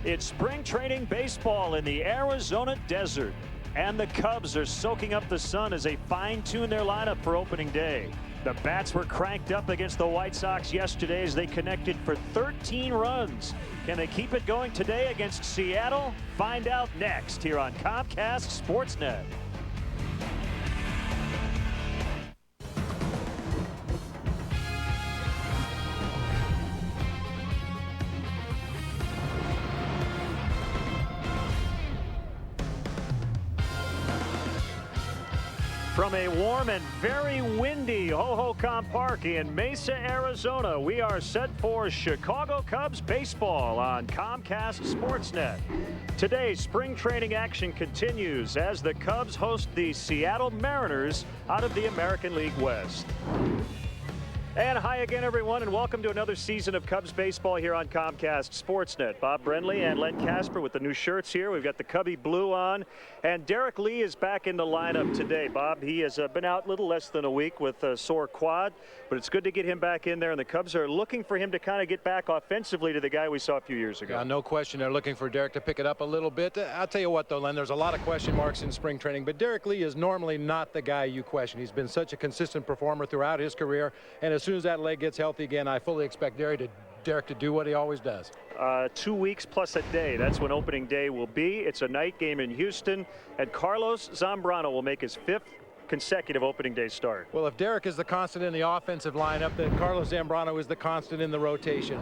It's spring training baseball in the Arizona desert, and the Cubs are soaking up the sun as they fine-tune their lineup for opening day. The bats were cranked up against the White Sox yesterday as they connected for 13 runs. Can they keep it going today against Seattle? Find out next here on Comcast Sportsnet. From a warm and very windy Hohokam Park in Mesa, Arizona, we are set for Chicago Cubs baseball on Comcast Sportsnet. Today, spring training action continues as the Cubs host the Seattle Mariners out of the American League West. And hi again, everyone, and welcome to another season of Cubs baseball here on Comcast Sportsnet. Bob Brenly and Len Casper with the new shirts here. We've got the Cubby blue on, and Derek Lee is back in the lineup today. Bob, he has been out a little less than a week with a sore quad, but it's good to get him back in there, and the Cubs are looking for him to kind of get back offensively to the guy we saw a few years ago. Yeah, no question. They're looking for Derek to pick it up a little bit. I'll tell you what, though, Len, there's a lot of question marks in spring training, but Derek Lee is normally not the guy you question. He's been such a consistent performer throughout his career, and as soon as that leg gets healthy again, I fully expect Derek to do what he always does. 2 weeks plus a day. That's when opening day will be. It's a night game in Houston, and Carlos Zambrano will make his 5th consecutive opening day start. Well, if Derek is the constant in the offensive lineup, then Carlos Zambrano is the constant in the rotation.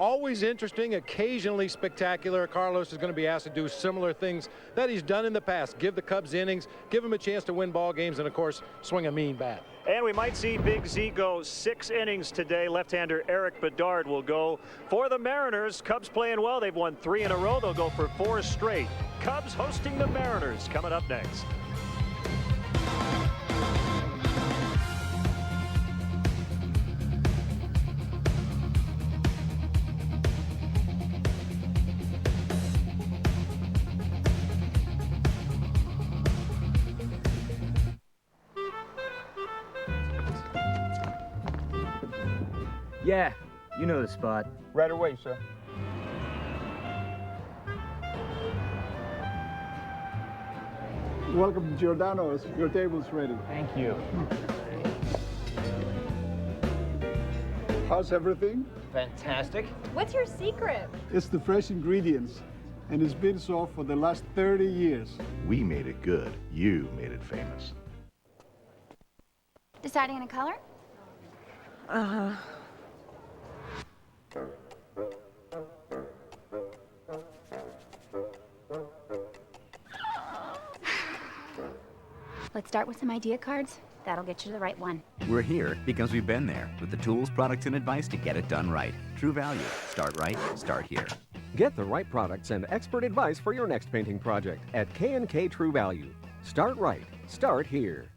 Always interesting, occasionally spectacular. Carlos is going to be asked to do similar things that he's done in the past. Give the Cubs innings, give him a chance to win ball games, and, of course, swing a mean bat. And we might see Big Z go 6 innings today. Left-hander Eric Bedard will go for the Mariners. Cubs playing well. They've won 3 in a row. They'll go for 4 straight. Cubs hosting the Mariners coming up next. Yeah, you know the spot. Right away, sir. Welcome to Giordano's. Your table's ready. Thank you. How's everything? Fantastic. What's your secret? It's the fresh ingredients, and it's been so for the last 30 years. We made it good. You made it famous. Deciding on a color? Let's start with some idea cards. That'll get you to the right one. We're here because we've been there with the tools, products, and advice to get it done right. True Value. Start right, start here. Get the right products and expert advice for your next painting project at K&K True Value. Start right, start here.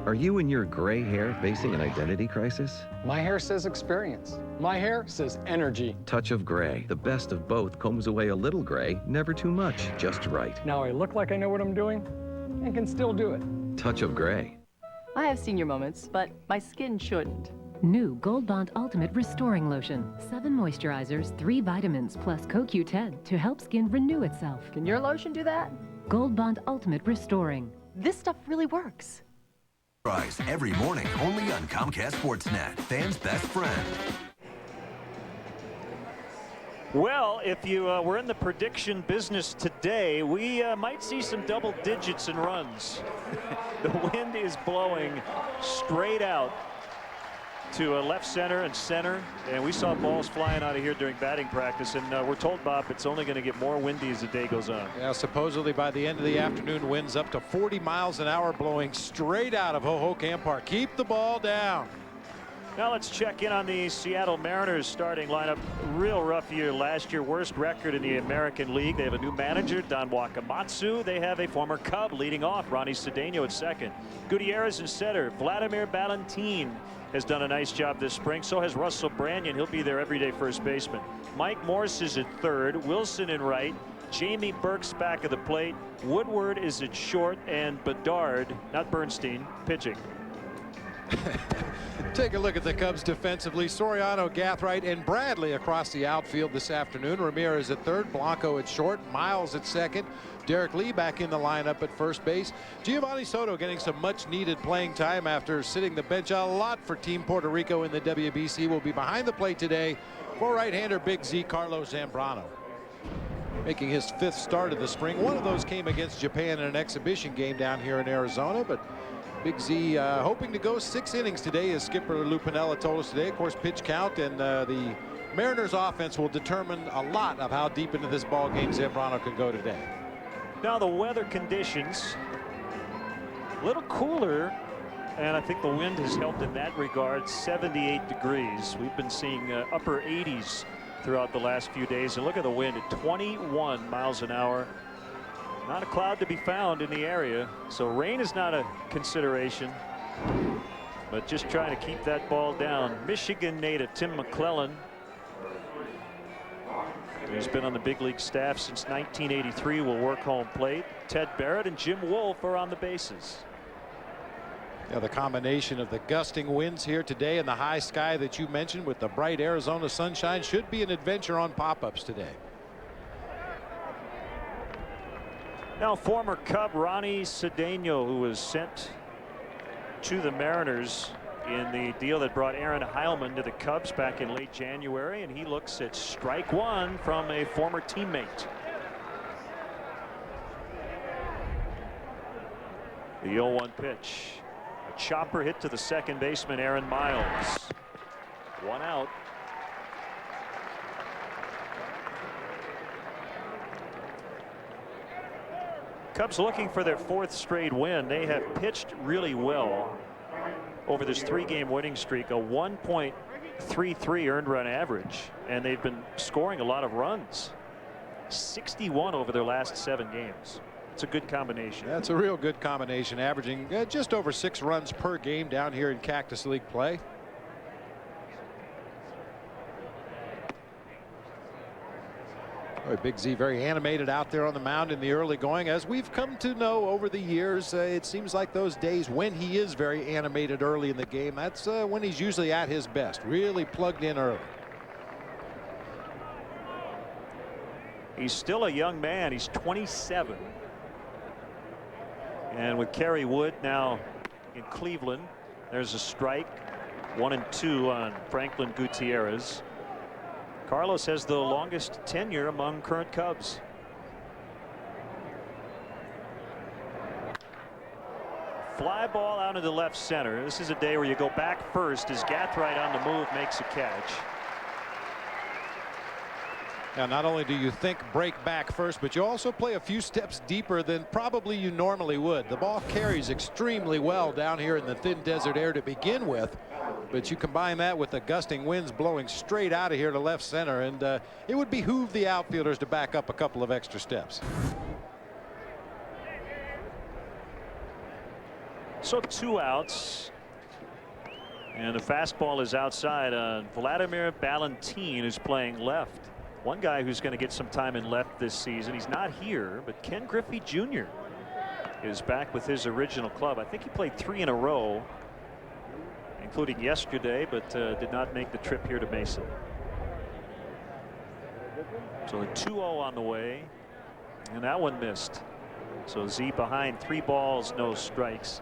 Are you and your gray hair facing an identity crisis? My hair says experience. My hair says energy. Touch of Gray. The best of both combs away a little gray, never too much, just right. Now I look like I know what I'm doing and can still do it. Touch of Gray. I have senior moments, but my skin shouldn't. New Gold Bond Ultimate Restoring Lotion. 7 moisturizers, 3 vitamins, plus CoQ10 to help skin renew itself. Can your lotion do that? Gold Bond Ultimate Restoring. This stuff really works. Rise every morning only on Comcast Sportsnet, fans' best friend. Well, if you were in the prediction business today, we might see some double digits in runs. The wind is blowing straight out to left center and center, and we saw balls flying out of here during batting practice, and we're told, Bob, it's only going to get more windy as the day goes on. Yeah, supposedly by the end of the afternoon, winds up to 40 miles an hour blowing straight out of Hohokam Park. Keep the ball down. Now let's check in on the Seattle Mariners starting lineup. Real rough year last year, worst record in the American League. They have a new manager, Don Wakamatsu. They have a former Cub leading off, Ronnie Cedeno at second. Gutierrez in center. Vladimir Valentin has done a nice job this spring. So has Russell Branyan. He'll be their everyday first baseman. Mike Morse is at third. Wilson in right. Jamie Burks back of the plate. Woodward is at short, and Bedard, not Bernstein, pitching. Take a look at the Cubs defensively. Soriano, Gathright, and Bradley across the outfield this afternoon. Ramirez at third, Blanco at short, Miles at second, Derek Lee back in the lineup at first base. Giovanni Soto getting some much-needed playing time after sitting the bench a lot for Team Puerto Rico in the WBC. Will be behind the plate today for right-hander Big Z, Carlos Zambrano. Making his 5th start of the spring. One of those came against Japan in an exhibition game down here in Arizona, but Big Z hoping to go 6 innings today, as skipper Lou Piniella told us today. Of course, pitch count and the Mariners offense will determine a lot of how deep into this ball game Zambrano can go today. Now the weather conditions a little cooler, and I think the wind has helped in that regard. 78 degrees. We've been seeing upper 80s throughout the last few days, and look at the wind at 21 miles an hour. Not a cloud to be found in the area, so rain is not a consideration, but just trying to keep that ball down. Michigan native Tim McClellan, who's been on the big league staff since 1983, will work home plate. Ted Barrett and Jim Wolf are on the bases. Yeah, the combination of the gusting winds here today and the high sky that you mentioned with the bright Arizona sunshine should be an adventure on pop-ups today. Now former Cub Ronnie Cedeno, who was sent to the Mariners in the deal that brought Aaron Heilman to the Cubs back in late January, and he looks at strike one from a former teammate. The 0-1 pitch. A chopper hit to the second baseman Aaron Miles. 1 out. Cubs looking for their 4th straight win. They have pitched really well over this 3-game winning streak, a 1.33 earned run average, and they've been scoring a lot of runs. 61 over their last 7 games. It's a good combination. That's a real good combination, averaging just over 6 runs per game down here in Cactus League play. Big Z very animated out there on the mound in the early going. As we've come to know over the years, it seems like those days when he is very animated early in the game, that's when he's usually at his best, really plugged in early. He's still a young man. He's 27. And with Kerry Wood now in Cleveland, there's a strike. 1-2 on Franklin Gutierrez. Carlos has the longest tenure among current Cubs. Fly ball out into left center. This is a day where you go back first as Gathright on the move makes a catch. Now, not only do you think break back first, but you also play a few steps deeper than probably you normally would. The ball carries extremely well down here in the thin desert air to begin with, but you combine that with the gusting winds blowing straight out of here to left center, and it would behoove the outfielders to back up a couple of extra steps. So 2 outs, and the fastball is outside on Vladimir Valentin, who's playing left. One guy who's going to get some time in left this season. He's not here, but Ken Griffey Jr. is back with his original club. I think he played 3 in a row, including yesterday, but did not make the trip here to Mesa. So a 2-0 on the way, and that one missed. So Z behind, 3 balls, no strikes.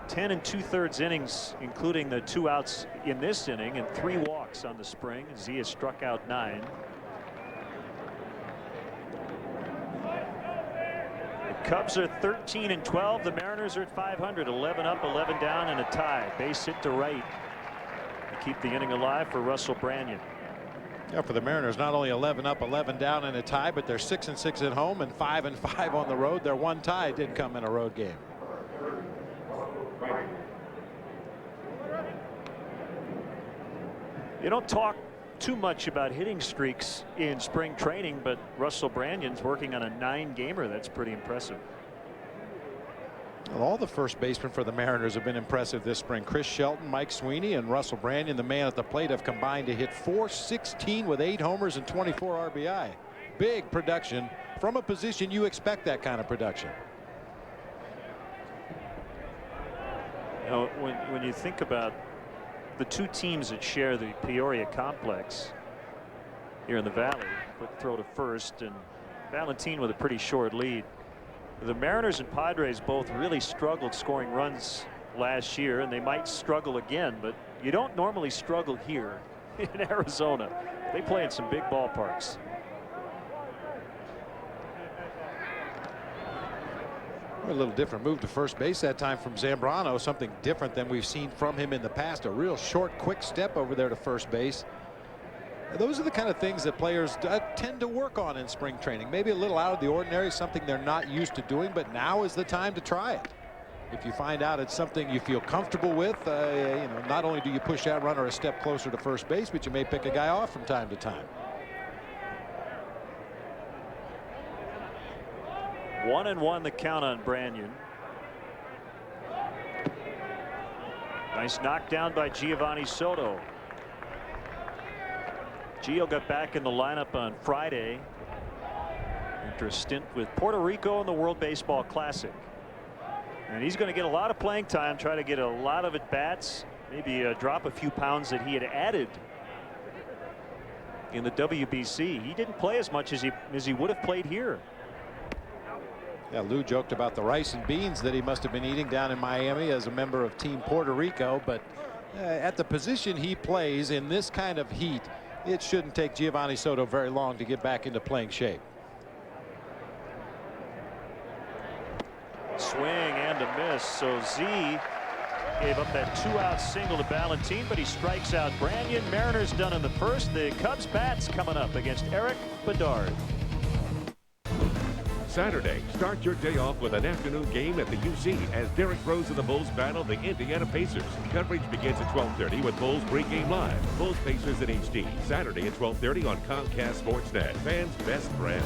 10 2/3 innings, including the 2 outs in this inning, and 3 walks on the spring. Z has struck out 9. The Cubs are 13-12. The Mariners are at 500, 11 up, 11 down, and a tie. Base hit to right to keep the inning alive for Russell Branyan. Yeah, for the Mariners, not only 11 up, 11 down, and a tie, but they're 6-6 at home and 5-5 on the road. Their 1 tie did come in a road game. You don't talk too much about hitting streaks in spring training, but Russell Branyan's working on a 9-gamer. That's pretty impressive. Well, all the first basemen for the Mariners have been impressive this spring. Chris Shelton, Mike Sweeney, and Russell Branyan, the man at the plate, have combined to hit .416 with 8 homers and 24 RBI. Big production from a position you expect that kind of production. You know, when you think about the two teams that share the Peoria complex here in the Valley, quick throw to first, and Valentine with a pretty short lead. The Mariners and Padres both really struggled scoring runs last year, and they might struggle again, but you don't normally struggle here in Arizona. They play in some big ballparks. A little different move to first base that time from Zambrano, something different than we've seen from him in the past. A real short, quick step over there to first base. Those are the kind of things that players tend to work on in spring training. Maybe a little out of the ordinary, something they're not used to doing, but now is the time to try it. If you find out it's something you feel comfortable with, you know, not only do you push that runner a step closer to first base, but you may pick a guy off from time to time. 1-1 the count on Branyan. Nice knockdown by Giovanni Soto. Gio got back in the lineup on Friday after a stint with Puerto Rico in the World Baseball Classic. And he's going to get a lot of playing time, try to get a lot of at-bats, maybe drop a few pounds that he had added in the WBC. He didn't play as much as he would have played here. Yeah, Lou joked about the rice and beans that he must have been eating down in Miami as a member of Team Puerto Rico, but at the position he plays in this kind of heat, it shouldn't take Giovanni Soto very long to get back into playing shape. Swing and a miss. So Z gave up that 2-out single to Valentine, but he strikes out Branyan. Mariners done in the first. The Cubs bats coming up against Eric Bedard. Saturday, start your day off with an afternoon game at the UC as Derek Rose and the Bulls battle the Indiana Pacers. Coverage begins at 12:30 with Bulls pregame live. Bulls Pacers in HD. Saturday at 12:30 on Comcast Sportsnet. Fans' best friend.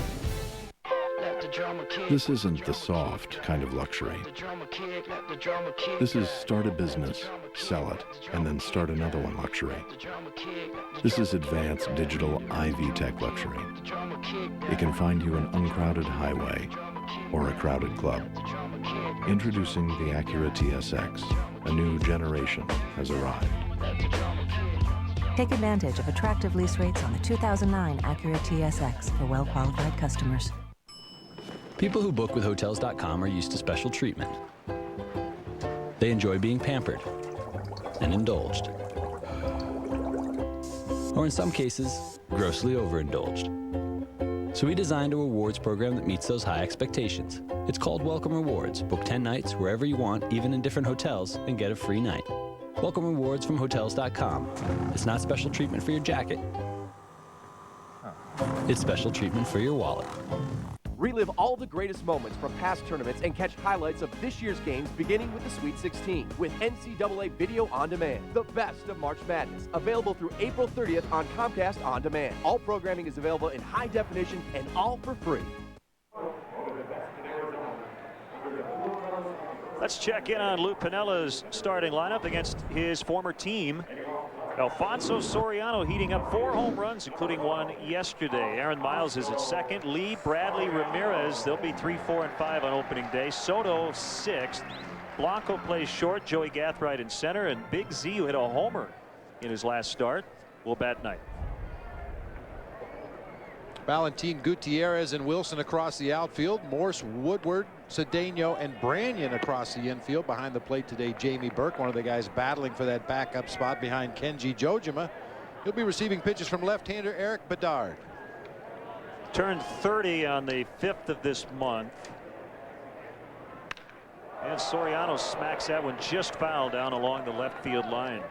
This isn't the soft kind of luxury. This is start a business, sell it, and then start another one luxury. This is advanced digital IV tech luxury. It can find you an uncrowded highway or a crowded club. Introducing the Acura TSX. A new generation has arrived. Take advantage of attractive lease rates on the 2009 Acura TSX for well-qualified customers. People who book with Hotels.com are used to special treatment. They enjoy being pampered and indulged. Or in some cases, grossly overindulged. So we designed a rewards program that meets those high expectations. It's called Welcome Rewards. Book 10 nights wherever you want, even in different hotels, and get a free night. Welcome Rewards from Hotels.com. It's not special treatment for your jacket. It's special treatment for your wallet. Relive all the greatest moments from past tournaments and catch highlights of this year's games beginning with the Sweet 16 with NCAA Video On Demand. The best of March Madness. Available through April 30th on Comcast On Demand. All programming is available in high definition and all for free. Let's check in on Lou Pinella's starting lineup against his former team. Alfonso Soriano heating up 4 home runs, including one yesterday. Aaron Miles is at second. Lee, Bradley, Ramirez, they'll be 3, 4, and 5 on opening day. Soto 6th. Blanco plays short. Joey Gathright in center. And Big Z, who hit a homer in his last start, will bat ninth. Valentin Gutierrez and Wilson across the outfield. Morse, Woodward, Cedeno, and Branyan across the infield. Behind the plate today, Jamie Burke, one of the guys battling for that backup spot behind Kenji Jojima. He'll be receiving pitches from left-hander Eric Bedard. Turned 30 on the 5th of this month. And Soriano smacks that one just foul down along the left field line.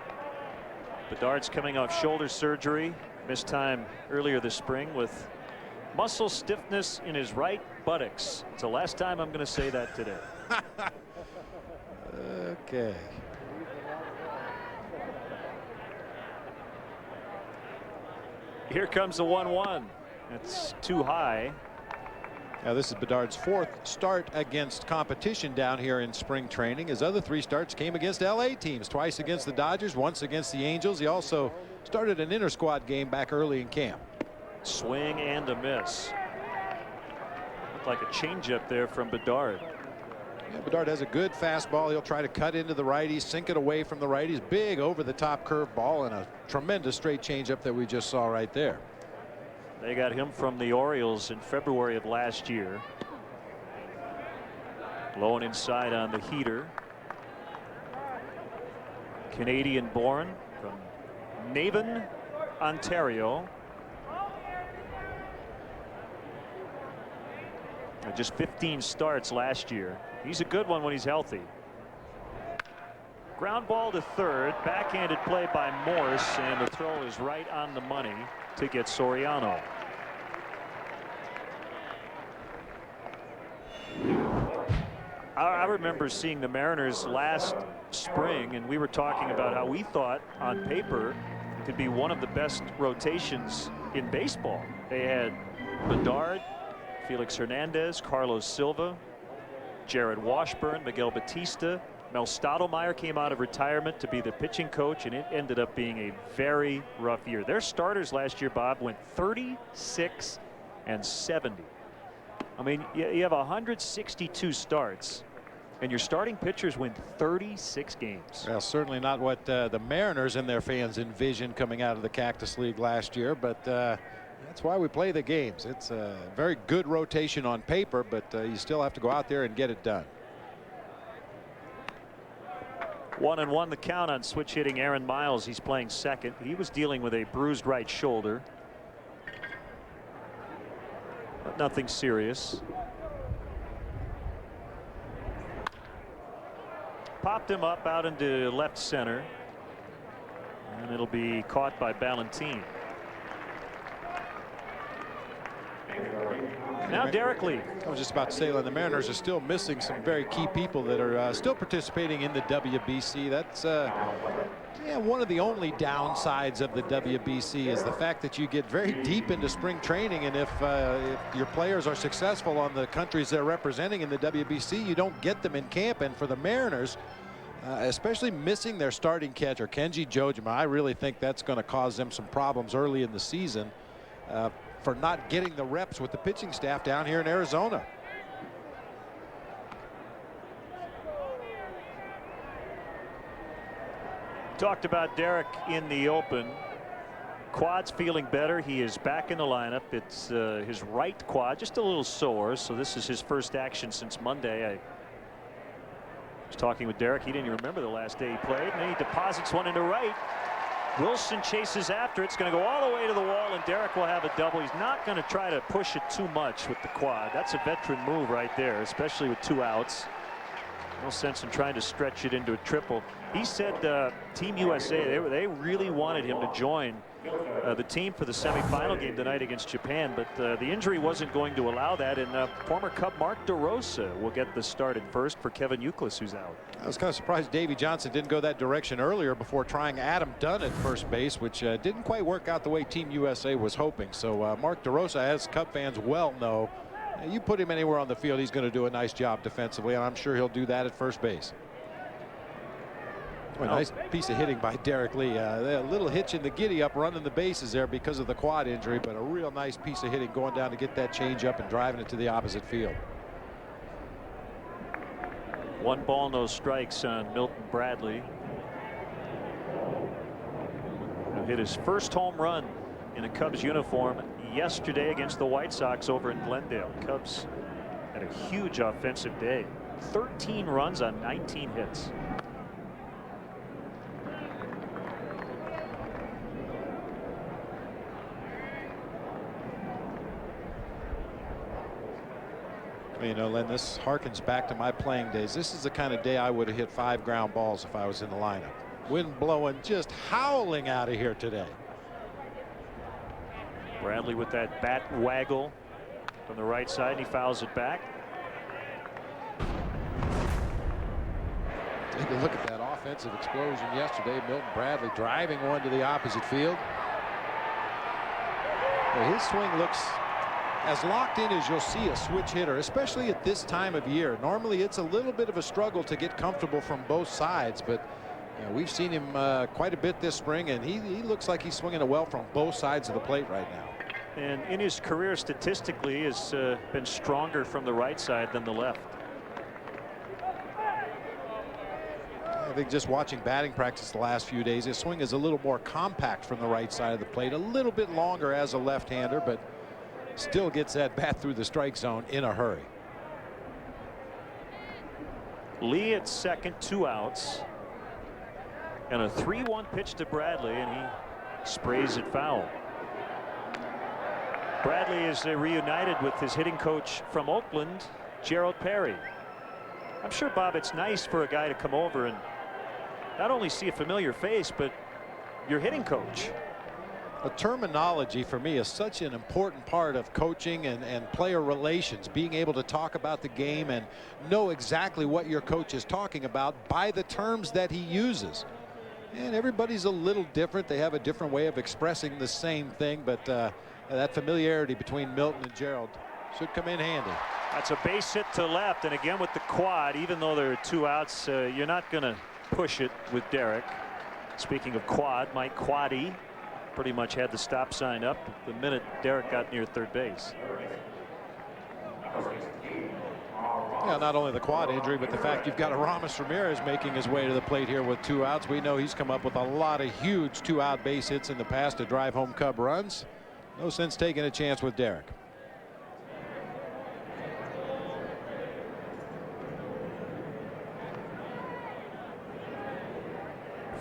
Bedard's coming off shoulder surgery. Missed time earlier this spring with muscle stiffness in his right buttocks. It's the last time I'm going to say that today. Okay. Here comes the 1-1. It's too high. Now this is Bedard's 4th start against competition down here in spring training. His other 3 starts came against LA teams, twice against the Dodgers, once against the Angels. He also started an inter-squad game back early in camp. Swing and a miss. Looked like a changeup there from Bedard. Yeah, Bedard has a good fastball. He'll try to cut into the righties, sink it away from the righties. Big over-the-top curveball and a tremendous straight changeup that we just saw right there. They got him from the Orioles in February of last year. Low and inside on the heater. Canadian born from Navan, Ontario. Just 15 starts last year. He's a good one when he's healthy. Ground ball to third. Backhanded play by Morse, and the throw is right on the money to get Soriano. I remember seeing the Mariners last spring, and we were talking about how we thought on paper it could be one of the best rotations in baseball. They had Bedard, Felix Hernandez, Carlos Silva, Jared Washburn, Miguel Batista. Mel Stottlemyre came out of retirement to be the pitching coach, and it ended up being a very rough year. Their starters last year, Bob, went 36 and 70. I mean, you have 162 starts, and your starting pitchers win 36 games. Well, certainly not what the Mariners and their fans envisioned coming out of the Cactus League last year, but that's why we play the games. It's a very good rotation on paper, but you still have to go out there and get it done. 1-1 the count on switch hitting Aaron Miles. He's playing second. He was dealing with a bruised right shoulder, but nothing serious. Popped him up out into left center, and it'll be caught by Ballantine. Now Derek Lee. I was just about to say, the Mariners are still missing some very key people that are still participating in the WBC. That's one of the only downsides of the WBC is the fact that you get very deep into spring training, and if your players are successful on the countries they're representing in the WBC, you don't get them in camp. And for the Mariners, especially missing their starting catcher Kenji Jojima, I really think that's going to cause them some problems early in the season for not getting the reps with the pitching staff down here in Arizona. Talked about Derek in the open. Quad's feeling better. He is back in the lineup. It's his right quad, just a little sore, so this is his first action since Monday. I was talking with Derek. He didn't even remember the last day he played, and then he deposits one into right. Wilson chases after. It's going to go all the way to the wall, and Derek will have a double. He's not going to try to push it too much with the quad. That's a veteran move right there, especially with 2 outs. No sense in trying to stretch it into a triple. He said Team USA, they really wanted him to join the team for the semifinal game tonight against Japan, but the injury wasn't going to allow that, and former Cub Mark DeRosa will get the start at first for Kevin Youkilis, who's out. I was kind of surprised Davey Johnson didn't go that direction earlier before trying Adam Dunn at first base, which didn't quite work out the way Team USA was hoping. So Mark DeRosa, as Cub fans well know, you put him anywhere on the field, he's going to do a nice job defensively, and I'm sure he'll do that at first base. A nice piece of hitting by Derek Lee. A little hitch in the giddy up running the bases there because of the quad injury, but a real nice piece of hitting going down to get that change up and driving it to the opposite field. 1 ball, no strikes on Milton Bradley, who hit his first home run in a Cubs uniform yesterday against the White Sox over in Glendale. Cubs had a huge offensive day. 13 runs on 19 hits. You know, Len, this harkens back to my playing days. This is the kind of day I would have hit 5 ground balls if I was in the lineup. Wind blowing, just howling out of here today. Bradley with that bat waggle from the right side, and he fouls it back. Take a look at that offensive explosion yesterday. Milton Bradley driving one to the opposite field. Well, his swing looks as locked in as you'll see a switch hitter, especially at this time of year. Normally it's a little bit of a struggle to get comfortable from both sides, but you know, we've seen him quite a bit this spring, and he looks like he's swinging it well from both sides of the plate right now. And in his career, statistically, has been stronger from the right side than the left. I think just watching batting practice the last few days, his swing is a little more compact from the right side of the plate, a little bit longer as a left-hander, but still gets that bat through the strike zone in a hurry. Lee at second, 2 outs. And a 3-1 pitch to Bradley, and he sprays it foul. Bradley is reunited with his hitting coach from Oakland, Gerald Perry. I'm sure, Bob, it's nice for a guy to come over and not only see a familiar face, but your hitting coach. The terminology for me is such an important part of coaching and player relations, being able to talk about the game and know exactly what your coach is talking about by the terms that he uses. And everybody's a little different. They have a different way of expressing the same thing, but that familiarity between Milton and Gerald should come in handy. That's a base hit to left, and again with the quad, even though there are 2 outs, you're not going to push it with Derek. Speaking of quad, Mike Quaddy pretty much had the stop sign up the minute Derek got near third base. Yeah, not only the quad injury, but the fact you've got Aramis Ramirez making his way to the plate here with 2 outs. We know he's come up with a lot of huge 2-out base hits in the past to drive home Cub runs. No sense taking a chance with Derek.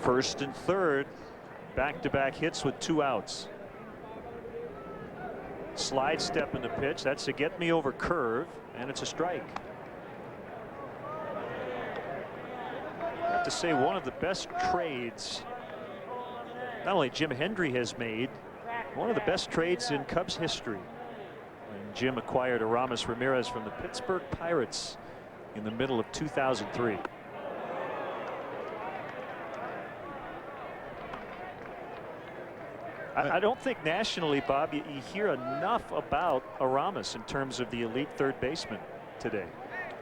First and third, back-to-back hits with 2 outs. Slide step in the pitch. That's a get me over curve, and it's a strike. I have to say, one of the best trades not only Jim Hendry has made, one of the best trades in Cubs history. And Jim acquired Aramis Ramirez from the Pittsburgh Pirates in the middle of 2003. I don't think nationally, Bob, you hear enough about Aramis in terms of the elite third baseman today.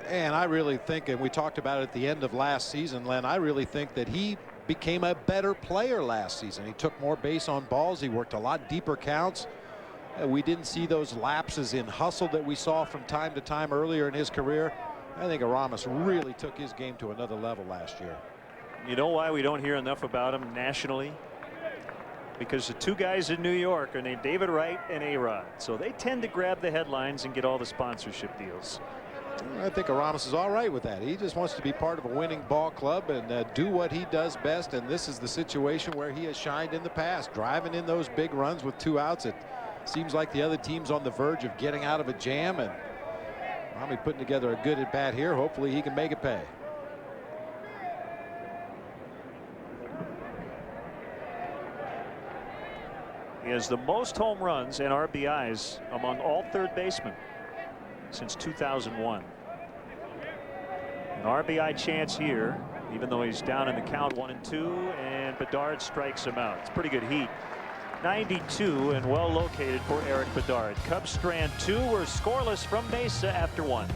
And I really think, and we talked about it at the end of last season, Len, I really think that he became a better player last season. He took more base on balls. He worked a lot deeper counts. We didn't see those lapses in hustle that we saw from time to time earlier in his career. I think Aramis really took his game to another level last year. You know why we don't hear enough about him nationally? Because the 2 guys in New York are named David Wright and A-Rod. So they tend to grab the headlines and get all the sponsorship deals. I think Aramis is all right with that. He just wants to be part of a winning ball club and do what he does best. And this is the situation where he has shined in the past, driving in those big runs with 2 outs. It seems like the other team's on the verge of getting out of a jam, and Rami putting together a good at bat here. Hopefully he can make it pay. He has the most home runs and RBIs among all third basemen since 2001. An RBI chance here, even though he's down in the count 1-2, and Bedard strikes him out. It's pretty good heat. 92 and well located for Eric Bedard. Cubs strand 2 were scoreless from Mesa after 1.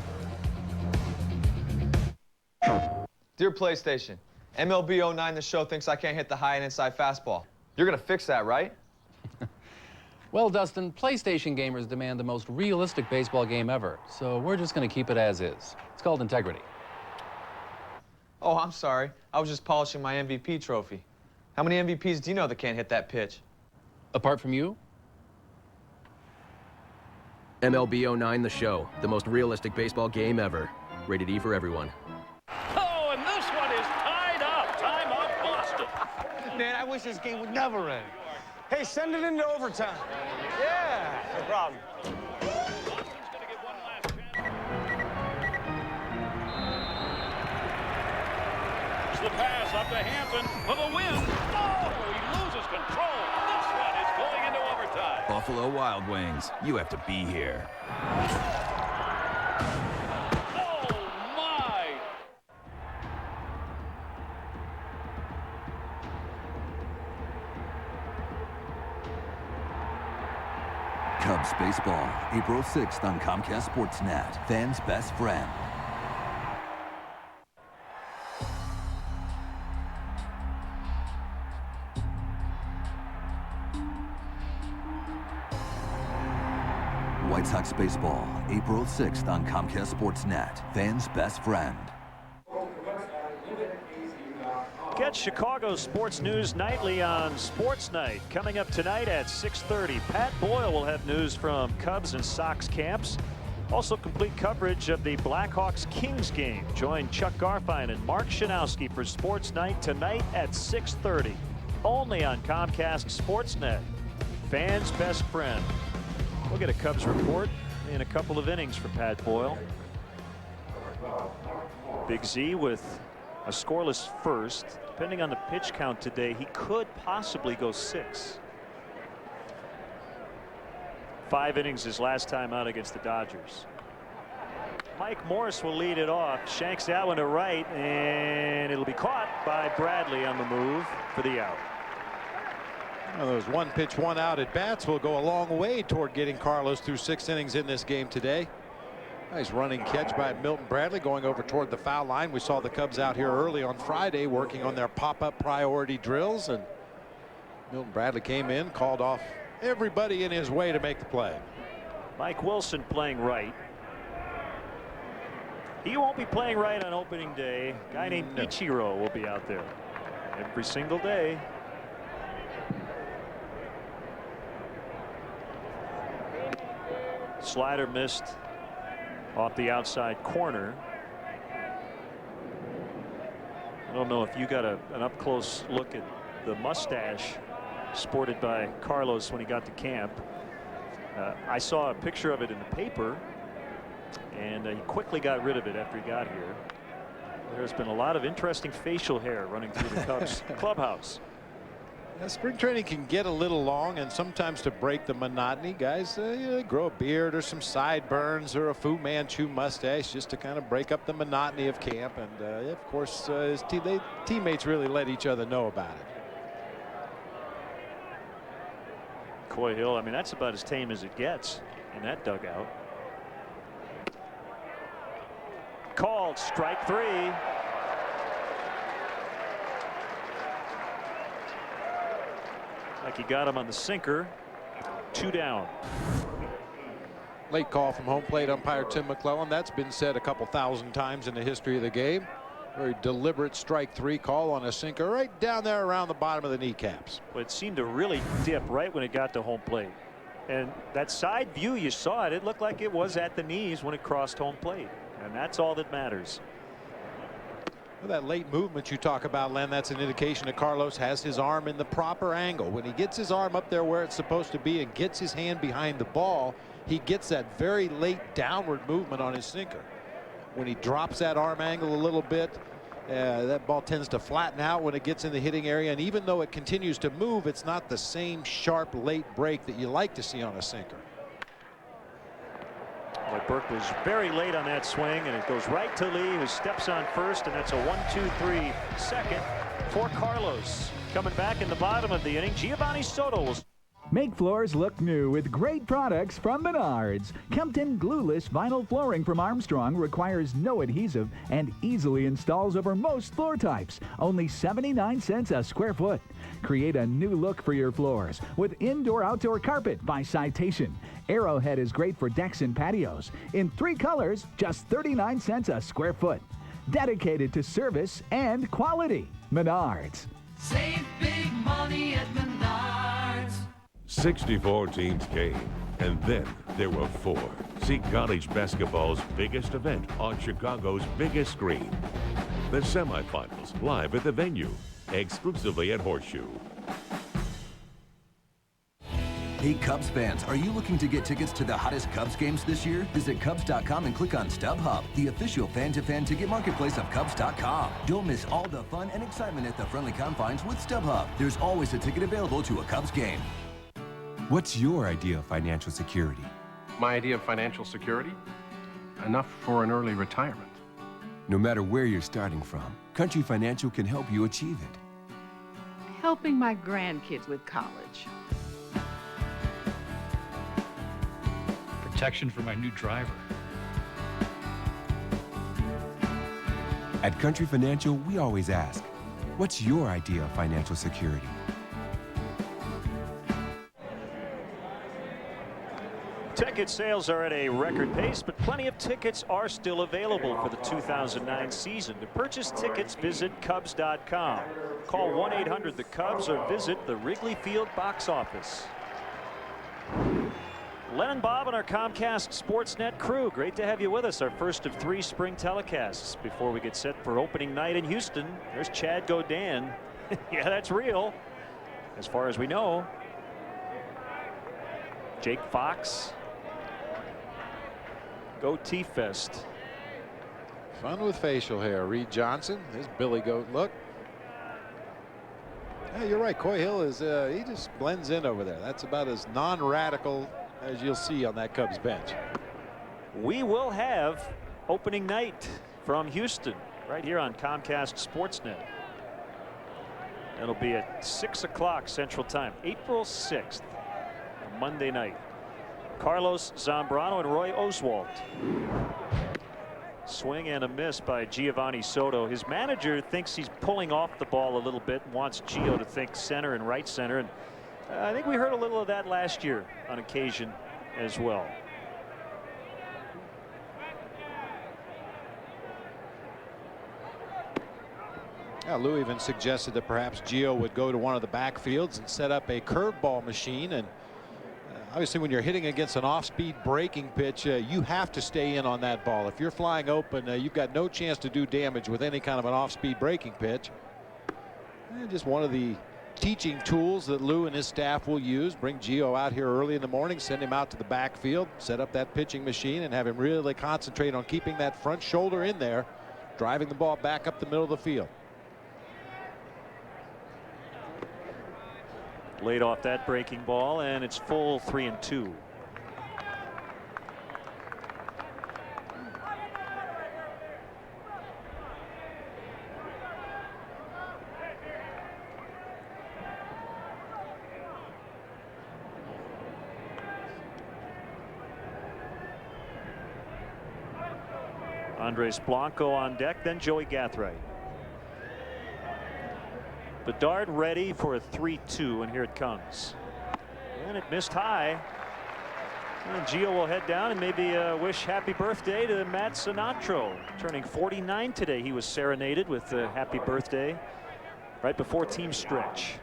Dear PlayStation, MLB 09 The Show thinks I can't hit the high and inside fastball. You're gonna fix that, right? Well, Dustin, PlayStation gamers demand the most realistic baseball game ever, so we're just going to keep it as is. It's called integrity. Oh, I'm sorry. I was just polishing my MVP trophy. How many MVPs do you know that can't hit that pitch? Apart from you? MLB 09 The Show, the most realistic baseball game ever. Rated E for everyone. Oh, and this one is tied up. Time out, Boston. Man, I wish this game would never end. Hey, send it into overtime. Yeah, no problem. The pass up to Hampton for the win. Oh, he loses control. This one is going into overtime. Buffalo Wild Wings, you have to be here. Oh, my. Cubs baseball, April 6th on Comcast Sportsnet. Fans' best friend. White Sox baseball, April 6th on Comcast Sportsnet. Fans' best friend. Get Chicago Sports News Nightly on Sports Night. Coming up tonight at 6:30. Pat Boyle will have news from Cubs and Sox camps. Also complete coverage of the Blackhawks-Kings game. Join Chuck Garfien and Mark Shanowski for Sports Night tonight at 6:30. Only on Comcast Sportsnet. Fans' best friend. We'll get a Cubs report in a couple of innings from Pat Boyle. Big Z with a scoreless first. Depending on the pitch count today, he could possibly go 6. 5 innings his last time out against the Dodgers. Mike Morse will lead it off. Shanks that one to right, and it'll be caught by Bradley on the move for the out. Well, those 1-pitch 1-out at bats will go a long way toward getting Carlos through 6 innings in this game today. Nice running catch by Milton Bradley going over toward the foul line. We saw the Cubs out here early on Friday working on their pop-up priority drills, and Milton Bradley came in, called off everybody in his way to make the play. Mike Wilson playing right. He won't be playing right on opening day. A guy named Ichiro will be out there every single day. Slider missed off the outside corner. I don't know if you got an up-close look at the mustache sported by Carlos when he got to camp. I saw a picture of it in the paper, and he quickly got rid of it after he got here. There's been a lot of interesting facial hair running through the Cubs clubhouse. Yeah, spring training can get a little long, and sometimes to break the monotony, guys grow a beard or some sideburns or a Fu Manchu mustache just to kind of break up the monotony of camp. And of course his teammates really let each other know about it. Coy Hill, I mean, that's about as tame as it gets in that dugout. Called strike 3. Like he got him on the sinker. 2 down. Late call from home plate umpire Tim McClellan. That's been said a couple thousand times in the history of the game. Very deliberate strike 3 call on a sinker right down there around the bottom of the kneecaps. Well, it seemed to really dip right when it got to home plate. And that side view, you saw it. It looked like it was at the knees when it crossed home plate. And that's all that matters. Well, that late movement you talk about, Len, that's an indication that Carlos has his arm in the proper angle. When he gets his arm up there where it's supposed to be and gets his hand behind the ball, he gets that very late downward movement on his sinker. When he drops that arm angle a little bit, that ball tends to flatten out when it gets in the hitting area. And even though it continues to move, it's not the same sharp late break that you like to see on a sinker. Boy, Burke was very late on that swing, and it goes right to Lee, who steps on first, and that's a 1-2-3 second for Carlos. Coming back in the bottom of the inning, Giovanni Soto will. Make floors look new with great products from Menards. Kempton glueless vinyl flooring from Armstrong requires no adhesive and easily installs over most floor types. Only 79 cents a square foot. Create a new look for your floors with indoor-outdoor carpet by Citation. Arrowhead is great for decks and patios. In 3 colors, just 39 cents a square foot. Dedicated to service and quality. Menards. Save big money at Menards. 64 teams came, and then there were 4. See college basketball's biggest event on Chicago's biggest screen. The semifinals live at the venue, exclusively at Horseshoe. Hey Cubs fans, are you looking to get tickets to the hottest Cubs games this year? Visit Cubs.com and click on StubHub, the official fan-to-fan ticket marketplace of Cubs.com. Don't miss all the fun and excitement at the friendly confines with StubHub. There's always a ticket available to a Cubs game. What's your idea of financial security? My idea of financial security? Enough for an early retirement. No matter where you're starting from, Country Financial can help you achieve it. Helping my grandkids with college. Protection for my new driver. At Country Financial, we always ask, what's your idea of financial security? Ticket sales are at a record pace, but plenty of tickets are still available for the 2009 season. To purchase tickets, visit Cubs.com. Call 1-800-THE-CUBS or visit the Wrigley Field box office. Len and Bob and our Comcast Sportsnet crew, great to have you with us. Our first of 3 spring telecasts before we get set for opening night in Houston. There's Chad Godin. Yeah, that's real as far as we know. Jake Fox. Goatee Fest. Fun with facial hair. Reed Johnson, his Billy Goat look. Yeah, you're right. Coy Hill is he just blends in over there. That's about as non-radical as you'll see on that Cubs bench. We will have opening night from Houston right here on Comcast Sportsnet. It'll be at 6 o'clock Central Time, April 6th, a Monday night. Carlos Zambrano and Roy Oswalt. Swing and a miss by Giovanni Soto. His manager thinks he's pulling off the ball a little bit and wants Gio to think center and right center. And I think we heard a little of that last year on occasion as well. Yeah, Lou even suggested that perhaps Gio would go to one of the backfields and set up a curveball machine. And obviously, when you're hitting against an off-speed breaking pitch, you have to stay in on that ball. If you're flying open, you've got no chance to do damage with any kind of an off-speed breaking pitch. And just one of the teaching tools that Lou and his staff will use. Bring Gio out here early in the morning, send him out to the backfield, set up that pitching machine, and have him really concentrate on keeping that front shoulder in there, driving the ball back up the middle of the field. Laid off that breaking ball, and it's full 3-2. Andres Blanco on deck, then Joey Gathright. Bedard ready for a 3-2, and here it comes. And it missed high. And Gio will head down and maybe wish happy birthday to Matt Sinatro, turning 49 today. He was serenaded with a happy birthday right before team stretch.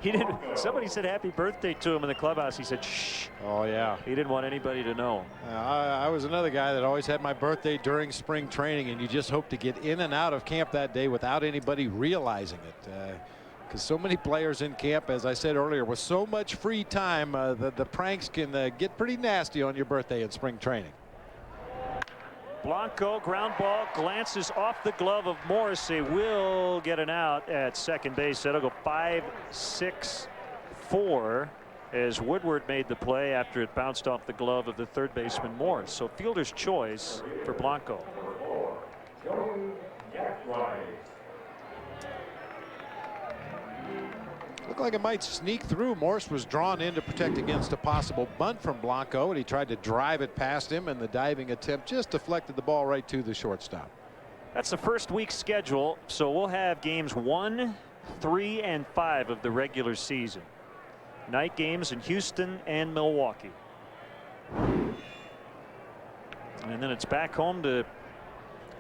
He didn't. Somebody said happy birthday to him in the clubhouse. He said shh. Oh yeah, he didn't want anybody to know. I was another guy that always had my birthday during spring training, and you just hope to get in and out of camp that day without anybody realizing it, because so many players in camp, as I said earlier, with so much free time, the pranks can get pretty nasty on your birthday in spring training. Blanco, ground ball, glances off the glove of Morrissey, will get an out at second base. That'll go 5-6-4 as Woodward made the play after it bounced off the glove of the third baseman Morris. So fielder's choice for Blanco. Looked like it might sneak through. Morris was drawn in to protect against a possible bunt from Blanco, and he tried to drive it past him, and the diving attempt just deflected the ball right to the shortstop. That's the first week's schedule, so we'll have games 1, 3, and 5 of the regular season. Night games in Houston and Milwaukee. And then it's back home to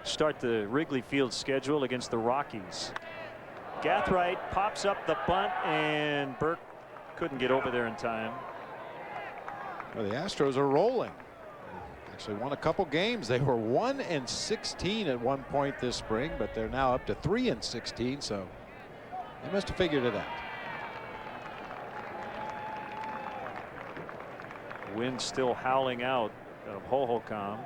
start the Wrigley Field schedule against the Rockies. Gathright pops up the bunt, and Burke couldn't get over there in time. Well, the Astros are rolling. Actually won a couple games. They were 1-16 at one point this spring, but they're now up to 3-16, so they must have figured it out. Wind still howling out of Hohokam.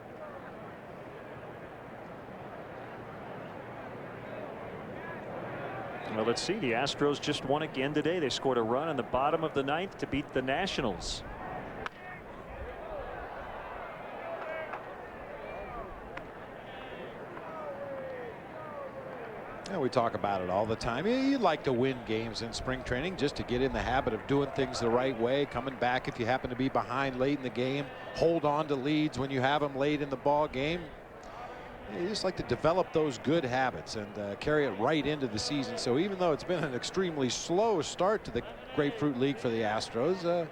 Well, let's see. The Astros just won again today. They scored a run in the bottom of the ninth to beat the Nationals. Yeah, we talk about it all the time. You'd like to win games in spring training just to get in the habit of doing things the right way, coming back if you happen to be behind late in the game, hold on to leads when you have them late in the ball game. You just like to develop those good habits and carry it right into the season. So even though it's been an extremely slow start to the Grapefruit League for the Astros,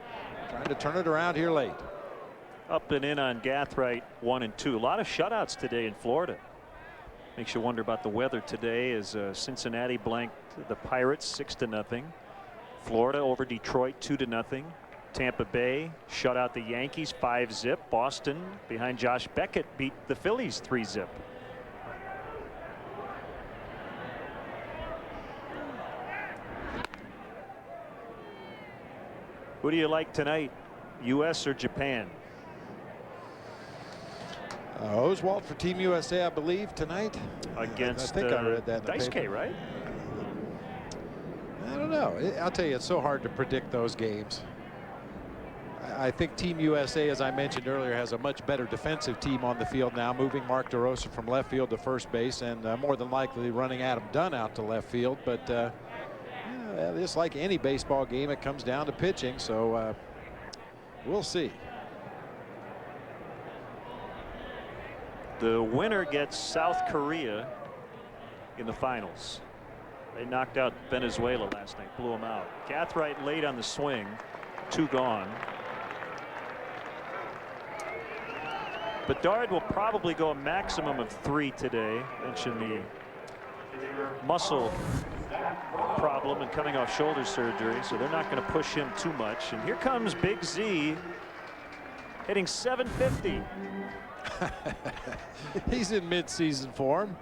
trying to turn it around here late. Up and in on Gathright, 1 and 2. A lot of shutouts today in Florida. Makes you wonder about the weather today as Cincinnati blanked the Pirates 6-0. Florida over Detroit 2-0. Tampa Bay shut out the Yankees 5-0. Boston behind Josh Beckett beat the Phillies 3-0. Who do you like tonight, U.S. or Japan? Oswald for Team USA, I believe, tonight. Against I think I read that in the Dice K, paper. right? I don't know. I'll tell you, it's so hard to predict those games. I think Team USA, as I mentioned earlier, has a much better defensive team on the field now, moving Mark DeRosa from left field to first base and more than likely running Adam Dunn out to left field. But it's like any baseball game, it comes down to pitching. So we'll see. The winner gets South Korea in the finals. They knocked out Venezuela last night, blew them out. Gathright late on the swing, 2 gone. Bedard will probably go a maximum of 3 today. Mentioned the muscle problem and coming off shoulder surgery, so they're not going to push him too much. And here comes Big Z hitting 750. He's in mid-season form.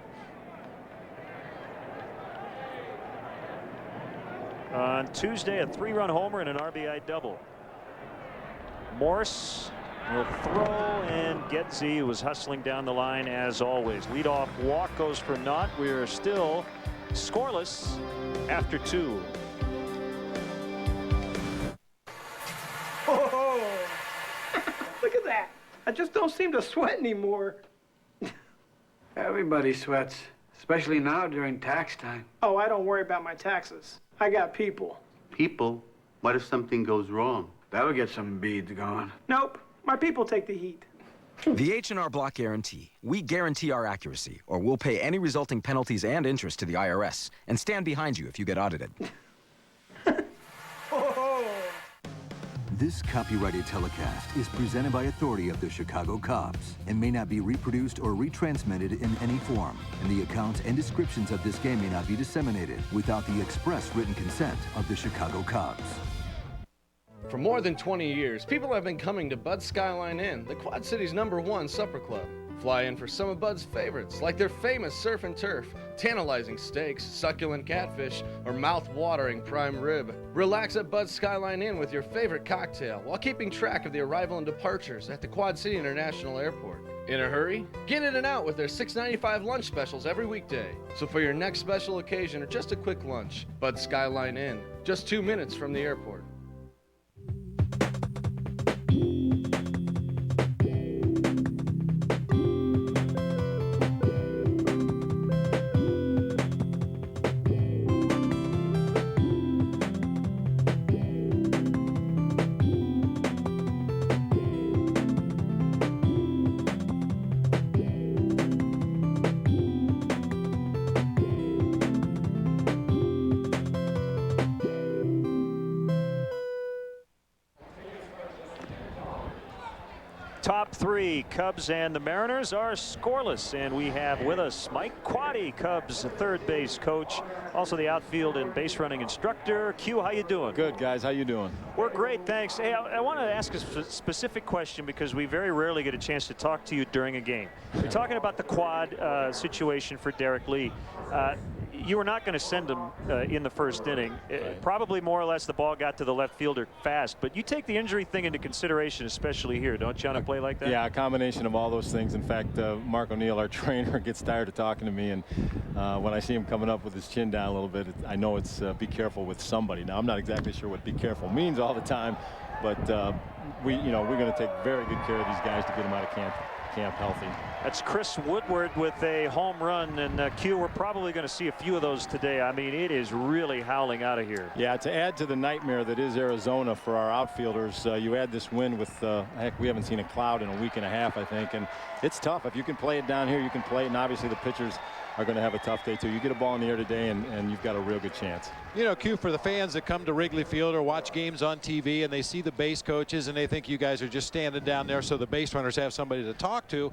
On Tuesday, a 3-run homer and an RBI double. Morse will throw and get Z, who was hustling down the line as always. Leadoff walk goes for naught. We are still scoreless after 2. Oh, look at that. I just don't seem to sweat anymore. Everybody sweats, especially now during tax time. Oh, I don't worry about my taxes. I got people. People? What if something goes wrong? That'll get some beads going. Nope, my people take the heat. The H&R Block Guarantee. We guarantee our accuracy, or we'll pay any resulting penalties and interest to the IRS and stand behind you if you get audited. This copyrighted telecast is presented by authority of the Chicago Cubs and may not be reproduced or retransmitted in any form, and the accounts and descriptions of this game may not be disseminated without the express written consent of the Chicago Cubs. For more than 20 years, people have been coming to Bud's Skyline Inn, the Quad City's #1 supper club. Fly in for some of Bud's favorites, like their famous surf and turf, tantalizing steaks, succulent catfish, or mouth-watering prime rib. Relax at Bud's Skyline Inn with your favorite cocktail while keeping track of the arrival and departures at the Quad City International Airport. In a hurry? Get in and out with their $6.95 lunch specials every weekday. So for your next special occasion or just a quick lunch, Bud's Skyline Inn, just 2 minutes from the airport. Top 3, Cubs and the Mariners are scoreless, and we have with us Mike Quaddy, Cubs third base coach, also the outfield and base running instructor. Q, how you doing? Good, guys. How you doing? We're great, thanks. Hey, I want to ask a specific question because we very rarely get a chance to talk to you during a game. We're talking about the quad situation for Derek Lee. You were not going to send him in the first inning. Probably more or less the ball got to the left fielder fast, but you take the injury thing into consideration, especially here, don't you, on a play like that? Yeah, a combination of all those things. In fact, Mark O'Neill, our trainer, gets tired of talking to me, and when I see him coming up with his chin down a little bit, I know it's be careful with somebody. Now, I'm not exactly sure what be careful means all the time, but we're going to take very good care of these guys to get them out of camp healthy. That's Chris Woodward with a home run, and Q, we're probably going to see a few of those today. I mean, it is really howling out of here. Yeah, to add to the nightmare that is Arizona for our outfielders, you add this wind with, heck, we haven't seen a cloud in a week and a half, I think, and it's tough. If you can play it down here, you can play it, and obviously the pitchers are going to have a tough day too. You get a ball in the air today, and you've got a real good chance. You know, Q, for the fans that come to Wrigley Field or watch games on TV and they see the base coaches and they think you guys are just standing down there so the base runners have somebody to talk to,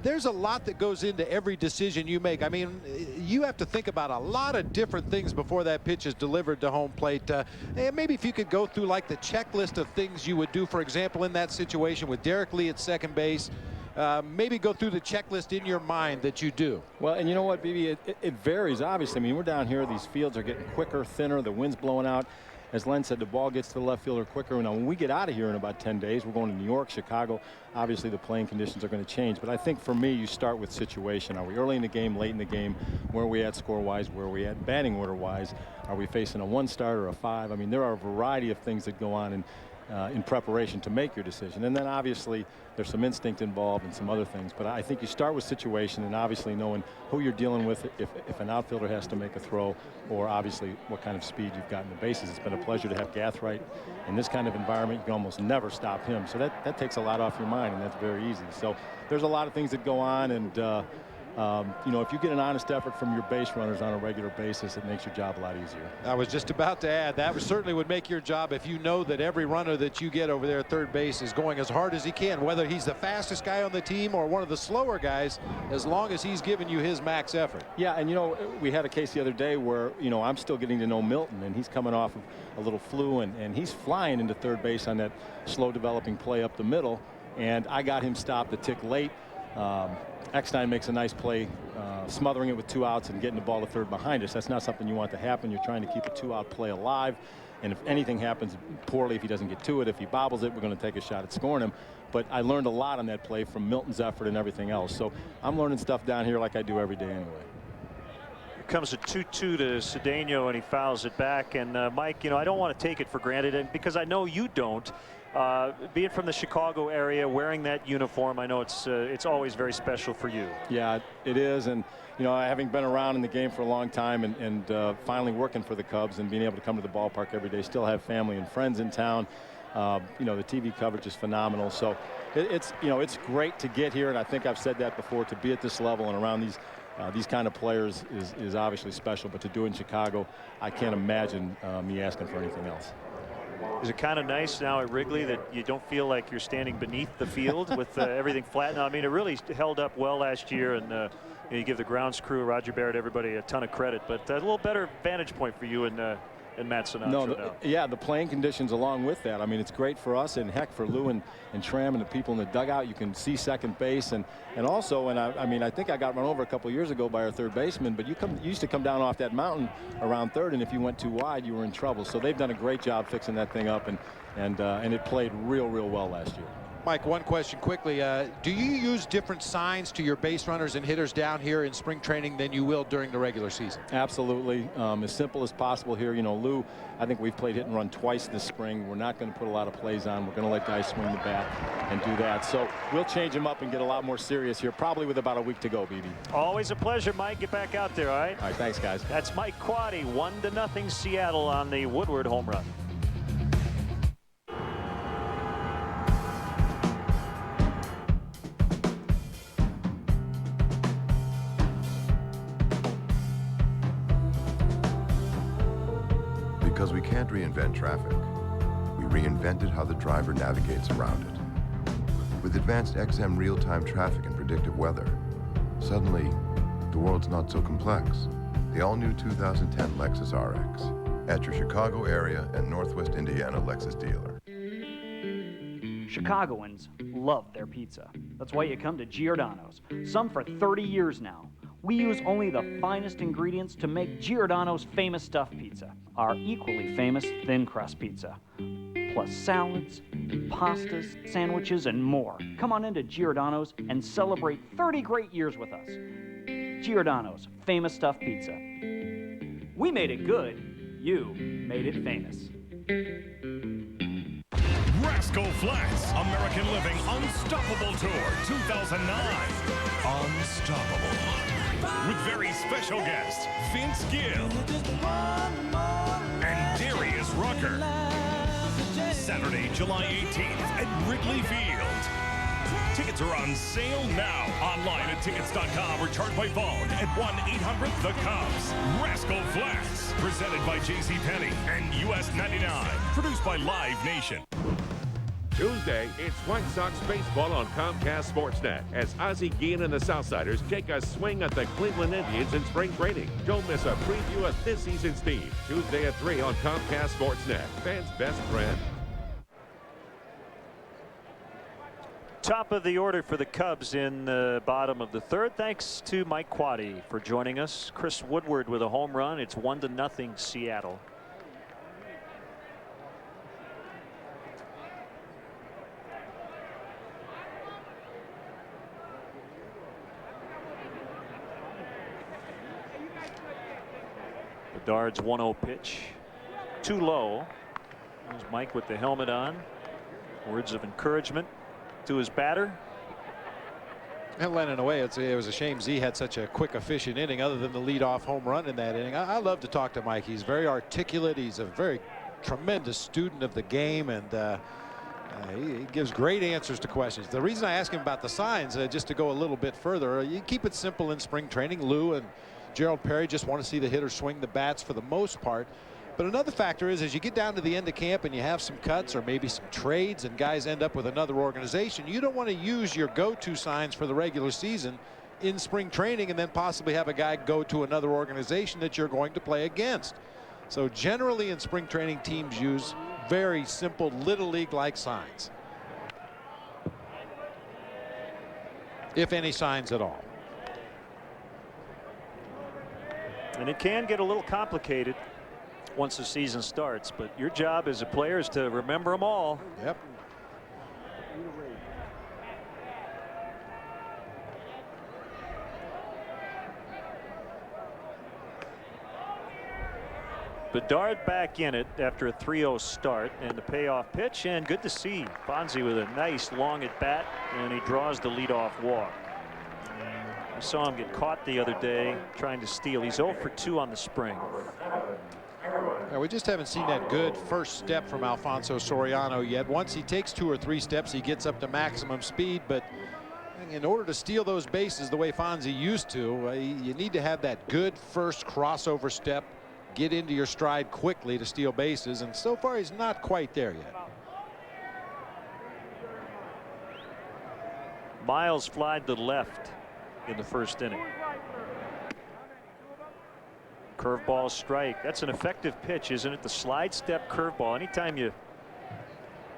there's a lot that goes into every decision you make. I mean, you have to think about a lot of different things before that pitch is delivered to home plate. And maybe if you could go through like the checklist of things you would do, for example, in that situation with Derek Lee at second base, maybe go through the checklist in your mind that you do. Well, and you know what, BB, it varies, obviously. I mean, we're down here, these fields are getting quicker, thinner, the wind's blowing out. As Len said, the ball gets to the left fielder quicker. Now, when we get out of here in about 10 days, we're going to New York, Chicago. Obviously, the playing conditions are going to change. But I think for me, you start with situation. Are we early in the game, late in the game? Where are we at score-wise? Where are we at batting order-wise? Are we facing a 1-star or a 5? I mean, there are a variety of things that go on in preparation to make your decision. And then obviously there's some instinct involved and some other things, but I think you start with situation and obviously knowing who you're dealing with, if an outfielder has to make a throw, or obviously what kind of speed you've got in the bases. It's been a pleasure to have Gathright in this kind of environment. You can almost never stop him, so that takes a lot off your mind, and that's very easy. So there's a lot of things that go on, and you know, if you get an honest effort from your base runners on a regular basis, it makes your job a lot easier. I was just about to add, that certainly would make your job if you know that every runner that you get over there at third base is going as hard as he can, whether he's the fastest guy on the team or one of the slower guys, as long as he's giving you his max effort. Yeah, and you know, we had a case the other day where, you know, I'm still getting to know Milton, and he's coming off of a little flu, and he's flying into third base on that slow developing play up the middle, and I got him stopped a tick late. Eckstein makes a nice play, smothering it with 2 outs and getting the ball to third behind us. That's not something you want to happen. You're trying to keep a 2-out play alive. And if anything happens poorly, if he doesn't get to it, if he bobbles it, we're going to take a shot at scoring him. But I learned a lot on that play from Milton's effort and everything else. So I'm learning stuff down here like I do every day anyway. Here comes a 2-2 to Cedeno, and he fouls it back. And Mike, you know, I don't want to take it for granted, and because I know you don't. Being from the Chicago area, wearing that uniform, I know it's always very special for you. Yeah, it is. And, you know, having been around in the game for a long time and finally working for the Cubs and being able to come to the ballpark every day, still have family and friends in town. You know, the TV coverage is phenomenal. So it's great to get here. And I think I've said that before, to be at this level and around these kind of players is obviously special. But to do it in Chicago, I can't imagine me asking for anything else. Is it kind of nice now at Wrigley that you don't feel like you're standing beneath the field with everything flat? Now, I mean, it really held up well last year, and you give the grounds crew, Roger Barrett, everybody a ton of credit. But a little better vantage point for you and Matt Sinatra. No, yeah, the playing conditions along with that. I mean, it's great for us, and heck, for Lou and Tram and the people in the dugout. You can see second base, and also, and I mean, I think I got run over a couple years ago by our third baseman, but you used to come down off that mountain around third, and if you went too wide, you were in trouble. So they've done a great job fixing that thing up, and it played real well last year. Mike, one question quickly. Do you use different signs to your base runners and hitters down here in spring training than you will during the regular season? Absolutely. As simple as possible here. You know, Lou, I think we've played hit and run twice this spring. We're not going to put a lot of plays on. We're going to let guys swing the bat and do that. So we'll change them up and get a lot more serious here, probably with about a week to go, BB. Always a pleasure, Mike. Get back out there, all right? All right, thanks, guys. That's Mike Quaddy, 1-0 Seattle on the Woodward home run. Because we can't reinvent traffic, we reinvented how the driver navigates around it. With advanced XM real-time traffic and predictive weather, suddenly, the world's not so complex. The all-new 2010 Lexus RX, at your Chicago area and Northwest Indiana Lexus dealer. Chicagoans love their pizza. That's why you come to Giordano's, some for 30 years now. We use only the finest ingredients to make Giordano's famous stuffed pizza, our equally famous thin crust pizza, plus salads, pastas, sandwiches, and more. Come on into Giordano's and celebrate 30 great years with us. Giordano's famous stuffed pizza. We made it good, you made it famous. Rascal Flatts American Living Unstoppable Tour 2009. Unstoppable. With very special guests Vince Gill and Darius Rucker. Saturday, July 18th at Wrigley Field. Tickets are on sale now. Online at tickets.com or charge by phone at 1-800-THE-CUBS. Rascal Flats, presented by JCPenney and US 99. Produced by Live Nation. Tuesday, it's White Sox baseball on Comcast Sportsnet as Ozzie Guillen and the Southsiders take a swing at the Cleveland Indians in spring training. Don't miss a preview of this season's team. Tuesday at 3 on Comcast Sportsnet. Fans' best friend. Top of the order for the Cubs in the bottom of the third. Thanks to Mike Quade for joining us. Chris Woodward with a home run. It's 1-0 Seattle. Bedard's 1-0 pitch. Too low. There's Mike with the helmet on. Words of encouragement to his batter. And in a way, it was a shame Z had such a quick, efficient inning other than the leadoff home run in that inning. I love to talk to Mike. He's very articulate. He's a very tremendous student of the game, and he gives great answers to questions. The reason I ask him about the signs, just to go a little bit further, you keep it simple in spring training. Lou and Gerald Perry just want to see the hitter swing the bats for the most part. But another factor is, as you get down to the end of camp and you have some cuts or maybe some trades and guys end up with another organization, you don't want to use your go-to signs for the regular season in spring training and then possibly have a guy go to another organization that you're going to play against. So generally in spring training, teams use very simple little league-like signs, if any signs at all. And it can get a little complicated once the season starts, but your job as a player is to remember them all. Yep. Bedard back in it after a 3-0 start, and the payoff pitch, and good to see Fonzie with a nice long at bat, and he draws the leadoff walk. I saw him get caught the other day trying to steal. He's 0 for 2 on the spring. Yeah, we just haven't seen that good first step from Alfonso Soriano yet. Once he takes 2 or 3 steps, he gets up to maximum speed, but in order to steal those bases the way Fonzie used to, you need to have that good first crossover step, get into your stride quickly to steal bases, and so far he's not quite there yet. Miles flied to left in the first inning. Curveball strike. That's an effective pitch, isn't it? The slide step curveball. Anytime you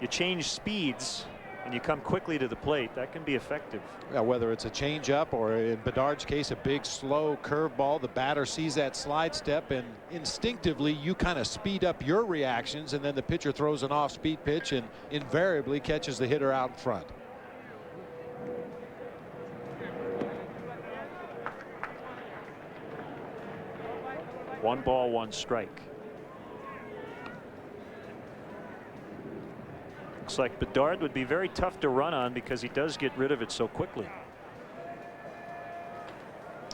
change speeds and you come quickly to the plate, that can be effective. Yeah, whether it's a changeup or in Bedard's case a big slow curveball, the batter sees that slide step and instinctively you kind of speed up your reactions, and then the pitcher throws an off-speed pitch and invariably catches the hitter out in front. One ball, one strike. Looks like Bedard would be very tough to run on because he does get rid of it so quickly.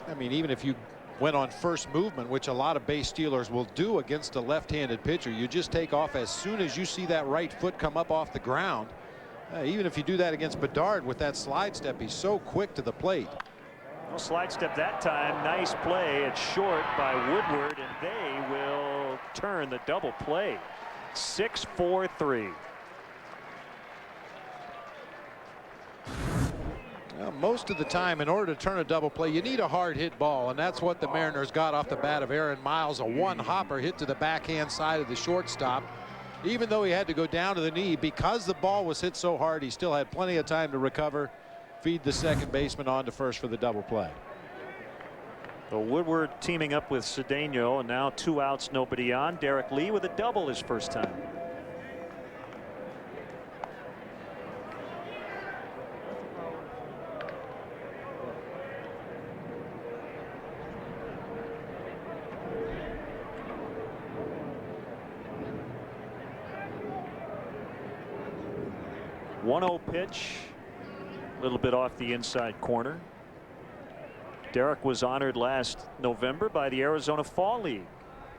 I mean, even if you went on first movement, which a lot of base stealers will do against a left-handed pitcher, you just take off as soon as you see that right foot come up off the ground. Even if you do that against Bedard with that slide step, he's so quick to the plate. No slide step that time. Nice play. It's short by Woodward, and they will turn the double play. 6-4-3. Well, most of the time, in order to turn a double play, you need a hard hit ball, and that's what the Mariners got off the bat of Aaron Miles. A one-hopper hit to the backhand side of the shortstop. Even though he had to go down to the knee, because the ball was hit so hard, he still had plenty of time to recover, feed the second baseman on to first for the double play. So Woodward teaming up with Cedeno, and now 2 outs, nobody on. Derek Lee with a double his first time. .1-0 pitch, a little bit off the inside corner. Derek was honored last November by the Arizona Fall League,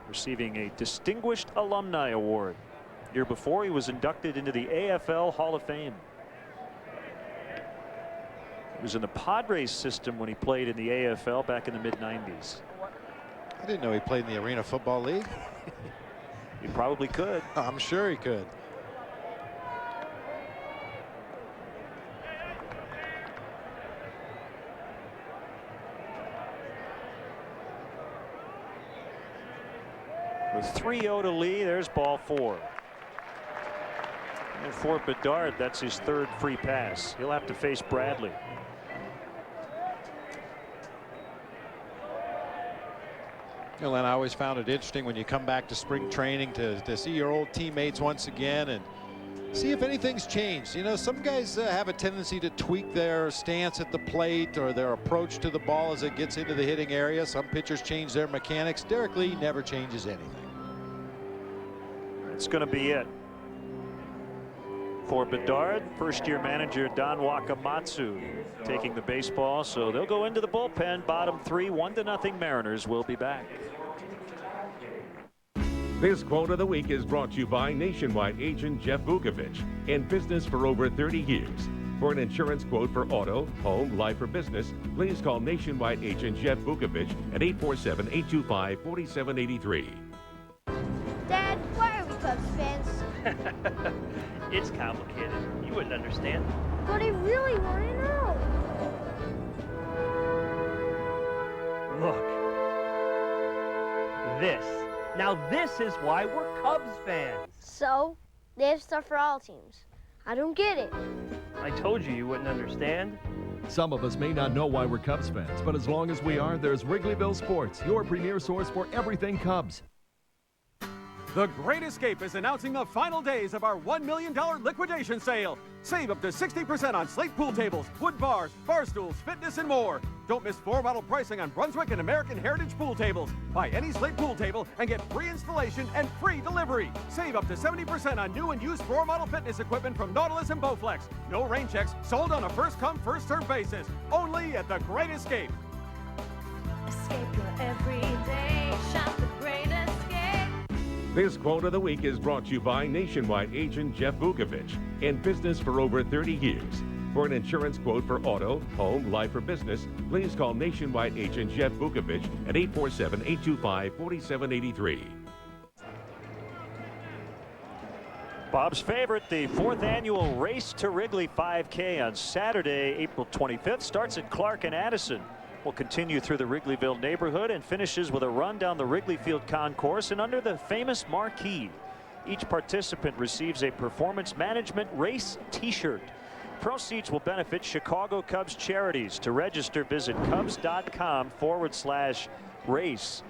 receiving a Distinguished Alumni Award. Year before, he was inducted into the AFL Hall of Fame. was in the Padres system when he played in the AFL back in the mid-90s. I didn't know he played in the Arena Football League. He probably could. I'm sure he could. With 3-0 to Lee, there's ball 4. And for Bedard, that's his 3rd free pass. He'll have to face Bradley. Well, and I always found it interesting when you come back to spring training to see your old teammates once again and see if anything's changed. You know, some guys have a tendency to tweak their stance at the plate or their approach to the ball as it gets into the hitting area. Some pitchers change their mechanics. Derek Lee never changes anything. It's going to be it for Bedard. First-year manager Don Wakamatsu taking the baseball, so they'll go into the bullpen. Bottom 3, 1-0 Mariners. Will be back. This quote of the week is brought to you by Nationwide agent Jeff Vukovich, in business for over 30 years. For an insurance quote for auto, home, life, or business, please call Nationwide agent Jeff Vukovich at 847-825-4783. Dad, why are we Cubs fans? It's complicated. You wouldn't understand. But I really want to know. Look. This. Now this is why we're Cubs fans. So, they have stuff for all teams. I don't get it. I told you wouldn't understand. Some of us may not know why we're Cubs fans, but as long as we are, there's Wrigleyville Sports, your premier source for everything Cubs. The Great Escape is announcing the final days of our $1 million liquidation sale. Save up to 60% on slate pool tables, wood bars, bar stools, fitness, and more. Don't miss floor model pricing on Brunswick and American Heritage pool tables. Buy any slate pool table and get free installation and free delivery. Save up to 70% on new and used floor model fitness equipment from Nautilus and Bowflex. No rain checks, sold on a first-come, first-served basis. Only at The Great Escape. Escape your everyday. Shop The Great Escape. This quote of the week is brought to you by Nationwide agent Jeff Vukovich, in business for over 30 years. For an insurance quote for auto, home, life, or business, please call Nationwide agent Jeff Vukovich at 847-825-4783. Bob's favorite, the 4th annual Race to Wrigley 5K on Saturday, April 25th, starts at Clark and Addison. Will continue through the Wrigleyville neighborhood and finishes with a run down the Wrigley Field concourse and under the famous marquee. Each participant receives a performance management race t-shirt. Proceeds will benefit Chicago Cubs charities. To register, visit cubs.com/race.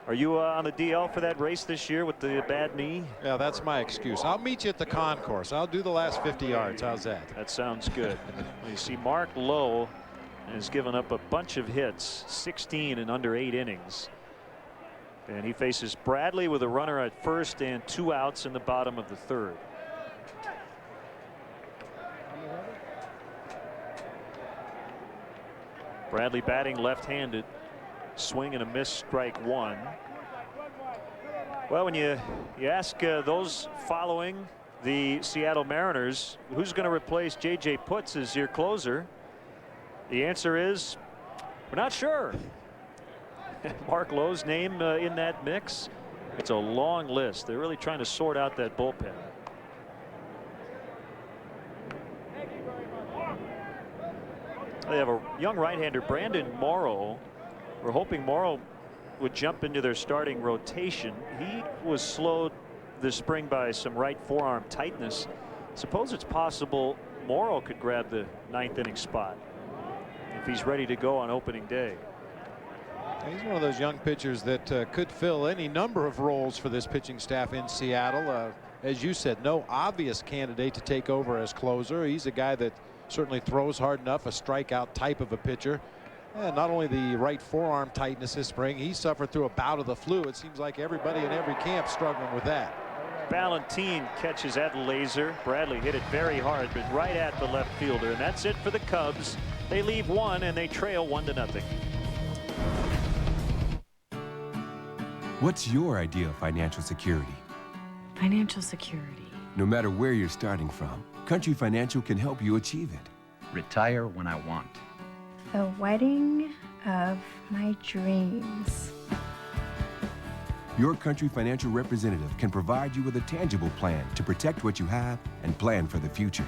Are you on the DL for that race this year with the bad knee? Yeah, that's my excuse. I'll meet you at the concourse. I'll do the last 50 yards. How's that? That sounds good. You see Mark Lowe has given up a bunch of hits, 16 in under 8 innings. And he faces Bradley with a runner at first and 2 outs in the bottom of the 3rd. Bradley batting left-handed. Swing and a miss, strike 1. Well, when you ask those following the Seattle Mariners, who's going to replace J.J. Putz as your closer? The answer is, we're not sure. Mark Lowe's name in that mix. It's a long list. They're really trying to sort out that bullpen. They have a young right-hander, Brandon Morrow. We're hoping Morrow would jump into their starting rotation. He was slowed this spring by some right forearm tightness. Suppose it's possible Morrow could grab the 9th inning spot if he's ready to go on opening day. He's one of those young pitchers that could fill any number of roles for this pitching staff in Seattle. As you said, no obvious candidate to take over as closer. He's a guy that certainly throws hard enough, a strikeout type of a pitcher. And not only the right forearm tightness this spring, he suffered through a bout of the flu. It seems like everybody in every camp struggling with that. Ballantine catches that laser. Bradley hit it very hard, but right at the left fielder. And that's it for the Cubs. They leave 1 and they trail 1-0. What's your idea of financial security? Financial security. No matter where you're starting from, Country Financial can help you achieve it. retire when I want. The wedding of my dreams. Your Country Financial representative can provide you with a tangible plan to protect what you have and plan for the future.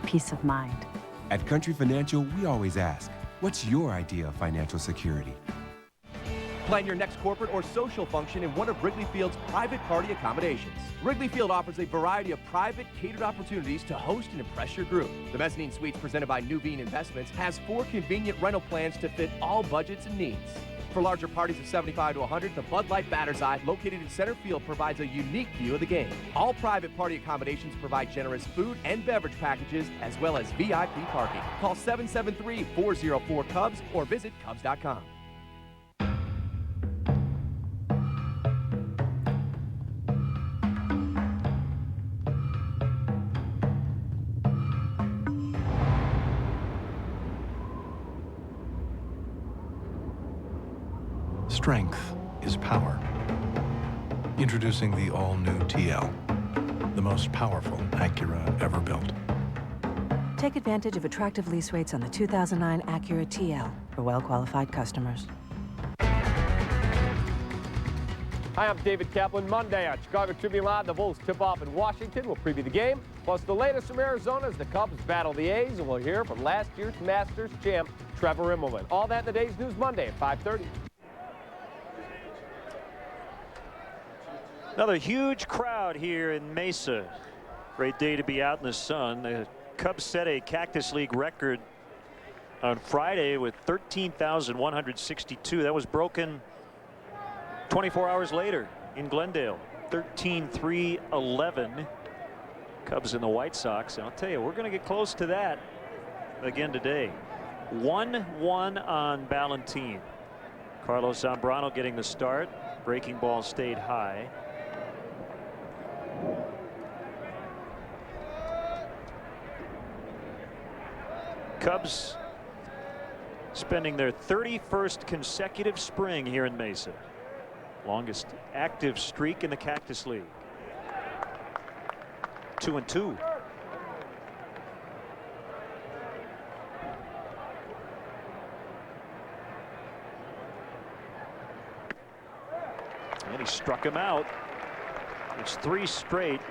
Peace of mind. At Country Financial, we always ask, what's your idea of financial security? Plan your next corporate or social function in one of Wrigley Field's private party accommodations. Wrigley Field offers a variety of private, catered opportunities to host and impress your group. The Mezzanine Suites presented by Nuveen Investments has 4 convenient rental plans to fit all budgets and needs. For larger parties of 75 to 100, the Bud Light Batter's Eye, located in center field, provides a unique view of the game. All private party accommodations provide generous food and beverage packages, as well as VIP parking. Call 773-404-CUBS or visit Cubs.com. Strength is power. Introducing the all-new TL, the most powerful Acura ever built. Take advantage of attractive lease rates on the 2009 Acura TL for well-qualified customers. Hi, I'm David Kaplan. Monday on Chicago Tribune Live, the Bulls tip off in Washington. We'll preview the game, plus the latest from Arizona as the Cubs battle the A's, and we'll hear from last year's Masters champ, Trevor Immelman. All that in the day's news Monday at 5:30. Another huge crowd here in Mesa. Great day to be out in the sun. The Cubs set a Cactus League record on Friday with 13,162. That was broken 24 hours later in Glendale. 13-3-11. Cubs and the White Sox. And I'll tell you, we're going to get close to that again today. 1-1 on Ballantine. Carlos Zambrano getting the start. Breaking ball stayed high. Cubs spending their 31st consecutive spring here in Mesa. Longest active streak in the Cactus League. 2-2. And he struck him out. It's 3 straight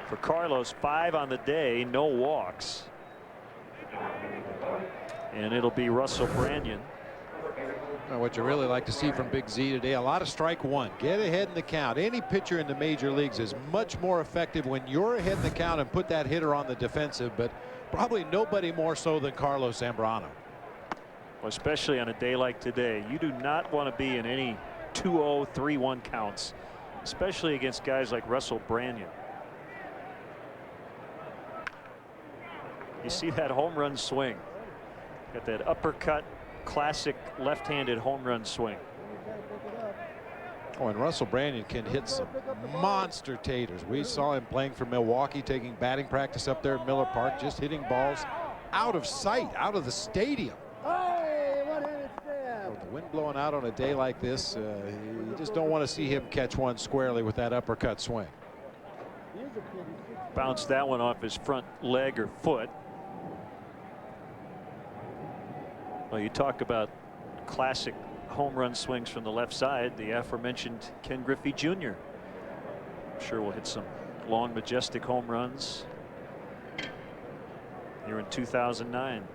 for Carlos. 5 on the day, no walks. And it'll be Russell Branyan. Well, what you really like to see from Big Z today, a lot of strike one. Get ahead in the count. Any pitcher in the major leagues is much more effective when you're ahead in the count and put that hitter on the defensive, but probably nobody more so than Carlos Zambrano. Well, especially on a day like today, you do not want to be in any 2-0, 3-1 counts, especially against guys like Russell Branyan. You see that home run swing. Got that uppercut, classic left-handed home run swing. Oh, and Russell Branyan can hit some monster taters. We saw him playing for Milwaukee, taking batting practice up there at Miller Park, just hitting balls out of sight, out of the stadium. With the wind blowing out on a day like this, you just don't want to see him catch one squarely with that uppercut swing. Bounced that one off his front leg or foot. Well, you talk about classic home run swings from the left side. The aforementioned Ken Griffey Jr. I'm sure we'll hit some long, majestic home runs here in 2009.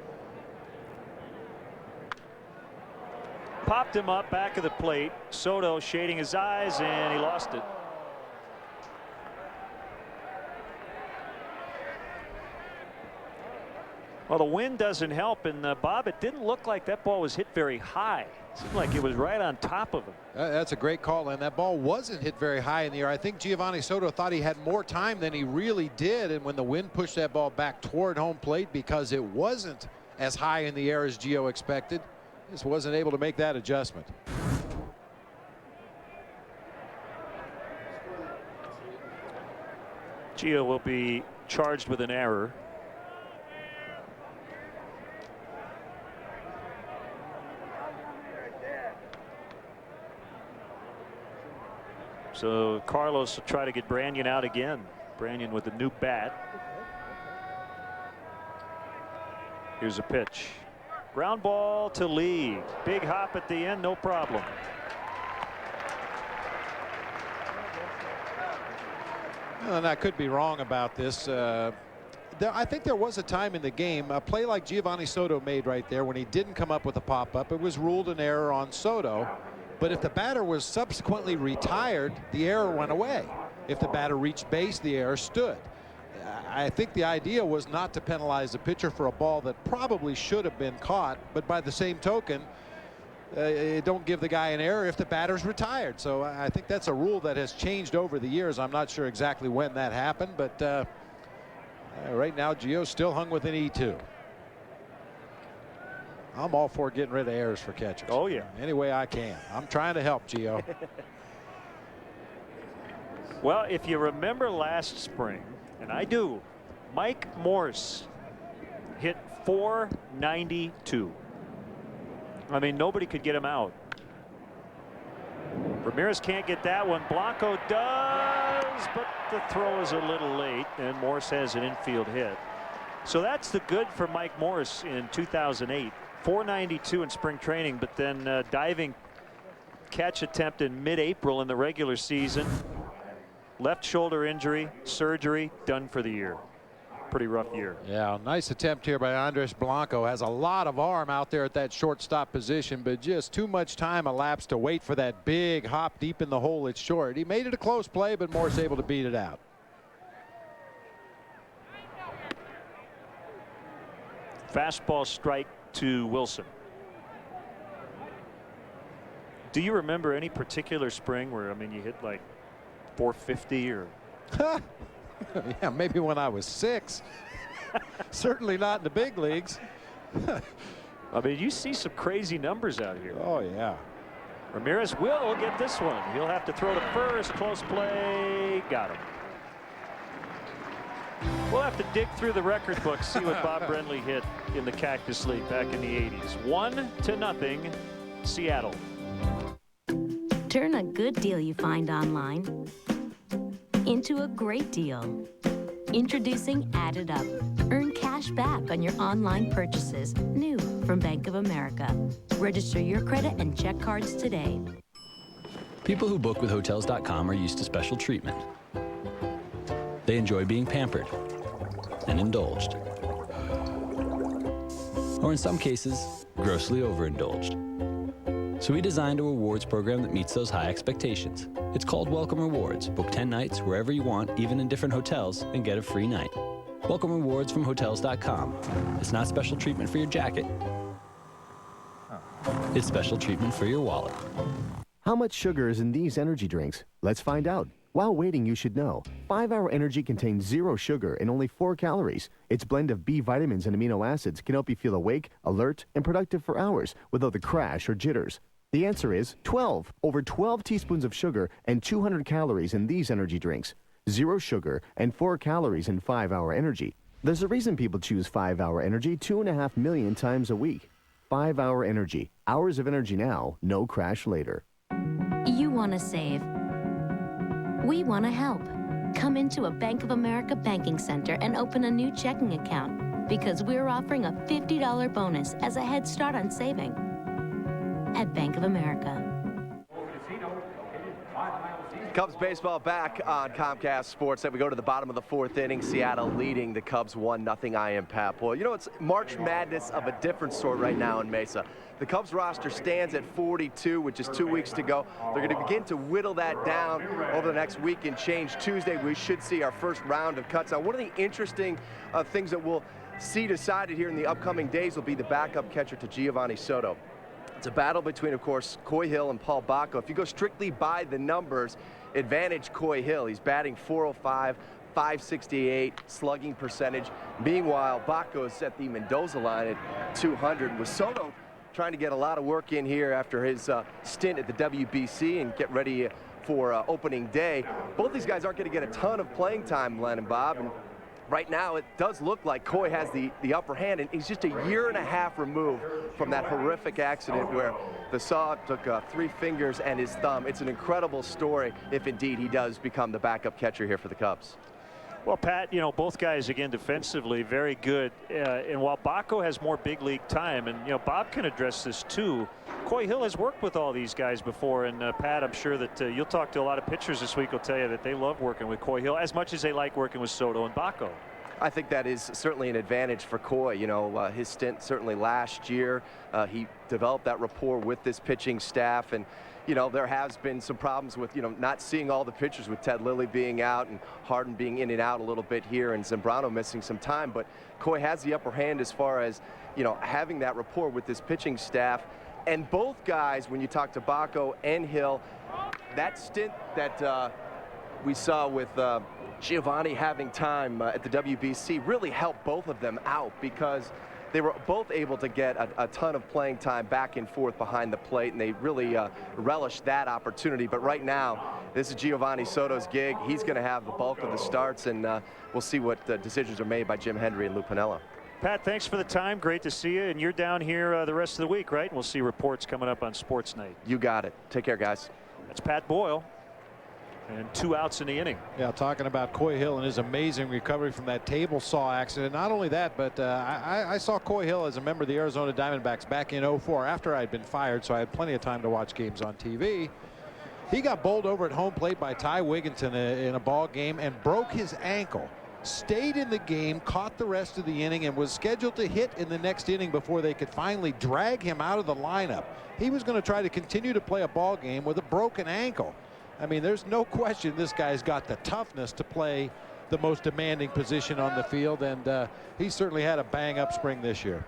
Popped him up back of the plate. Soto shading his eyes, and he lost it. Well, the wind doesn't help, and Bob, it didn't look like that ball was hit very high. It seemed like it was right on top of him. That's a great call, and that ball wasn't hit very high in the air. I think Giovanni Soto thought he had more time than he really did, and when the wind pushed that ball back toward home plate because it wasn't as high in the air as Gio expected, just wasn't able to make that adjustment. Gio will be charged with an error. So Carlos will try to get Branyan out again. Branyan with a new bat. Here's a pitch. Ground ball to Lee. Big hop at the end, no problem. And I could be wrong about this. I think there was a time in the game, a play like Giovanni Soto made right there when he didn't come up with a pop-up. It was ruled an error on Soto. But if the batter was subsequently retired, the error went away. If the batter reached base, the error stood. I think the idea was not to penalize the pitcher for a ball that probably should have been caught. But by the same token, don't give the guy an error if the batter's retired. So I think that's a rule that has changed over the years. I'm not sure exactly when that happened, but right now Gio's still hung with an E2. I'm all for getting rid of errors for catchers. Oh yeah, any way I can. I'm trying to help, Gio. Well, if you remember last spring, and I do, Mike Morse hit .492. I mean, nobody could get him out. Ramirez can't get that one. Blanco does, but the throw is a little late, and Morse has an infield hit. So that's the good for Mike Morse in 2008. .492 in spring training, but then diving catch attempt in mid-April in the regular season. Left shoulder injury, surgery, done for the year. Pretty rough year. Yeah, nice attempt here by Andres Blanco. Has a lot of arm out there at that shortstop position, but just too much time elapsed to wait for that big hop deep in the hole. It's short. He made it a close play, but Morse able to beat it out. Fastball strike to Wilson. Do you remember any particular spring where, I mean, you hit like 450 or? Yeah, maybe when I was 6. Certainly not in the big leagues. I mean, you see some crazy numbers out here. Oh yeah. Ramirez will get this one. He'll have to throw to first. Close play. Got him. We'll have to dig through the record book, see what Bob Brenly hit in the Cactus League back in the 80s. 1-0, Seattle. Turn a good deal you find online into a great deal. Introducing Add It Up. Earn cash back on your online purchases. New from Bank of America. Register your credit and check cards today. People who book with Hotels.com are used to special treatment. They enjoy being pampered and indulged. Or in some cases, grossly overindulged. So we designed a rewards program that meets those high expectations. It's called Welcome Rewards. Book 10 nights wherever you want, even in different hotels, and get a free night. Welcome Rewards from Hotels.com. It's not special treatment for your jacket. It's special treatment for your wallet. How much sugar is in these energy drinks? Let's find out. While waiting, you should know. 5-Hour Energy contains 0 sugar and only 4 calories. Its blend of B vitamins and amino acids can help you feel awake, alert, and productive for hours without the crash or jitters. The answer is 12. Over 12 teaspoons of sugar and 200 calories in these energy drinks. 0 sugar and 4 calories in 5-Hour Energy. There's a reason people choose 5-Hour Energy 2.5 million times a week. 5-Hour Energy. Hours of energy now, no crash later. You want to save. We want to help. Come into a Bank of America banking center and open a new checking account because we're offering a $50 bonus as a head start on saving at Bank of America. Cubs baseball back on Comcast Sports. We go to the bottom of the 4th inning. Seattle leading the Cubs 1-0. I am Pat Boyle. You know, it's March Madness of a different sort right now in Mesa. The Cubs roster stands at 42, which is 2 weeks to go. They're going to begin to whittle that down over the next week and change. Tuesday, we should see our first round of cuts. Now, one of the interesting things that we'll see decided here in the upcoming days will be the backup catcher to Giovanni Soto. It's a battle between, of course, Coy Hill and Paul Bacco. If you go strictly by the numbers, advantage Coy Hill. He's batting .405, .568 slugging percentage. Meanwhile, Bacco is at the Mendoza line at .200. With Soto trying to get a lot of work in here after his stint at the WBC and get ready for opening day. Both these guys aren't going to get a ton of playing time, Len and Bob. And right now, it does look like Coy has the upper hand, and he's just a year and a half removed from that horrific accident where the saw took 3 fingers and his thumb. It's an incredible story if indeed he does become the backup catcher here for the Cubs. Well, Pat, you know, both guys, again, defensively, very good. And while Baco has more big league time, and, you know, Bob can address this too, Coy Hill has worked with all these guys before. And, Pat, I'm sure that you'll talk to a lot of pitchers this week will tell you that they love working with Coy Hill as much as they like working with Soto and Baco. I think that is certainly an advantage for Coy. You know, his stint certainly last year, he developed that rapport with this pitching staff. And, you know, there has been some problems with, you know, not seeing all the pitchers with Ted Lilly being out and Harden being in and out a little bit here and Zambrano missing some time. But Coy has the upper hand as far as, you know, having that rapport with this pitching staff. And both guys, when you talk to Baco and Hill, that stint that we saw with Giovanni having time at the WBC really helped both of them out because they were both able to get a ton of playing time back and forth behind the plate, and they really relished that opportunity. But right now, this is Giovanni Soto's gig. He's going to have the bulk of the starts, and we'll see what decisions are made by Jim Hendry and Lou Piniella. Pat, thanks for the time. Great to see you. And you're down here the rest of the week, right? And we'll see reports coming up on Sports Night. You got it. Take care, guys. That's Pat Boyle. And 2 outs in the inning. Yeah, talking about Coy Hill and his amazing recovery from that table saw accident. Not only that, but I saw Coy Hill as a member of the Arizona Diamondbacks back in '04 after I'd been fired, so I had plenty of time to watch games on TV. He got bowled over at home plate by Ty Wigginton in a ball game and broke his ankle. Stayed in the game, caught the rest of the inning, and was scheduled to hit in the next inning before they could finally drag him out of the lineup. He was going to try to continue to play a ball game with a broken ankle. I mean, there's no question this guy's got the toughness to play the most demanding position on the field, and he certainly had a bang-up spring this year.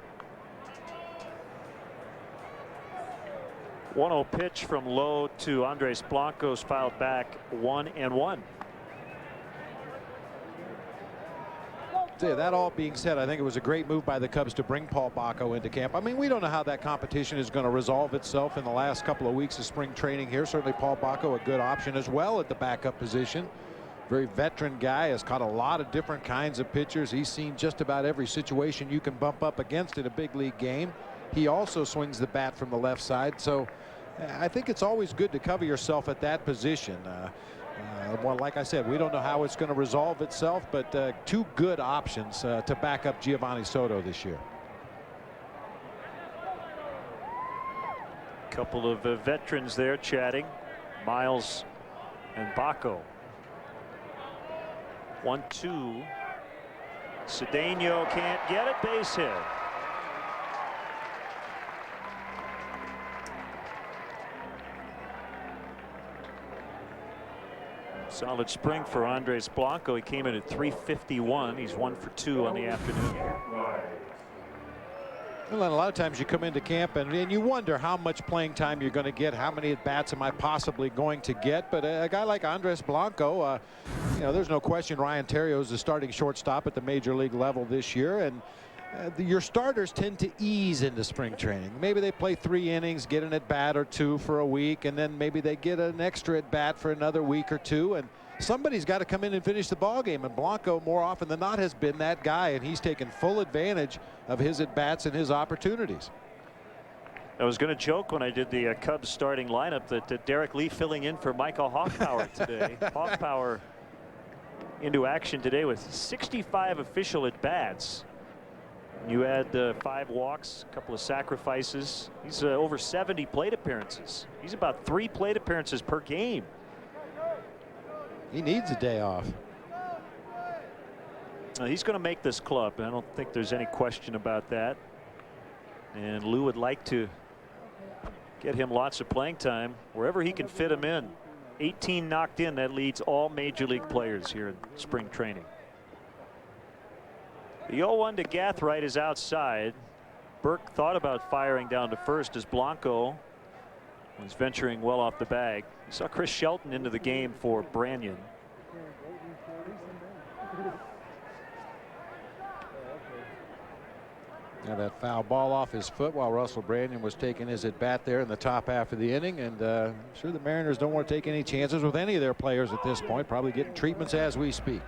1-0 pitch from low to Andres Blanco's fouled back, 1-1. That all being said, I think it was a great move by the Cubs to bring Paul Baco into camp. I mean, we don't know how that competition is going to resolve itself in the last couple of weeks of spring training here. Certainly Paul Baco a good option as well at the backup position. Very veteran guy, has caught a lot of different kinds of pitchers. He's seen just about every situation you can bump up against in a big league game. He also swings the bat from the left side. So I think it's always good to cover yourself at that position. Well, like I said, we don't know how it's going to resolve itself, but 2 good options to back up Giovanni Soto this year. Couple of veterans there chatting, Miles and Baco. 1-2. Cedeno can't get it, base hit. Solid spring for Andres Blanco. He came in at 351. He's 1 for 2 on the afternoon. Well, a lot of times you come into camp and you wonder how much playing time you're going to get. How many at bats am I possibly going to get? But a guy like Andres Blanco, you know, there's no question Ryan Theriot is the starting shortstop at the major league level this year. And your starters tend to ease into spring training. Maybe they play 3 innings, get an at bat or 2 for a week, and then maybe they get an extra at bat for another week or 2. And somebody's got to come in and finish the ball game. And Blanco, more often than not, has been that guy, and he's taken full advantage of his at bats and his opportunities. I was going to joke when I did the Cubs starting lineup that Derek Lee filling in for Michael Hoffpower today. Hoffpower into action today with 65 official at bats. You add 5 walks, a couple of sacrifices. He's over 70 plate appearances. He's about 3 plate appearances per game. He needs a day off. He's going to make this club. I don't think there's any question about that. And Lou would like to get him lots of playing time wherever he can fit him in. 18 knocked in. That leads all major league players here in spring training. The 0-1 to Gathright is outside. Burke thought about firing down to first as Blanco was venturing well off the bag. You saw Chris Shelton into the game for Branyan. Now that foul ball off his foot while Russell Branyan was taking his at bat there in the top half of the inning, and I'm sure the Mariners don't want to take any chances with any of their players at this point. Probably getting treatments as we speak.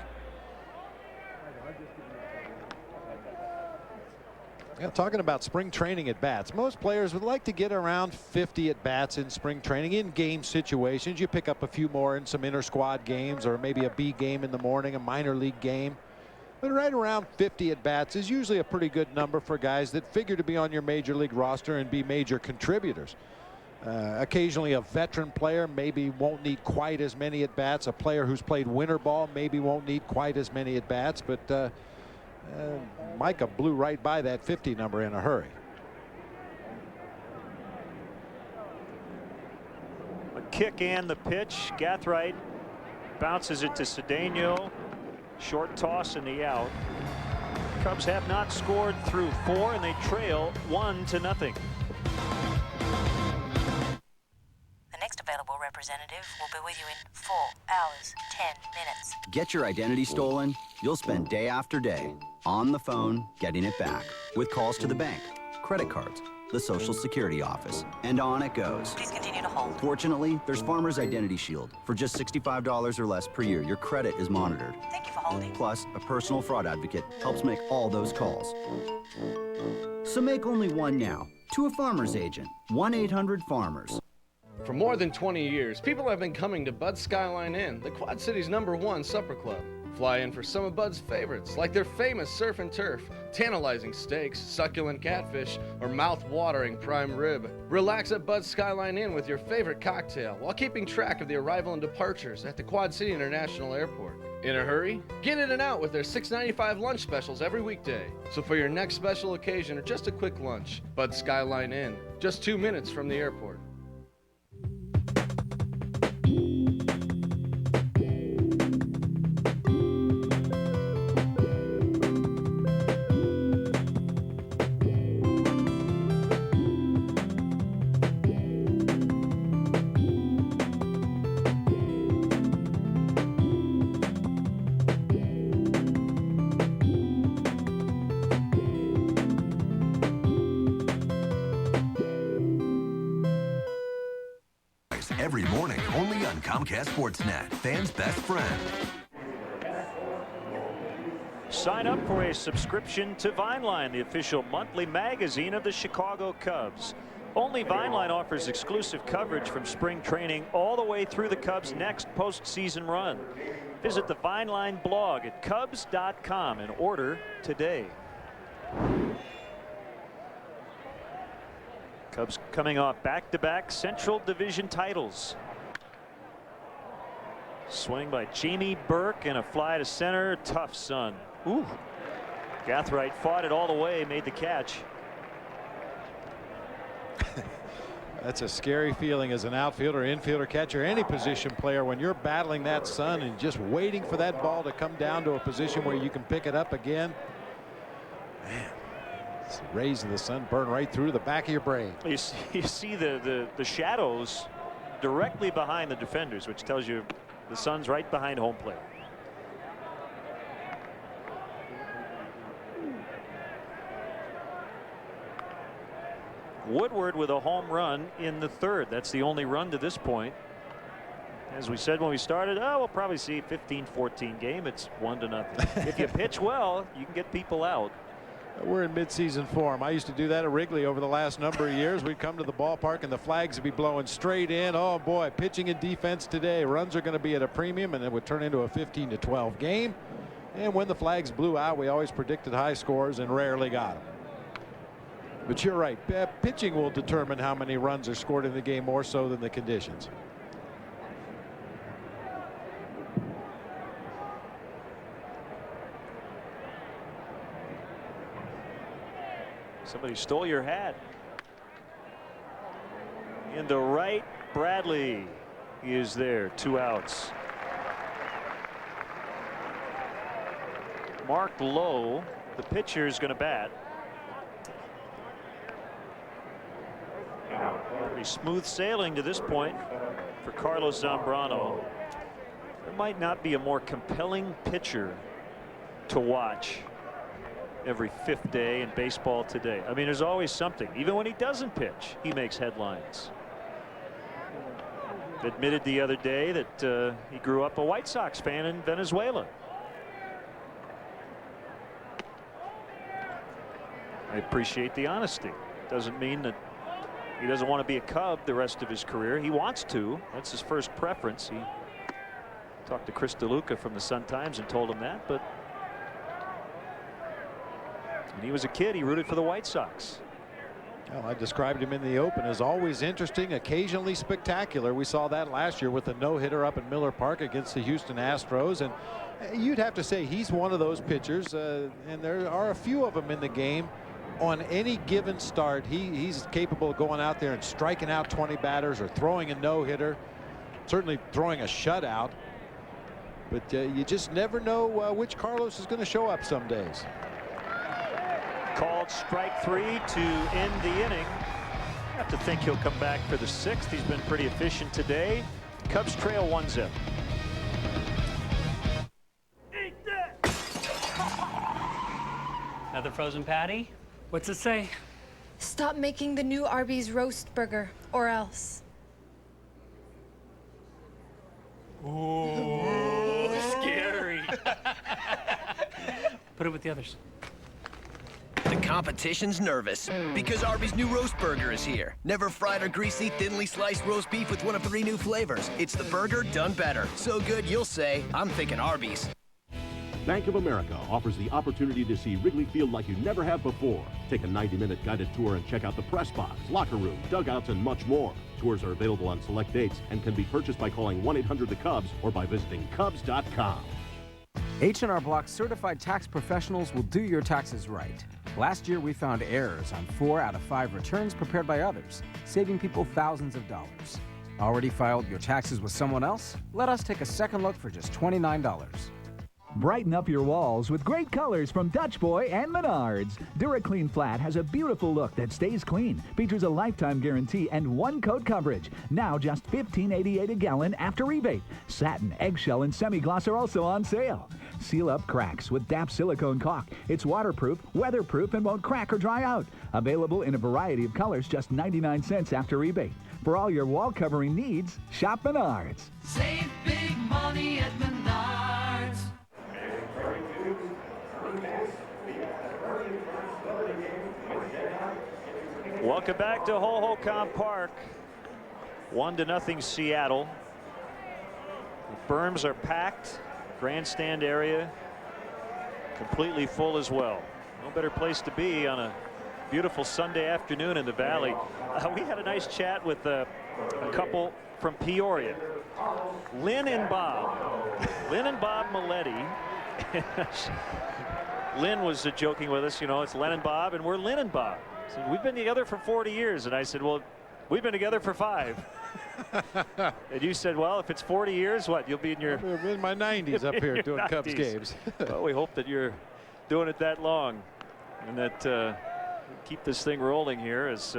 Yeah, talking about spring training at bats, most players would like to get around 50 at bats in spring training in game situations. You pick up a few more in some inter squad games or maybe a B game in the morning, a minor league game. But right around 50 at bats is usually a pretty good number for guys that figure to be on your major league roster and be major contributors. Occasionally a veteran player maybe won't need quite as many at bats. A player who's played winter ball maybe won't need quite as many at bats, but Micah blew right by that 50 number in a hurry. A kick and the pitch. Gathright bounces it to Cedeno. Short toss and the out. Cubs have not scored through 4 and they trail 1-0. The next available representative will be with you in 4 hours, 10 minutes. Get your identity stolen, you'll spend day after day on the phone getting it back with calls to the bank, credit cards, the Social Security office, and on it goes. Please continue to hold. Fortunately, there's Farmers Identity Shield. For just $65 or less per year, your credit is monitored. Thank you for holding. Plus, a personal fraud advocate helps make all those calls. So make only one now to a Farmers agent. 1-800-FARMERS. For more than 20 years, people have been coming to Bud's Skyline Inn, the Quad City's #1 supper club. Fly in for some of Bud's favorites, like their famous surf and turf, tantalizing steaks, succulent catfish, or mouth-watering prime rib. Relax at Bud's Skyline Inn with your favorite cocktail while keeping track of the arrival and departures at the Quad City International Airport. In a hurry? Get in and out with their $6.95 lunch specials every weekday. So for your next special occasion or just a quick lunch, Bud's Skyline Inn, just 2 minutes from the airport. Every morning, only on Comcast Sportsnet, fans' best friend. Sign up for a subscription to Vineline, the official monthly magazine of the Chicago Cubs. Only Vineline offers exclusive coverage from spring training all the way through the Cubs' next postseason run. Visit the Vineline blog at Cubs.com and order today. Cubs coming off back-to-back Central Division titles. Swing by Jamie Burke and a fly to center. Tough Sun. Ooh. Gathright fought it all the way, made the catch. That's a scary feeling as an outfielder, infielder, catcher, any position player when you're battling that sun and just waiting for that ball to come down to a position where you can pick it up again. Man. The rays of the sun burn right through the back of your brain. You see the shadows directly behind the defenders, which tells you the sun's right behind home plate. Woodward with a home run in the 3rd. That's the only run to this point. As we said when we started, we'll probably see 15-14 game. It's 1-0. If you pitch well, you can get people out. We're in midseason form. I used to do that at Wrigley over the last number of years. We'd come to the ballpark and the flags would be blowing straight in. Oh boy, pitching and defense today. Runs are going to be at a premium, and it would turn into a 15-12 game. And when the flags blew out, we always predicted high scores and rarely got them. But you're right. Pitching will determine how many runs are scored in the game more so than the conditions. Somebody stole your hat. Into right, Bradley is there. 2 outs. Mark Lowe, the pitcher, is going to bat. Pretty smooth sailing to this point for Carlos Zambrano. There might not be a more compelling pitcher to watch every 5th day in baseball today. I mean, there's always something. Even when he doesn't pitch, he makes headlines. Admitted the other day that he grew up a White Sox fan in Venezuela. I appreciate the honesty. Doesn't mean that he doesn't want to be a Cub the rest of his career. He wants to. That's his first preference. He talked to Chris DeLuca from the Sun-Times and told him that. But when he was a kid, he rooted for the White Sox. Well, I described him in the open as always interesting, occasionally spectacular. We saw that last year with the no-hitter up at Miller Park against the Houston Astros. And you'd have to say he's one of those pitchers, and there are a few of them in the game. On any given start, he's capable of going out there and striking out 20 batters or throwing a no-hitter, certainly throwing a shutout. But you just never know which Carlos is going to show up some days. Called strike 3 to end the inning. I have to think he'll come back for the 6th. He's been pretty efficient today. Cubs trail 1-0. Another frozen patty? What's it say? Stop making the new Arby's roast burger, or else. Ooh, scary. Put it with the others. The competition's nervous because Arby's new roast burger is here. Never fried or greasy, thinly sliced roast beef with one of 3 new flavors. It's the burger done better. So good you'll say, I'm thinking Arby's. Bank of America offers the opportunity to see Wrigley Field like you never have before. Take a 90-minute guided tour and check out the press box, locker room, dugouts, and much more. Tours are available on select dates and can be purchased by calling 1-800-THE-CUBS or by visiting Cubs.com. H&R Block certified tax professionals will do your taxes right. Last year, we found errors on 4 out of 5 returns prepared by others, saving people thousands of dollars. Already filed your taxes with someone else? Let us take a second look for just $29. Brighten up your walls with great colors from Dutch Boy and Menards. DuraClean Flat has a beautiful look that stays clean, features a lifetime guarantee and 1-coat coverage. Now just $15.88 a gallon after rebate. Satin, eggshell, and semi-gloss are also on sale. Seal up cracks with DAP silicone caulk. It's waterproof, weatherproof, and won't crack or dry out. Available in a variety of colors, just 99 cents after rebate. For all your wall covering needs, shop Menards. Save big money at Menards. Welcome back to Hohokam Park. 1-0 Seattle. The berms are packed. Grandstand area completely full as well. No better place to be on a beautiful Sunday afternoon in the Valley. We had a nice chat with a couple from Peoria. Lynn and Bob Maletti. Lynn was joking with us, you know, it's Len and Bob, and we're Lynn and Bob. So we've been together for 40 years. And I said, well, we've been together for 5. And you said, well, if it's 40 years, what? You'll be in your... I'm in my 90s up here doing 90s. Cubs games. Well, we hope that you're doing it that long and that keep this thing rolling here as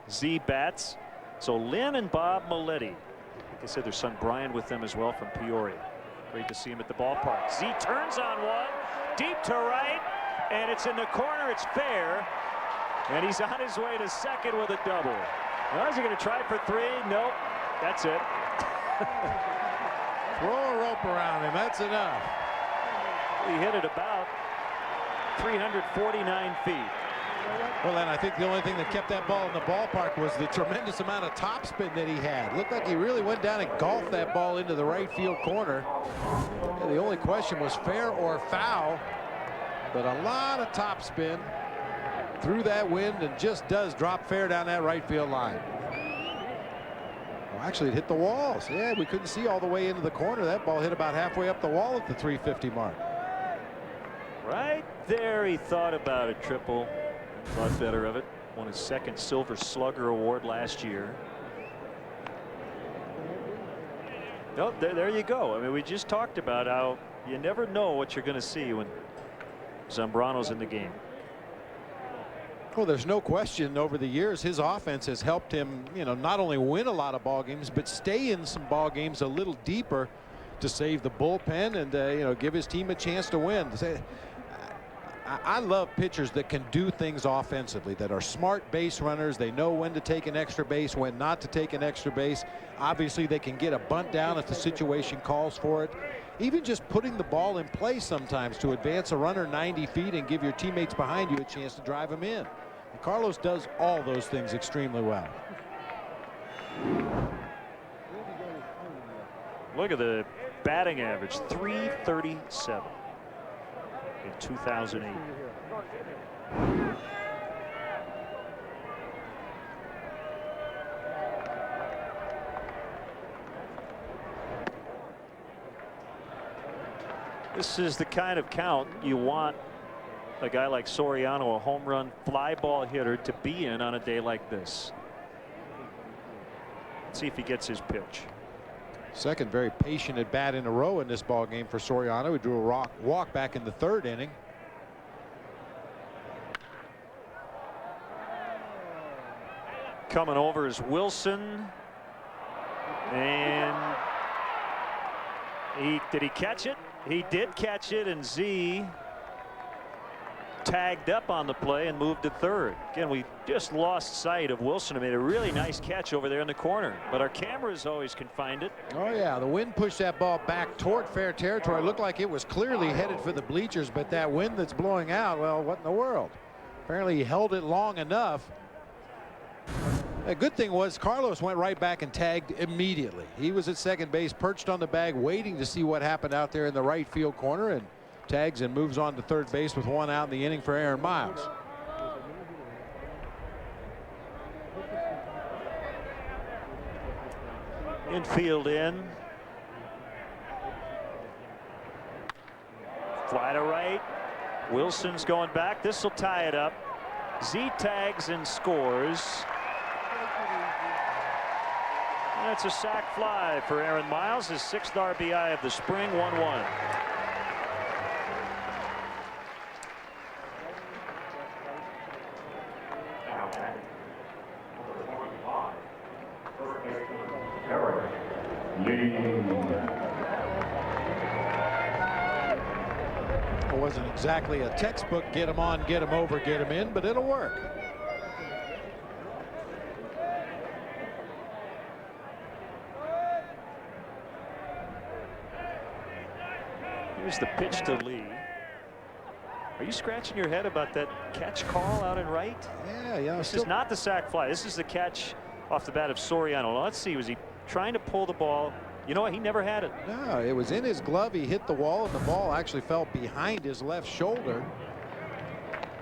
Z bats. So Lynn and Bob Maletti. Like I said, their son Brian with them as well from Peoria. Great to see him at the ballpark. Z turns on one, deep to right, and it's in the corner. It's fair. And he's on his way to second with a double. Well, is he going to try for 3? Nope. That's it. Throw a rope around him. That's enough. He hit it about 349 feet. Well, and I think the only thing that kept that ball in the ballpark was the tremendous amount of topspin that he had. Looked like he really went down and golfed that ball into the right field corner. And the only question was fair or foul. But a lot of topspin through that wind and just does drop fair down that right field line. Well, actually, it hit the walls. Yeah, we couldn't see all the way into the corner. That ball hit about halfway up the wall at the 350 mark. Right there, he thought about a triple. Thought better of it. Won his 2nd Silver Slugger Award last year. Oh, there you go. I mean, we just talked about how you never know what you're going to see when Zambrano's in the game. Well, there's no question over the years his offense has helped him, you know, not only win a lot of ball games, but stay in some ball games a little deeper to save the bullpen and, you know, give his team a chance to win. I love pitchers that can do things offensively, that are smart base runners. They know when to take an extra base, when not to take an extra base. Obviously, they can get a bunt down if the situation calls for it. Even just putting the ball in play sometimes to advance a runner 90 feet and give your teammates behind you a chance to drive them in. And Carlos does all those things extremely well. Look at the batting average, .337 in 2008. This is the kind of count you want a guy like Soriano, a home run fly ball hitter, to be in on a day like this. Let's see if he gets his pitch. Second very patient at bat in a row in this ball game for Soriano. He drew a walk back in the third inning. Coming over is Wilson, and did he catch it? He did catch it, and Z tagged up on the play and moved to third. Again, we just lost sight of Wilson, who made a really nice catch over there in the corner, but our cameras always can find it. Oh yeah, the wind pushed that ball back toward fair territory. It looked like it was clearly headed for the bleachers, but that wind that's blowing out, well, what in the world? Apparently he held it long enough. The good thing was Carlos went right back and tagged immediately. He was at second base, perched on the bag, waiting to see what happened out there in the right field corner, and tags and moves on to third base with one out in the inning for Aaron Miles. Infield in. Fly to right. Wilson's going back. This will tie it up. Z tags and scores. That's a sac fly for Aaron Miles, his 6th RBI of the spring, 1-1. It wasn't exactly a textbook get him on, get him over, get him in, but it'll work. Here's the pitch to Lee. Are you scratching your head about that catch call out in right? Yeah. This is not the sac fly. This is the catch off the bat of Soriano. Now, let's see. Was he trying to pull the ball? You know what? He never had it. No, it was in his glove. He hit the wall, and the ball actually fell behind his left shoulder.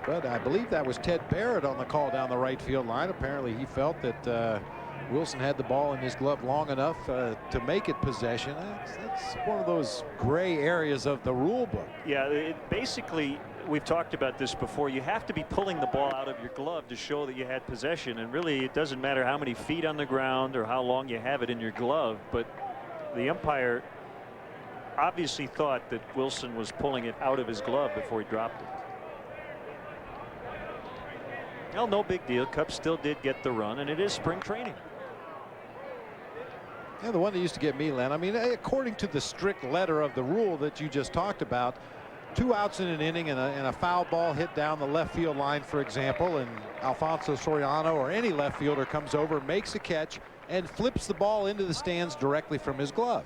But I believe that was Ted Barrett on the call down the right field line. Apparently, he felt that Wilson had the ball in his glove long enough to make it possession. That's one of those gray areas of the rule book. Yeah, basically, we've talked about this before. You have to be pulling the ball out of your glove to show that you had possession. And really, it doesn't matter how many feet on the ground or how long you have it in your glove. But the umpire obviously thought that Wilson was pulling it out of his glove before he dropped it. Well, no big deal. Cubs still did get the run, and it is spring training. Yeah, the one that used to get me, Len. I mean, according to the strict letter of the rule that you just talked about, 2 outs in an inning and a foul ball hit down the left field line, for example, and Alfonso Soriano or any left fielder comes over, makes a catch, and flips the ball into the stands directly from his glove.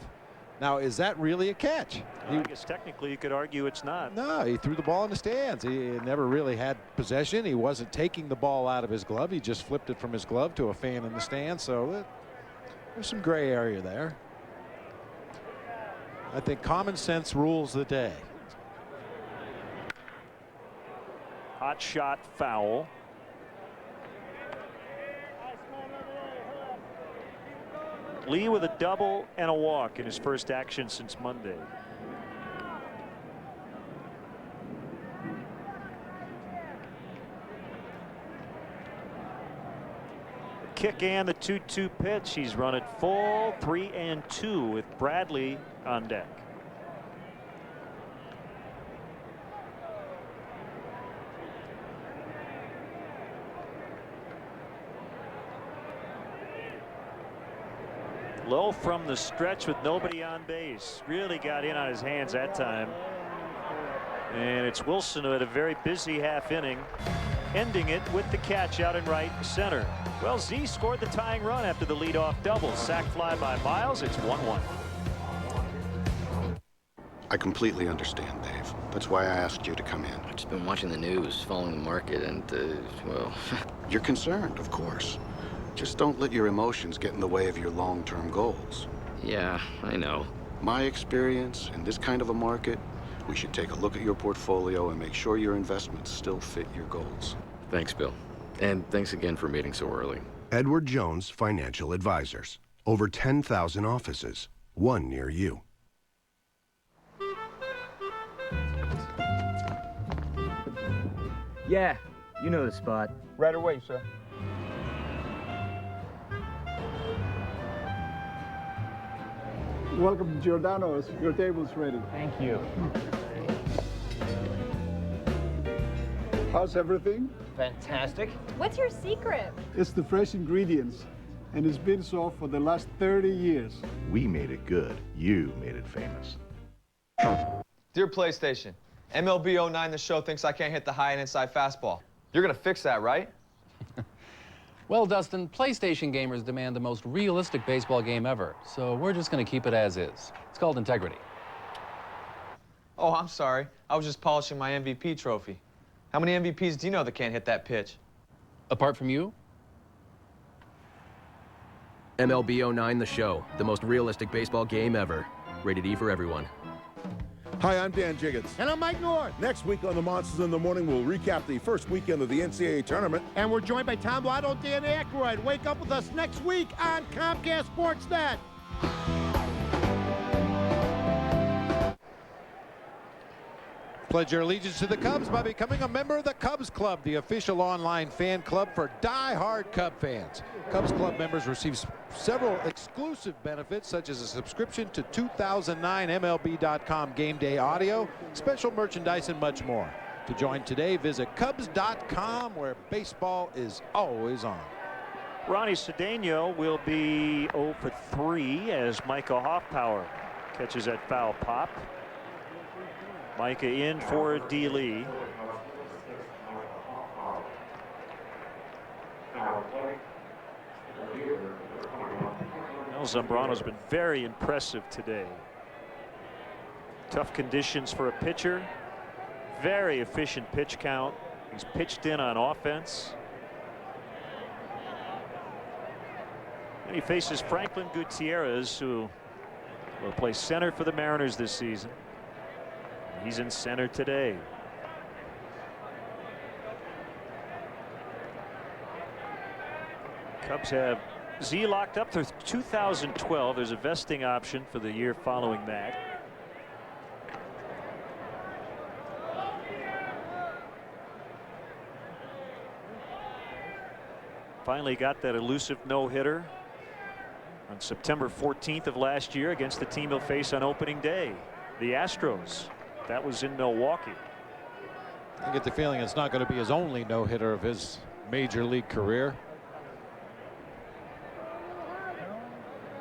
Now, is that really a catch? I guess technically you could argue it's not. No, he threw the ball in the stands. He never really had possession. He wasn't taking the ball out of his glove. He just flipped it from his glove to a fan in the stands. So there's some gray area there. I think common sense rules the day. Hot shot foul. Lee with a double and a walk in his first action since Monday. The kick and the 2-2 pitch. He's run it full, 3-2 with Bradley on deck. Low from the stretch with nobody on base. Really got in on his hands that time. And it's Wilson who had a very busy half inning, ending it with the catch out in right center. Well, Z scored the tying run after the leadoff double. Sac fly by Miles. It's 1-1. I completely understand, Dave. That's why I asked you to come in. I've just been watching the news, following the market, and, well... You're concerned, of course. Just don't let your emotions get in the way of your long-term goals. Yeah, I know. My experience in this kind of a market, we should take a look at your portfolio and make sure your investments still fit your goals. Thanks, Bill. And thanks again for meeting so early. Edward Jones Financial Advisors. Over 10,000 offices. One near you. Yeah, you know the spot. Right away, sir. Welcome to Giordano's. Your table's ready. Thank you. How's everything? Fantastic. What's your secret? It's the fresh ingredients, and it's been so for the last 30 years. We made it good. You made it famous. Dear PlayStation, MLB 09 The Show thinks I can't hit the high and inside fastball. You're gonna fix that, right? Well, Dustin, PlayStation gamers demand the most realistic baseball game ever, so we're just going to keep it as is. It's called integrity. Oh, I'm sorry. I was just polishing my MVP trophy. How many MVPs do you know that can't hit that pitch? Apart from you? MLB 09 The Show, the most realistic baseball game ever. Rated E for everyone. Hi, I'm Dan Jiggins. And I'm Mike North. Next week on the Monsters in the Morning, we'll recap the first weekend of the NCAA tournament. And we're joined by Tom Waddle, Dan Aykroyd. Wake up with us next week on Comcast Sportsnet. Pledge your allegiance to the Cubs by becoming a member of the Cubs Club, the official online fan club for die-hard Cub fans. Cubs Club members receive several exclusive benefits, such as a subscription to 2009 MLB.com game day audio, special merchandise, and much more. To join today, visit Cubs.com, where baseball is always on. Ronnie Cedeno will be 0 for 3 as Micah Hoffpower catches that foul pop. Micah in for D. Lee. Zambrano's been very impressive today. Tough conditions for a pitcher. Very efficient pitch count. He's pitched in on offense. And he faces Franklin Gutierrez, who will play center for the Mariners this season. He's in center today. Cubs have Z locked up through 2012. There's a vesting option for the year following that. Finally got that elusive no-hitter on September 14th of last year against the team he'll face on opening day, the Astros. That was in Milwaukee. I get the feeling it's not going to be his only no-hitter of his major league career.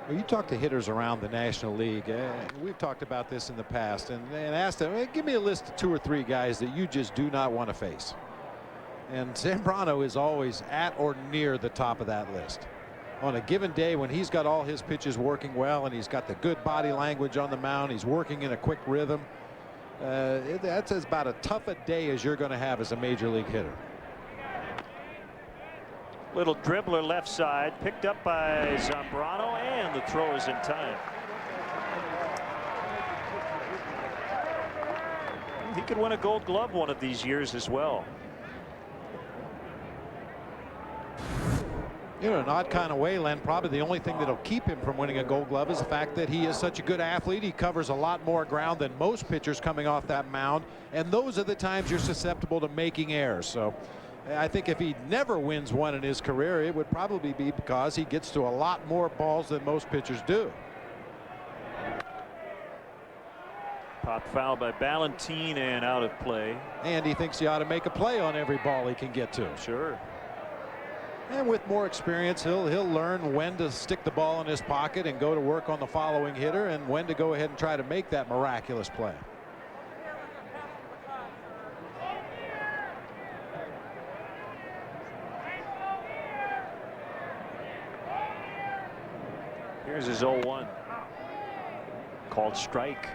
Well, you talk to hitters around the National League, we've talked about this in the past, and asked them, hey, give me a list of 2 or 3 guys that you just do not want to face. And Zambrano is always at or near the top of that list. On a given day when he's got all his pitches working well and he's got the good body language on the mound, he's working in a quick rhythm. That's about as tough a day as you're going to have as a major league hitter. Little dribbler left side, picked up by Zambrano, and the throw is in time. He could win a Gold Glove one of these years as well. You know, in an odd kind of way, Len, probably the only thing that'll keep him from winning a Gold Glove is the fact that he is such a good athlete. He covers a lot more ground than most pitchers coming off that mound, and those are the times you're susceptible to making errors. So I think if he never wins one in his career, it would probably be because he gets to a lot more balls than most pitchers do. Pop foul by Ballantine and out of play. And he thinks he ought to make a play on every ball he can get to. Sure. And with more experience, he'll learn when to stick the ball in his pocket and go to work on the following hitter, and when to go ahead and try to make that miraculous play. Here's his 0-1. Called strike.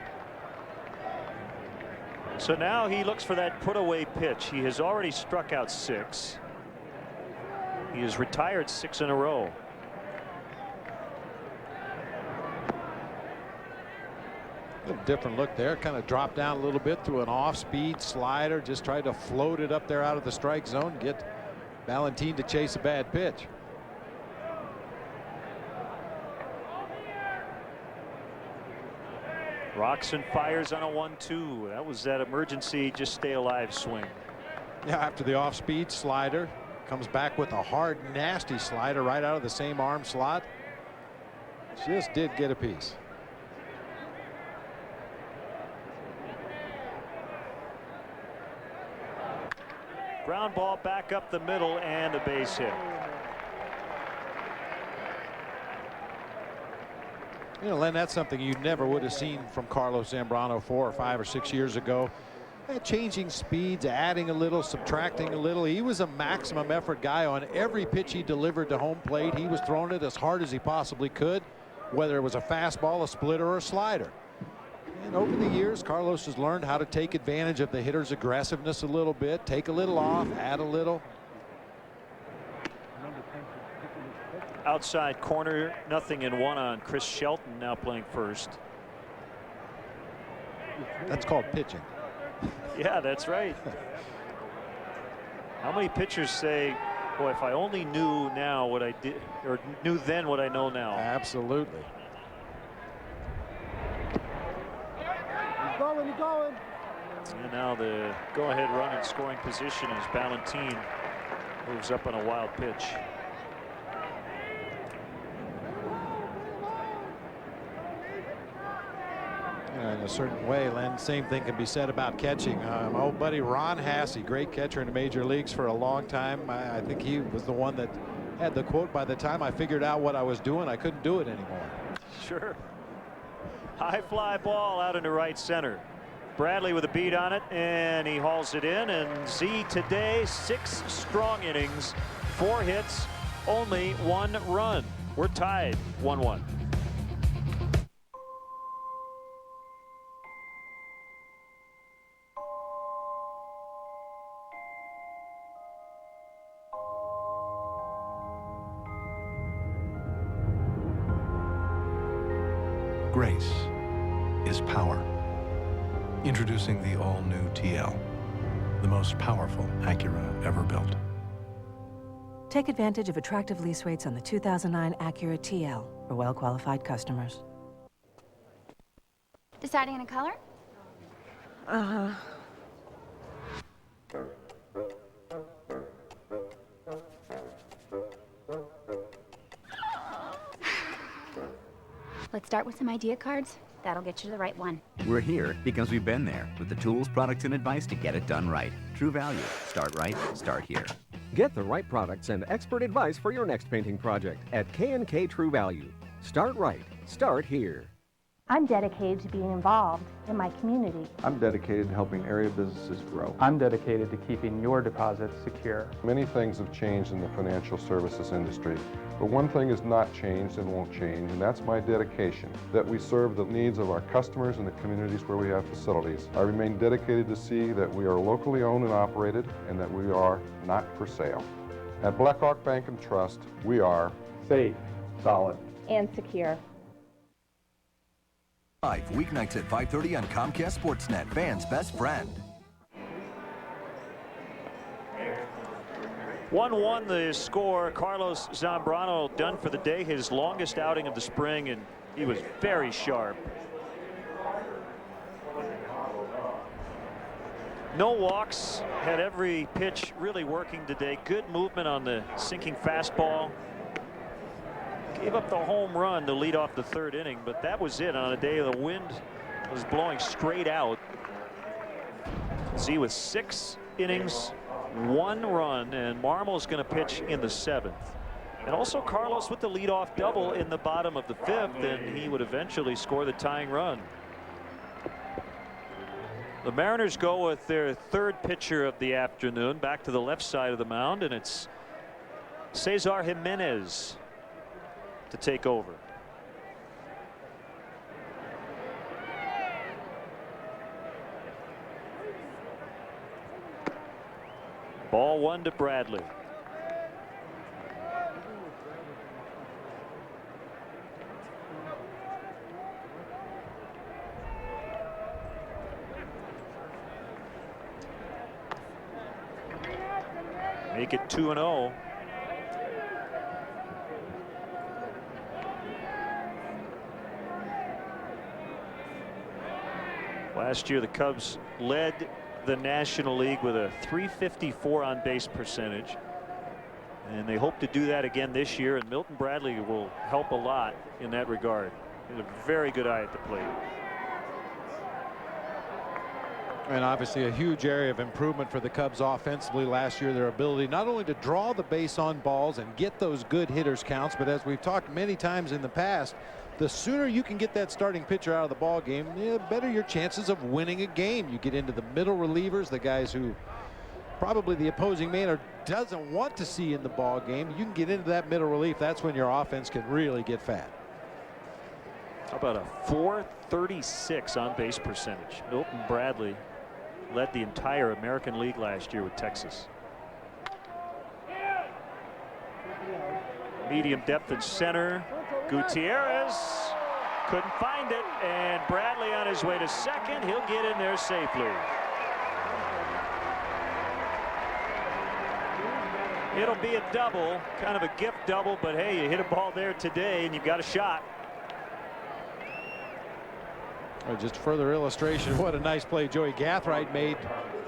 So now he looks for that put-away pitch. He has already struck out 6. He has retired 6 in a row. A different look there. Kind of dropped down a little bit through an off-speed slider. Just tried to float it up there out of the strike zone. Get Valentin to chase a bad pitch. Rocks and fires on a 1-2. That was that emergency just stay alive swing. Yeah, after the off-speed slider, comes back with a hard, nasty slider right out of the same arm slot. Just did get a piece. Ground ball back up the middle and a base hit. You know, Len, that's something you never would have seen from Carlos Zambrano 4 or 5 or 6 years ago. Changing speeds, adding a little, subtracting a little. He was a maximum effort guy on every pitch he delivered to home plate. He was throwing it as hard as he possibly could, whether it was a fastball, a splitter, or a slider. And over the years, Carlos has learned how to take advantage of the hitter's aggressiveness a little bit, take a little off, add a little. Outside corner, 0-1 on Chris Shelton, now playing first. That's called pitching. Yeah, that's right. How many pitchers say, boy, if I only knew now what I did, or knew then what I know now? Absolutely. He's going. And now the go-ahead run in scoring position as Valentin moves up on a wild pitch. In a certain way, Len, same thing can be said about catching. My old buddy Ron Hassey, great catcher in the major leagues for a long time. I think he was the one that had the quote, "By the time I figured out what I was doing, I couldn't do it anymore." Sure. High fly ball out into right center. Bradley with a beat on it, and he hauls it in. And Z today, 6 strong innings, 4 hits, only 1 run. We're tied 1-1. Grace is power. Introducing the all-new TL, the most powerful Acura ever built. Take advantage of attractive lease rates on the 2009 Acura TL for well-qualified customers. Deciding on a color? Uh-huh. Let's start with some idea cards. That'll get you to the right one. We're here because we've been there with the tools, products, and advice to get it done right. True Value. Start right, start here. Get the right products and expert advice for your next painting project at K&K True Value. Start right, start here. I'm dedicated to being involved in my community. I'm dedicated to helping area businesses grow. I'm dedicated to keeping your deposits secure. Many things have changed in the financial services industry, but one thing has not changed and won't change, and that's my dedication, that we serve the needs of our customers in the communities where we have facilities. I remain dedicated to see that we are locally owned and operated, and that we are not for sale. At Blackhawk Bank and Trust, we are safe, solid, and secure. Live weeknights at 5:30 on Comcast Sportsnet, fans' best friend. 1-1 the score. Carlos Zambrano done for the day, his longest outing of the spring, and he was very sharp. No walks, had every pitch really working today. Good movement on the sinking fastball. Gave up the home run to lead off the 3rd inning, but that was it on a day the wind was blowing straight out. Z with 6 innings, 1 run, and Marmol's going to pitch in the 7th. And also Carlos with the leadoff double in the bottom of the 5th, and he would eventually score the tying run. The Mariners go with their 3rd pitcher of the afternoon, back to the left side of the mound, and it's Cesar Jimenez to take over. Ball 1 to Bradley. Make it 2-0. Last year, the Cubs led the National League with a .354 on base percentage, and they hope to do that again this year, and Milton Bradley will help a lot in that regard. He's a very good eye at the plate. And obviously a huge area of improvement for the Cubs offensively last year, their ability not only to draw the base on balls and get those good hitters counts, but as we've talked many times in the past, the sooner you can get that starting pitcher out of the ball game, the better your chances of winning a game. You get into the middle relievers, the guys who probably the opposing manager doesn't want to see in the ball game. You can get into that middle relief. That's when your offense can really get fat. How about a .436 on base percentage? Milton Bradley led the entire American League last year with Texas. Medium depth in center. Gutierrez couldn't find it, and Bradley on his way to second. He'll get in there safely. It'll be a double, kind of a gift double, but hey, you hit a ball there today and you've got a shot. Just further illustration of what a nice play Joey Gathright made,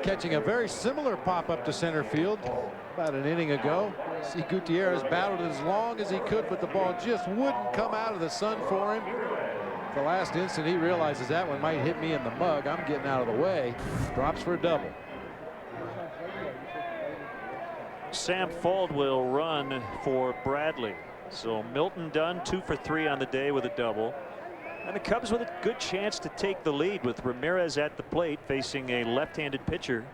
catching a very similar pop-up to center field about an inning ago. See Gutierrez battled as long as he could, but the ball just wouldn't come out of the sun for him. At the last instant, he realizes that one might hit me in the mug. I'm getting out of the way. Drops for a double. Sam Fuld will run for Bradley. So Milton Dunn 2 for 3 on the day with a double. And the Cubs with a good chance to take the lead with Ramirez at the plate facing a left-handed pitcher.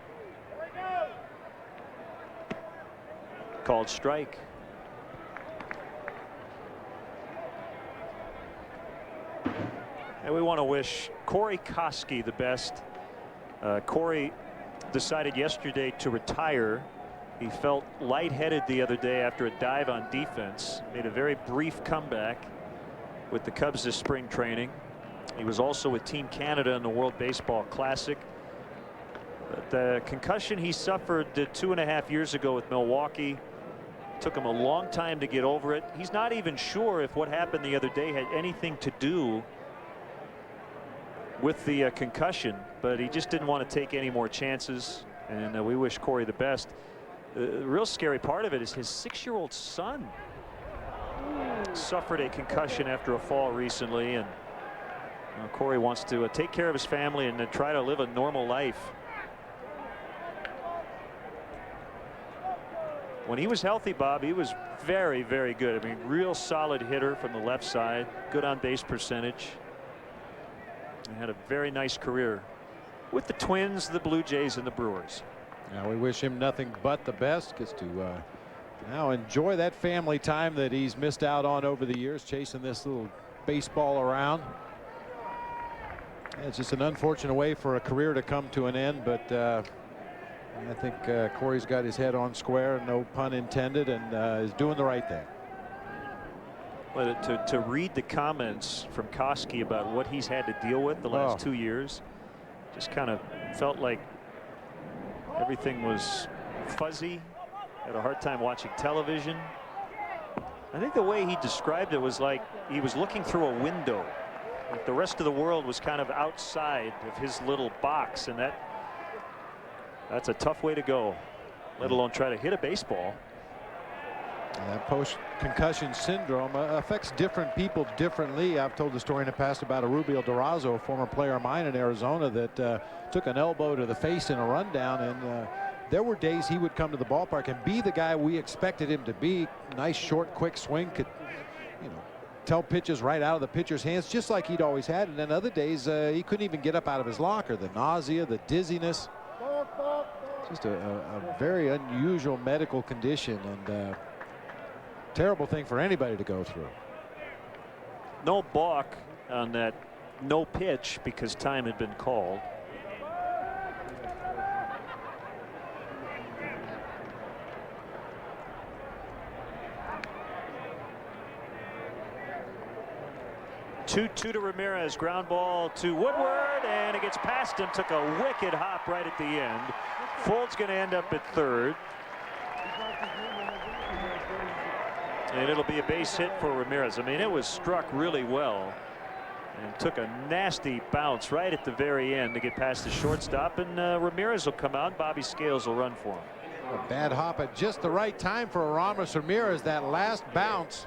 Called strike. And we want to wish Corey Koski the best. Corey decided yesterday to retire. He felt lightheaded the other day after a dive on defense. Made a very brief comeback with the Cubs this spring training. He was also with Team Canada in the World Baseball Classic. But the concussion he suffered 2.5 years ago with Milwaukee took him a long time to get over it. He's not even sure if what happened the other day had anything to do with the concussion, but he just didn't want to take any more chances, and we wish Corey the best. The real scary part of it is his 6-year-old son suffered a concussion after a fall recently, and Corey wants to take care of his family and try to live a normal life. When he was healthy, Bob, he was very, very good. I mean, real solid hitter from the left side, good on base percentage. He had a very nice career with the Twins, the Blue Jays, and the Brewers. Now we wish him nothing but the best. Gets to now enjoy that family time that he's missed out on over the years, chasing this little baseball around. It's just an unfortunate way for a career to come to an end, but I think Corey's got his head on square, no pun intended, and is doing the right thing. But to read the comments from Koski about what he's had to deal with the last 2 years, just kind of felt like everything was fuzzy. Had a hard time watching television. I think the way he described it was like he was looking through a window. Like the rest of the world was kind of outside of his little box, and that's a tough way to go, let alone try to hit a baseball. That post-concussion syndrome affects different people differently. I've told the story in the past about a Rubio Durazo, a former player of mine in Arizona, that took an elbow to the face in a rundown, and there were days he would come to the ballpark and be the guy we expected him to be. Nice, short, quick swing, could, tell pitches right out of the pitcher's hands, just like he'd always had. And then other days he couldn't even get up out of his locker. The nausea, the dizziness, just a very unusual medical condition, and terrible thing for anybody to go through. No balk on that no pitch because time had been called. 2-2 to Ramirez. Ground ball to Woodward, and it gets past him. Took a wicked hop right at the end. Folt's going to end up at third. And it'll be a base hit for Ramirez. I mean, it was struck really well and took a nasty bounce right at the very end to get past the shortstop. And Ramirez will come out. Bobby Scales will run for him. A bad hop at just the right time for Aramis Ramirez. That last bounce,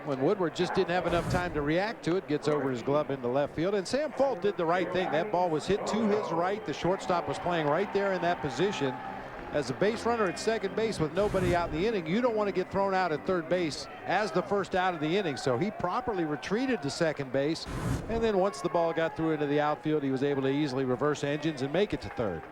when Woodward just didn't have enough time to react to it, gets over his glove into left field. And Sam Folt did the right thing. That ball was hit to his right. The shortstop was playing right there in that position. As a base runner at second base with nobody out in the inning, you don't want to get thrown out at third base as the first out of the inning. So he properly retreated to second base. And then once the ball got through into the outfield, he was able to easily reverse engines and make it to third.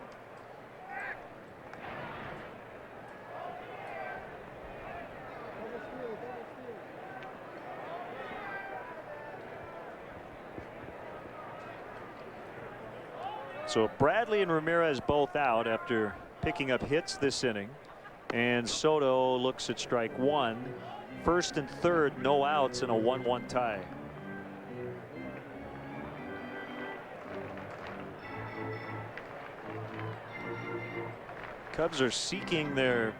So Bradley and Ramirez both out after picking up hits this inning, and Soto looks at strike one. First and third, no outs, in a 1-1 tie. Cubs are seeking their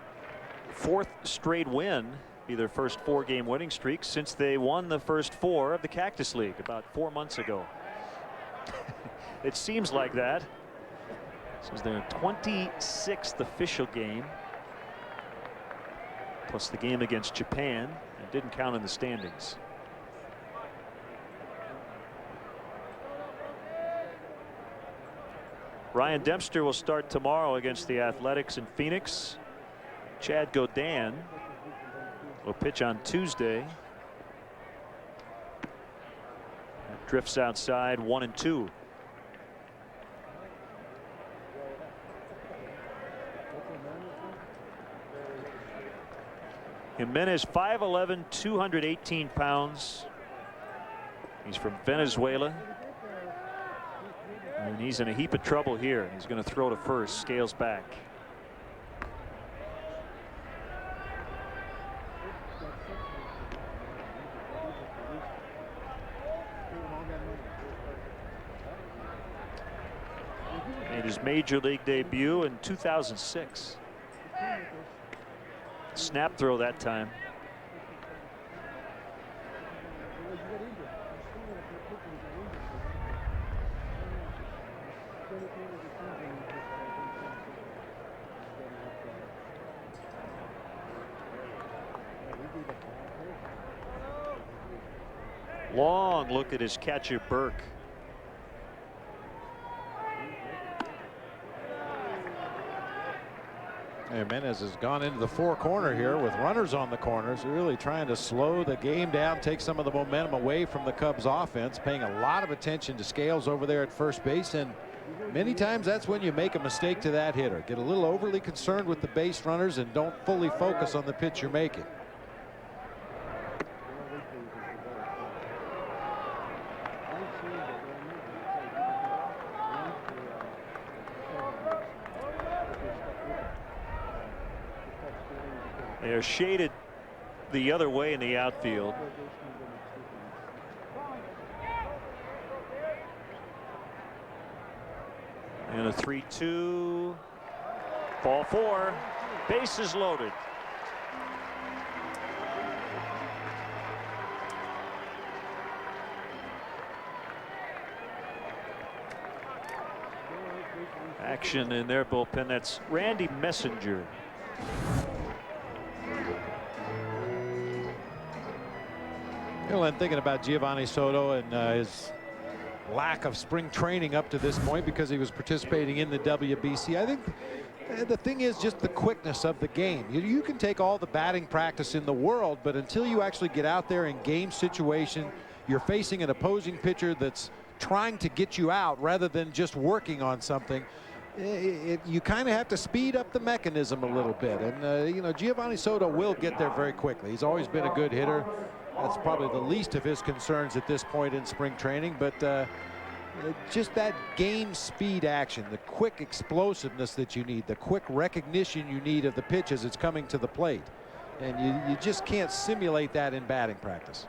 fourth straight win, be their first 4-game winning streak since they won the first 4 of the Cactus League about 4 months ago. It seems like that. This is their 26th official game, plus the game against Japan. It didn't count in the standings. Ryan Dempster will start tomorrow against the Athletics in Phoenix. Chad Godin will pitch on Tuesday. That drifts outside 1-2. Jimenez 5'11", 218 pounds. He's from Venezuela. And he's in a heap of trouble here. He's going to throw to first. Scales back. Made his major league debut in 2006. Snap throw that time. Long look at his catcher Burke. Jimenez has gone into the 4 corner here with runners on the corners, really trying to slow the game down, take some of the momentum away from the Cubs offense, paying a lot of attention to Scales over there at first base. And many times that's when you make a mistake to that hitter. Get a little overly concerned with the base runners and don't fully focus on the pitch you're making. They're shaded the other way in the outfield. And a 3-2. Ball 4. Bases loaded. Action in their bullpen. That's Randy Messenger. And thinking about Giovanni Soto and his lack of spring training up to this point because he was participating in the WBC. I think the thing is just the quickness of the game. You can take all the batting practice in the world, but until you actually get out there in game situation, you're facing an opposing pitcher that's trying to get you out rather than just working on something. You kind of have to speed up the mechanism a little bit. And, you know, Giovanni Soto will get there very quickly. He's always been a good hitter. That's probably the least of his concerns at this point in spring training. But just that game speed action, the quick explosiveness that you need, the quick recognition you need of the pitch as it's coming to the plate. And you just can't simulate that in batting practice.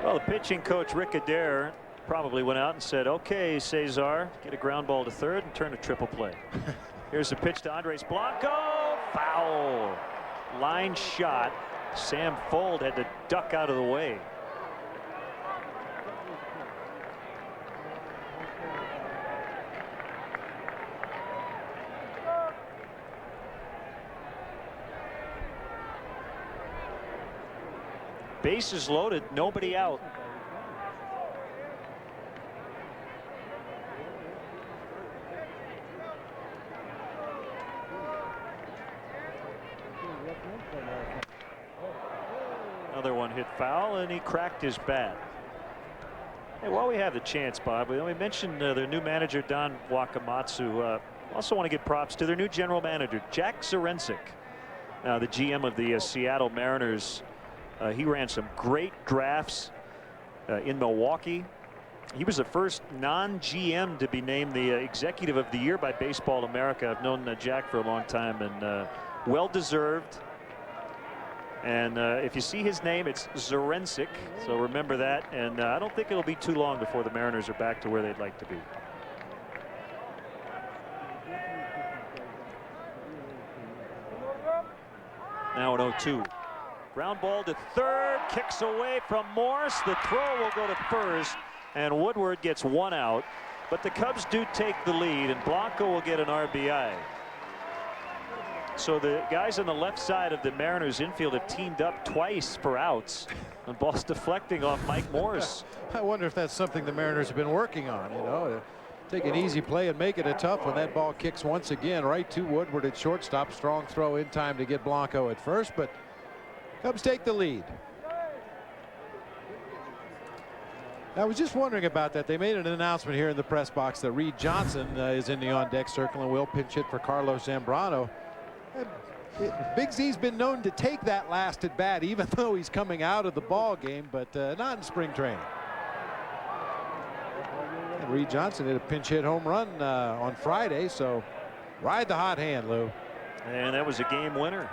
Well, the pitching coach, Rick Adair, probably went out and said, okay, Cesar, get a ground ball to third and turn a triple play. Here's a pitch to Andres Blanco. Foul. Line shot. Sam Fold had to duck out of the way. Bases loaded, nobody out. Another one hit foul, and he cracked his bat. Hey, while we have the chance, Bob, we mentioned their new manager, Don Wakamatsu. Also want to give props to their new general manager, Jack Zarensik, the GM of the Seattle Mariners. He ran some great drafts in Milwaukee. He was the first non-GM to be named the Executive of the Year by Baseball America. I've known Jack for a long time, and well-deserved. And if you see his name, it's Zarensik, so remember that. And I don't think it'll be too long before the Mariners are back to where they'd like to be. Now an 0-2. Ground ball to third, kicks away from Morse. The throw will go to first, and Woodward gets one out. But the Cubs do take the lead, and Blanco will get an RBI. So the guys on the left side of the Mariners infield have teamed up twice for outs, and ball's deflecting off Mike Morse. I wonder if that's something the Mariners have been working on, you know. Take an easy play and make it a tough one. That ball kicks once again right to Woodward at shortstop. Strong throw in time to get Blanco at first, but Cubs take the lead. I was just wondering about that. They made an announcement here in the press box that Reed Johnson is in the on-deck circle and will pinch hit for Carlos Zambrano. Big Z's been known to take that last at bat, even though he's coming out of the ball game, but not in spring training. And Reed Johnson hit a pinch hit home run on Friday, so ride the hot hand, Lou. And that was a game winner.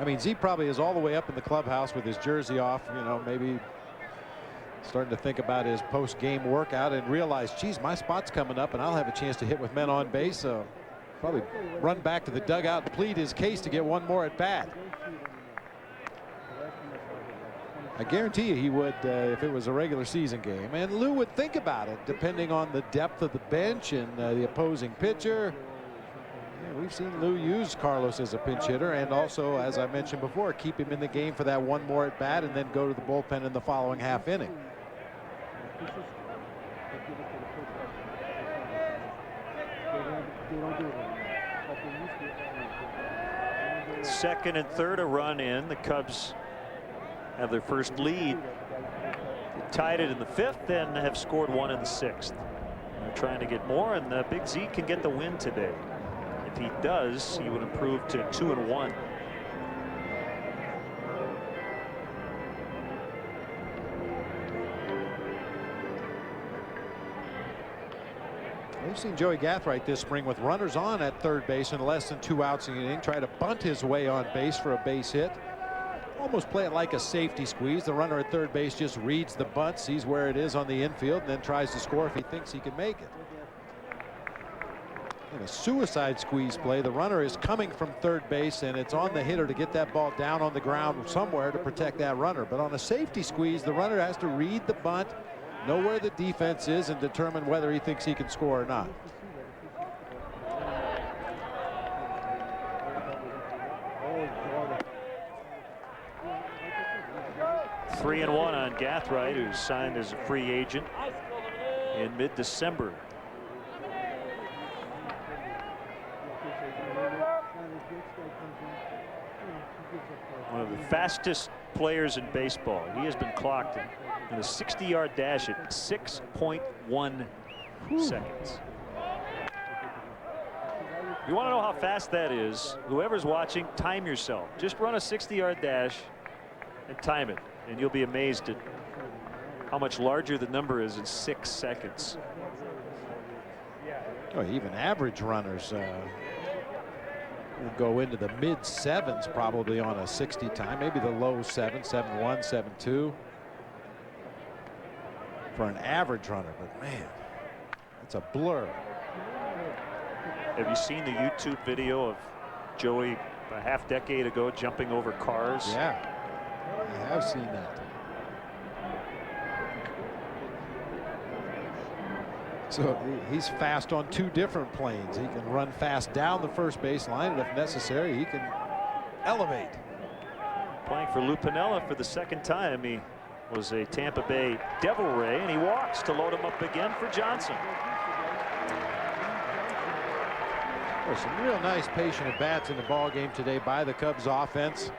I mean, Z probably is all the way up in the clubhouse with his jersey off, you know, maybe starting to think about his post-game workout and realize, geez, my spot's coming up and I'll have a chance to hit with men on base. So probably run back to the dugout and plead his case to get one more at bat. I guarantee you he would if it was a regular season game. And Lou would think about it, depending on the depth of the bench and the opposing pitcher. Yeah, we've seen Lou use Carlos as a pinch hitter, and also, as I mentioned before, keep him in the game for that one more at bat and then go to the bullpen in the following half inning. Second and third, a run in. The Cubs have their first lead. They tied it in the fifth and have scored one in the sixth. They're trying to get more, and Big Z can get the win today. If he does, he would improve to 2-1. We've seen Joey Gathright this spring with runners on at third base and less than 2 outs in the inning try to bunt his way on base for a base hit. Almost play it like a safety squeeze. The runner at third base just reads the bunt, sees where it is on the infield, and then tries to score if he thinks he can make it. In a suicide squeeze play, the runner is coming from third base, and it's on the hitter to get that ball down on the ground somewhere to protect that runner. But on a safety squeeze, the runner has to read the bunt, know where the defense is, and determine whether he thinks he can score or not. Three and one on Gathright, who's signed as a free agent in mid-December. One of the fastest players in baseball. He has been clocked in a 60-yard dash at 6.1 seconds. You want to know how fast that is? Whoever's watching, time yourself. Just run a 60-yard dash and time it, and you'll be amazed at how much larger the number is in 6 seconds. Oh, even average runners We'll go into the mid sevens probably on a 60 time, maybe the low 7.71, 7.2 for an average runner. But man, it's a blur. Have you seen the YouTube video of Joey a half decade ago jumping over cars? Yeah, I have seen that. So he's fast on two different planes. He can run fast down the first baseline, and if necessary, he can elevate. Playing for Lou Piniella for the second time. He was a Tampa Bay Devil Ray, and he walks to load him up again for Johnson. There's some real nice patient at bats in the ball game today by the Cubs offense.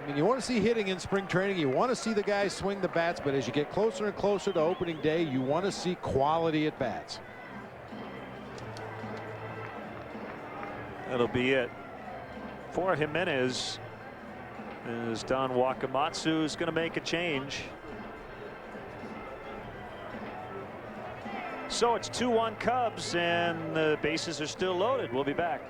I mean, you want to see hitting in spring training. You want to see the guys swing the bats, but as you get closer and closer to opening day, you want to see quality at bats. That'll be it for Jimenez. As Don Wakamatsu is going to make a change. So it's 2-1 Cubs, and the bases are still loaded. We'll be back.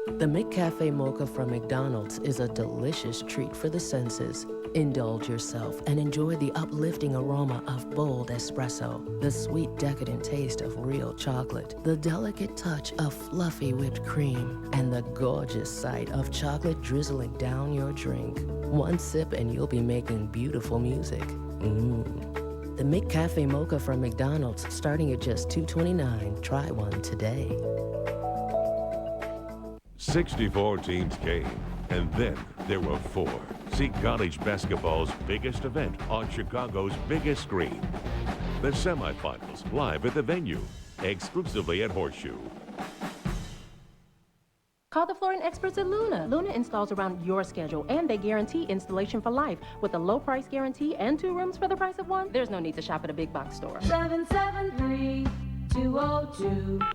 The McCafe Mocha from McDonald's is a delicious treat for the senses. Indulge yourself and enjoy the uplifting aroma of bold espresso, the sweet decadent taste of real chocolate, the delicate touch of fluffy whipped cream, and the gorgeous sight of chocolate drizzling down your drink. One sip and you'll be making beautiful music. The McCafe Mocha from McDonald's, starting at just $2.29. Try one today. 64 teams came, and then there were 4. See college basketball's biggest event on Chicago's biggest screen. The semifinals live at the venue, exclusively at Horseshoe. Call the flooring experts at Luna. Luna installs around your schedule, and they guarantee installation for life. With a low price guarantee and 2 rooms for the price of 1, there's no need to shop at a big box store. 773-202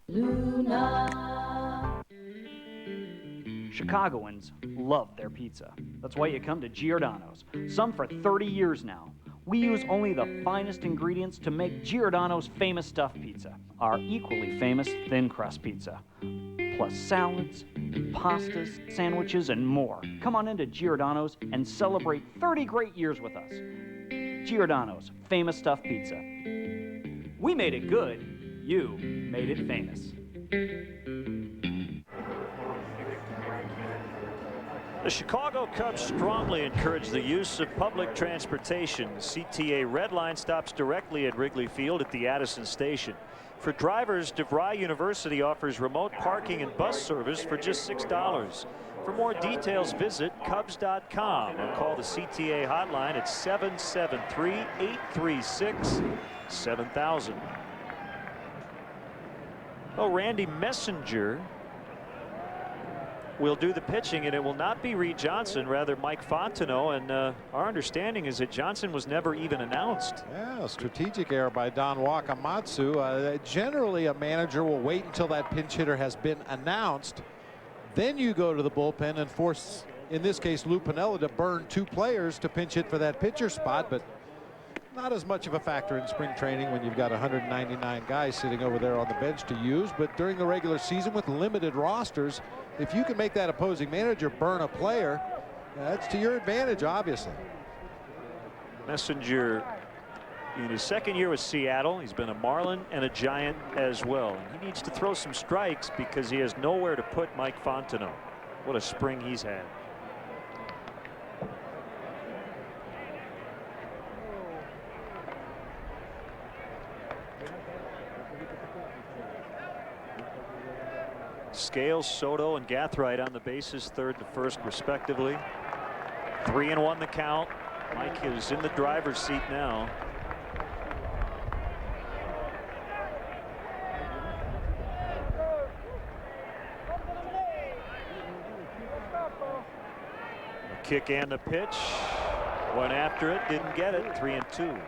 Luna. Chicagoans love their pizza. That's why you come to Giordano's, some for 30 years now. We use only the finest ingredients to make Giordano's famous stuffed pizza, our equally famous thin crust pizza, plus salads, pastas, sandwiches, and more. Come on into Giordano's and celebrate 30 great years with us. Giordano's famous stuffed pizza. We made it good, you made it famous. The Chicago Cubs strongly encourage the use of public transportation. CTA Red Line stops directly at Wrigley Field at the Addison Station. For drivers, DeVry University offers remote parking and bus service for just $6. For more details, visit Cubs.com or call the CTA hotline at 773-836-7000. Oh, Randy Messenger will do the pitching, and it will not be Reed Johnson, rather Mike Fontenot. And our understanding is that Johnson was never even announced. Yeah, strategic error by Don Wakamatsu. Generally, a manager will wait until that pinch hitter has been announced. Then you go to the bullpen and force, in this case, Lou Piniella to burn 2 players to pinch hit for that pitcher spot. But not as much of a factor in spring training when you've got 199 guys sitting over there on the bench to use. But during the regular season with limited rosters, if you can make that opposing manager burn a player, that's to your advantage, obviously. Messenger in his second year with Seattle, he's been a Marlin and a Giant as well. And he needs to throw some strikes because he has nowhere to put Mike Fontenot. What a spring he's had. Scales, Soto, and Gathright on the bases, 3rd to 1st respectively. 3-1 the count. Mike is in the driver's seat now. The kick and the pitch. Went after it, didn't get it. 3-2.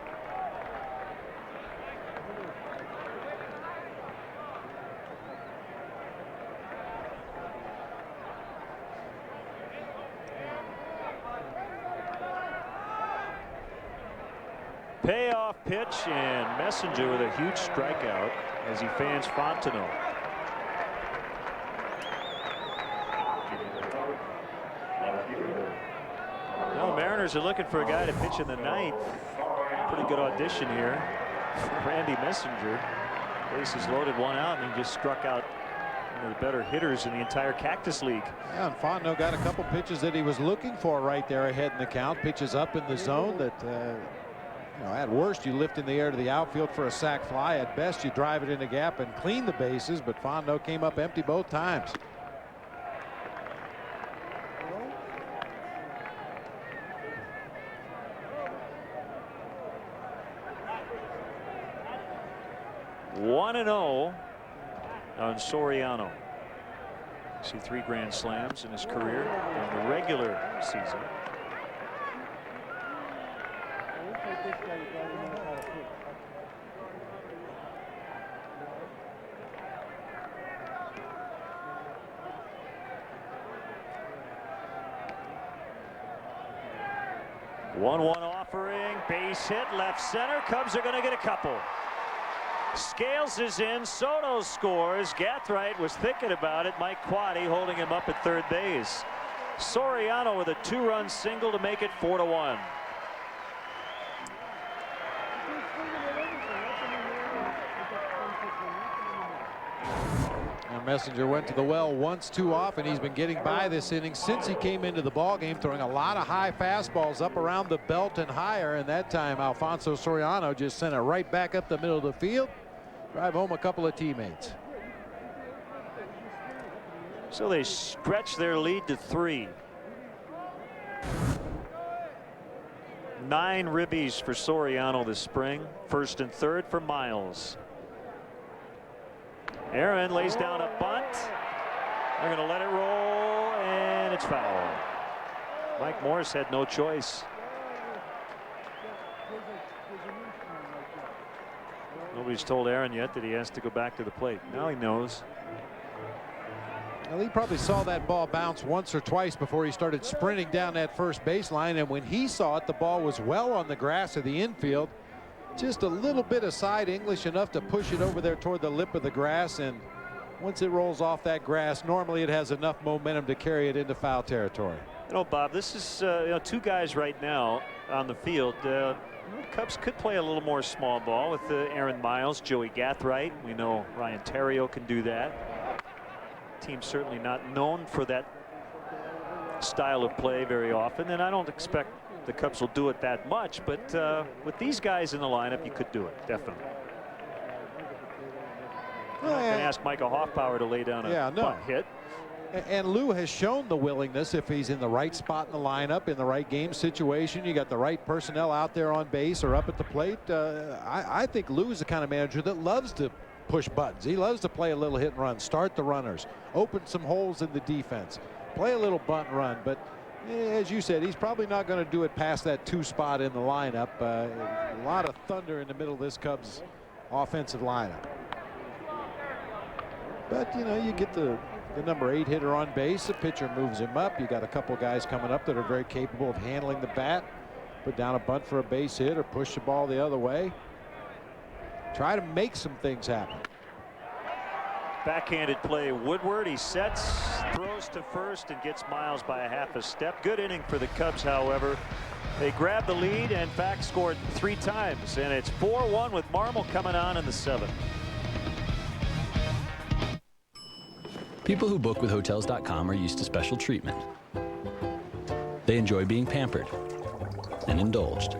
Payoff pitch, and Messenger with a huge strikeout as he fans Fontenot. Well, the Mariners are looking for a guy to pitch in the ninth. Pretty good audition here. Randy Messenger. Bases loaded, one out, and he just struck out one of the better hitters in the entire Cactus League. Yeah, and Fontenot got a couple pitches that he was looking for right there ahead in the count. Pitches up in the zone that, you know, at worst you lift in the air to the outfield for a sac fly. At best you drive it in the gap and clean the bases, but Fontenot came up empty both times. One 1-0 on Soriano. See 3 grand slams in his career in the regular season. One offering, base hit, left center. Cubs are going to get a couple. Scales is in. Soto scores. Gathright was thinking about it. Mike Quaddy holding him up at third base. Soriano with a 2-run single to make it 4-1. Messenger went to the well once too often. He's been getting by this inning since he came into the ballgame, throwing a lot of high fastballs up around the belt and higher. And that time, Alfonso Soriano just sent it right back up the middle of the field. Drive home a couple of teammates. So they stretch their lead to 3. 9 ribbies for Soriano this spring. First and third for Miles. Aaron lays down a bunt. They're going to let it roll, and it's foul. Mike Morris had no choice. Nobody's told Aaron yet that he has to go back to the plate. Now he knows. Well, he probably saw that ball bounce once or twice before he started sprinting down that first baseline, and when he saw it, the ball was well on the grass of the infield. Just a little bit of side English, enough to push it over there toward the lip of the grass, and once it rolls off that grass, normally it has enough momentum to carry it into foul territory. You know, Bob, this is you know, 2 guys right now on the field. Cubs could play a little more small ball with Aaron Miles, Joey Gathright. We know Ryan Terrio can do that. Team's certainly not known for that style of play very often, and I don't expect the Cubs will do it that much, but with these guys in the lineup, you could do it, definitely. I'm not going to ask Michael Hoffbauer to lay down a bunt hit. And Lou has shown the willingness if he's in the right spot in the lineup, in the right game situation, you got the right personnel out there on base or up at the plate. I think Lou is the kind of manager that loves to push buttons. He loves to play a little hit and run, start the runners, open some holes in the defense, play a little bunt and run. But as you said, he's probably not going to do it past that 2 spot in the lineup. A lot of thunder in the middle of this Cubs offensive lineup. But, you know, you get the number 8 hitter on base. The pitcher moves him up. You got a couple guys coming up that are very capable of handling the bat. Put down a bunt for a base hit or push the ball the other way. Try to make some things happen. Backhanded play, Woodward. He sets, throws to first, and gets Miles by a half a step. Good inning for the Cubs, however. They grabbed the lead and fact scored 3 times, and it's 4-1 with Marmol coming on in the 7th. People who book with Hotels.com are used to special treatment. They enjoy being pampered and indulged.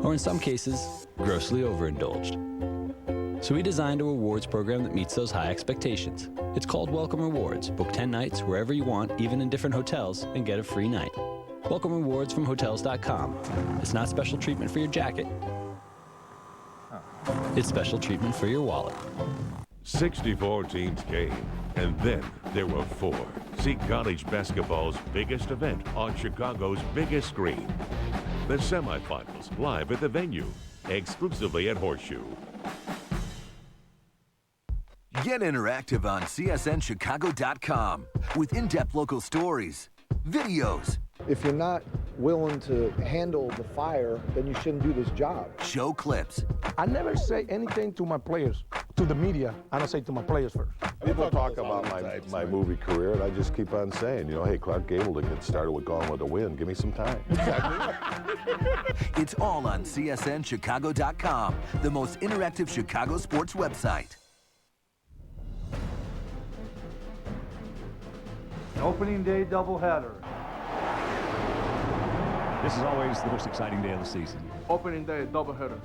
Or in some cases, grossly overindulged. So we designed a rewards program that meets those high expectations. It's called Welcome Rewards. Book 10 nights wherever you want, even in different hotels, and get a free night. Welcome Rewards from Hotels.com. It's not special treatment for your jacket. It's special treatment for your wallet. 64 teams came, and then there were 4. See college basketball's biggest event on Chicago's biggest screen. The semifinals live at the venue, exclusively at Horseshoe. Get interactive on CSNChicago.com with in-depth local stories, videos. If you're not willing to handle the fire, then you shouldn't do this job. Show clips. I never say anything to my players, to the media. I don't say to my players first. People talk about my movie career, and I just keep on saying, you know, hey, Clark Gable didn't get started with Gone with the Wind. Give me some time. It's all on CSNChicago.com, the most interactive Chicago sports website. Opening day doubleheader. This is always the most exciting day of the season. Opening day doubleheader.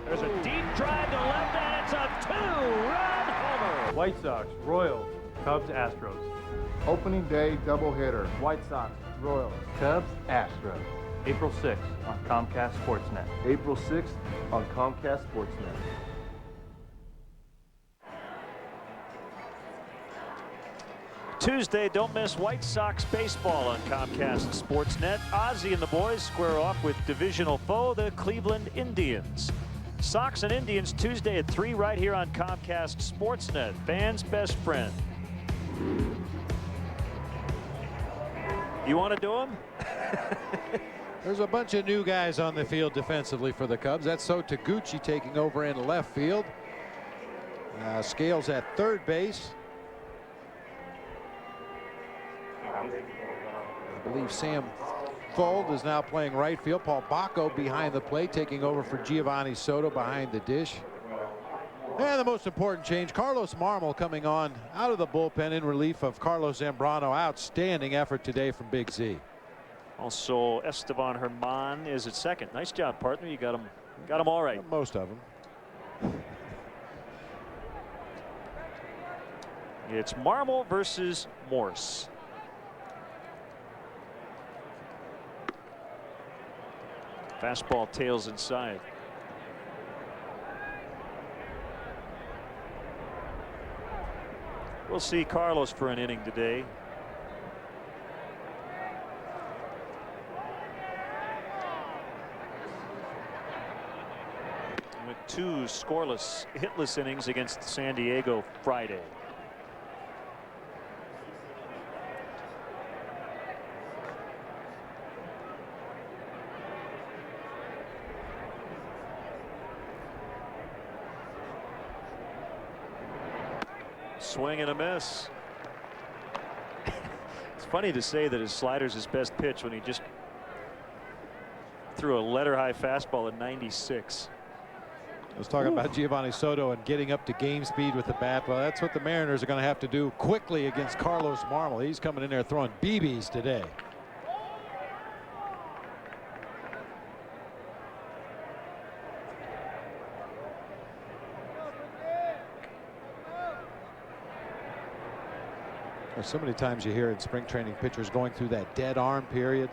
There's a deep drive to left, and it's a two-run homer. White Sox, Royals, Cubs, Astros. Opening day doubleheader. White Sox, Royals, Cubs, Astros. April 6th on Comcast Sportsnet. April 6th on Comcast Sportsnet. Tuesday, don't miss White Sox baseball on Comcast Sportsnet. Ozzie and the boys square off with divisional foe, the Cleveland Indians. Sox and Indians Tuesday at 3 right here on Comcast Sportsnet, fans' best friend. You want to do them? There's a bunch of new guys on the field defensively for the Cubs. That's So Taguchi taking over in left field. Scales at third base. I believe Sam Fold is now playing right field. Paul Bacco behind the plate, taking over for Giovanni Soto behind the dish. And the most important change, Carlos Marmol coming on out of the bullpen in relief of Carlos Zambrano. Outstanding effort today from Big Z. Also, Esteban Herman is at second. Nice job, partner. You got him all right. Most of them. It's Marmol versus Morse. Fastball tails inside. We'll see Carlos for an inning today. With 2 scoreless, hitless innings against San Diego Friday. Swing and a miss. It's funny to say that his slider's his best pitch when he just threw a letter-high fastball at 96. I was talking about Giovanni Soto and getting up to game speed with the bat. Well, that's what the Mariners are going to have to do quickly against Carlos Marmol. He's coming in there throwing BBs today. So many times you hear in spring training pitchers going through that dead arm period.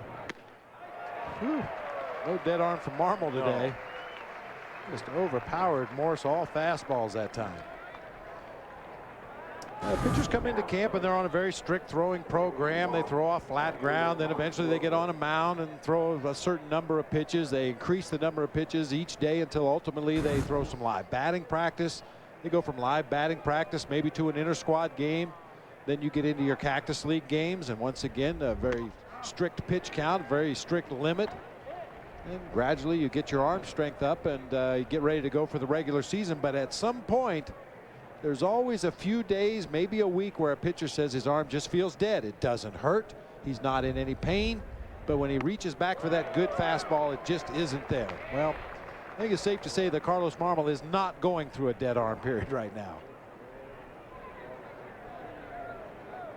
Whew. No dead arm from Marmol today. Just overpowered Morse, all fastballs that time. Pitchers come into camp and they're on a very strict throwing program. They throw off flat ground, then eventually they get on a mound and throw a certain number of pitches. They increase the number of pitches each day until ultimately they throw some live batting practice. They go from live batting practice maybe to an inter-squad game. Then you get into your Cactus League games, and once again, a very strict pitch count, very strict limit. And gradually you get your arm strength up and you get ready to go for the regular season. But at some point, there's always a few days, maybe a week, where a pitcher says his arm just feels dead. It doesn't hurt. He's not in any pain. But when he reaches back for that good fastball, it just isn't there. Well, I think it's safe to say that Carlos Marmol is not going through a dead arm period right now.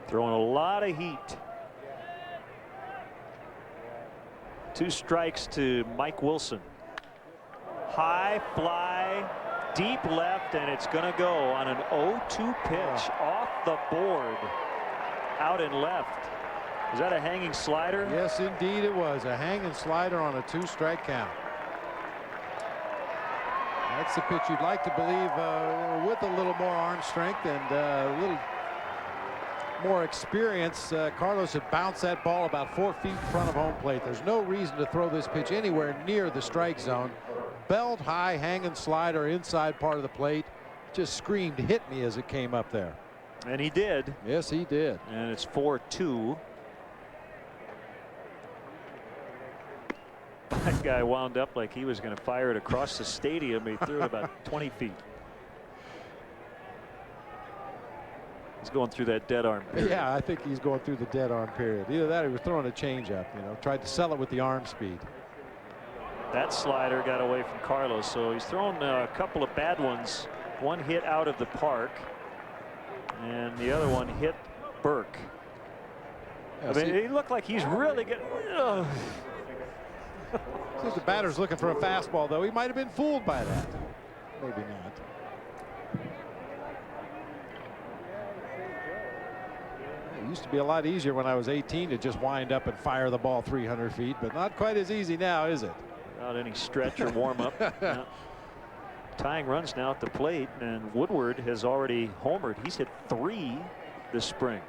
Throwing a lot of heat. 2 strikes to Mike Wilson. High fly, deep left, and it's going to go on an 0-2 pitch off the board, out and left. Is that a hanging slider? Yes, indeed it was. A hanging slider on a 2-strike count. That's the pitch you'd like to believe with a little more arm strength and a little more experience. Carlos had bounced that ball about 4 feet in front of home plate. There's no reason to throw this pitch anywhere near the strike zone. Belt high, hanging slider inside part of the plate. Just screamed, hit me, as it came up there. And he did. Yes, he did. And it's 4-2. That guy wound up like he was going to fire it across the stadium. He threw it about 20 feet. He's going through that dead arm period. Yeah, I think he's going through the dead arm period. Either that or he was throwing a changeup, tried to sell it with the arm speed. That slider got away from Carlos, so he's thrown a couple of bad ones. One hit out of the park, and the other one hit Burke. Yeah, I mean, he looked like he's really good. Since the batter's looking for a fastball, though, he might have been fooled by that. Maybe not. It used to be a lot easier when I was 18 to just wind up and fire the ball 300 feet, but not quite as easy now, is it? Without any stretch or warm up. Yeah. Tying runs now at the plate, and Woodward has already homered. He's hit 3 this spring.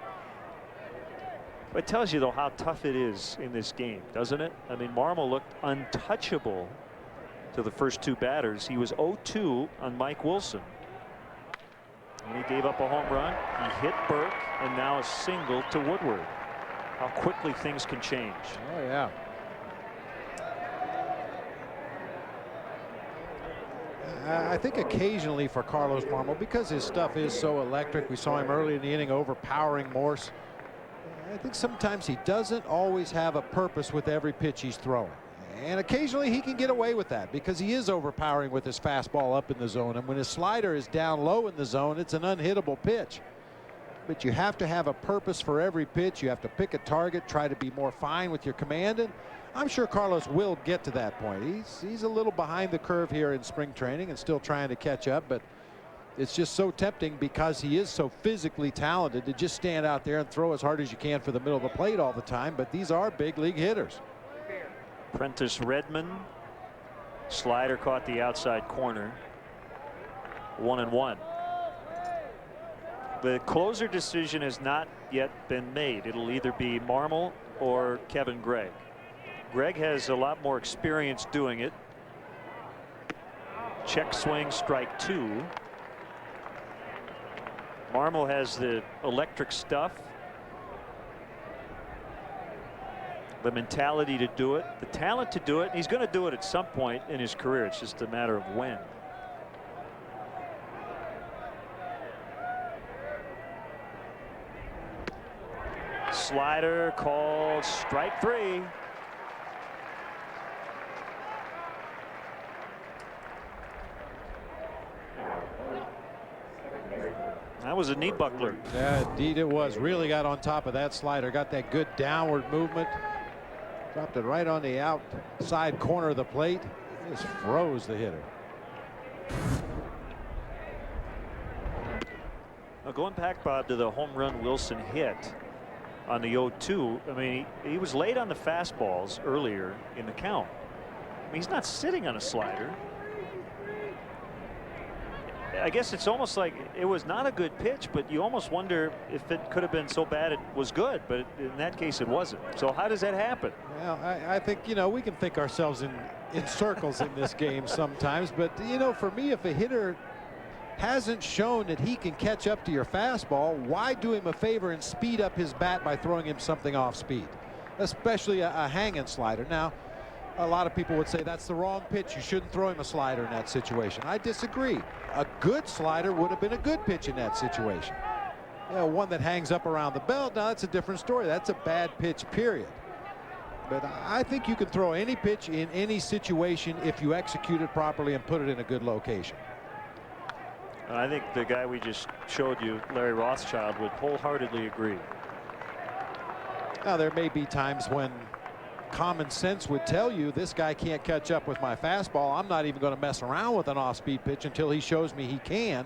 It tells you, though, how tough it is in this game, doesn't it? I mean, Marmol looked untouchable to the first 2 batters. He was 0-2 on Mike Wilson. And he gave up a home run. He hit Burke, and now a single to Woodward. How quickly things can change. Oh, yeah. I think occasionally for Carlos Marmol, because his stuff is so electric, we saw him early in the inning overpowering Morse. I think sometimes he doesn't always have a purpose with every pitch he's throwing. And occasionally he can get away with that because he is overpowering with his fastball up in the zone. And when his slider is down low in the zone, it's an unhittable pitch. But you have to have a purpose for every pitch. You have to pick a target, try to be more fine with your command. And I'm sure Carlos will get to that point. He's a little behind the curve here in spring training and still trying to catch up. But it's just so tempting because he is so physically talented to just stand out there and throw as hard as you can for the middle of the plate all the time. But these are big league hitters. Prentice Redmond. Slider caught the outside corner. 1-1. The closer decision has not yet been made. It'll either be Marmol or Kevin Gregg. Gregg has a lot more experience doing it. Check swing, strike 2. Marmol has the electric stuff, the mentality to do it, the talent to do it. He's going to do it at some point in his career. It's just a matter of when. Slider called strike 3. That was a knee buckler. Yeah, indeed it was. Really got on top of that slider. Got that good downward movement. Dropped it right on the outside corner of the plate. Just froze the hitter. Now going back, Bob, to the home run Wilson hit on the 0-2. I mean, he was late on the fastballs earlier in the count. I mean, he's not sitting on a slider. I guess it's almost like it was not a good pitch, but you almost wonder if it could have been so bad it was good. But in that case, it wasn't. So how does that happen? Well, I think, we can think ourselves in circles in this game sometimes. But, for me, if a hitter hasn't shown that he can catch up to your fastball, why do him a favor and speed up his bat by throwing him something off speed, especially a hanging slider? Now, a lot of people would say that's the wrong pitch. You shouldn't throw him a slider in that situation. I disagree. A good slider would have been a good pitch in that situation. One that hangs up around the belt, now that's a different story. That's a bad pitch, period. But I think you can throw any pitch in any situation if you execute it properly and put it in a good location. I think the guy we just showed you, Larry Rothschild, would wholeheartedly agree. Now, there may be times when common sense would tell you this guy can't catch up with my fastball. I'm not even going to mess around with an off-speed pitch until he shows me he can.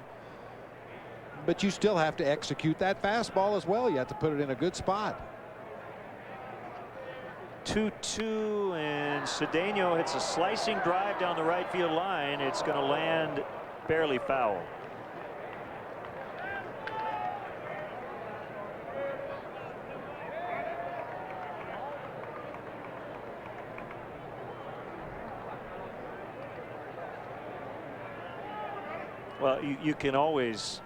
But you still have to execute that fastball as well. You have to put it in a good spot. 2-2, and Cedeno hits a slicing drive down the right field line. It's going to land barely foul. Well, you can always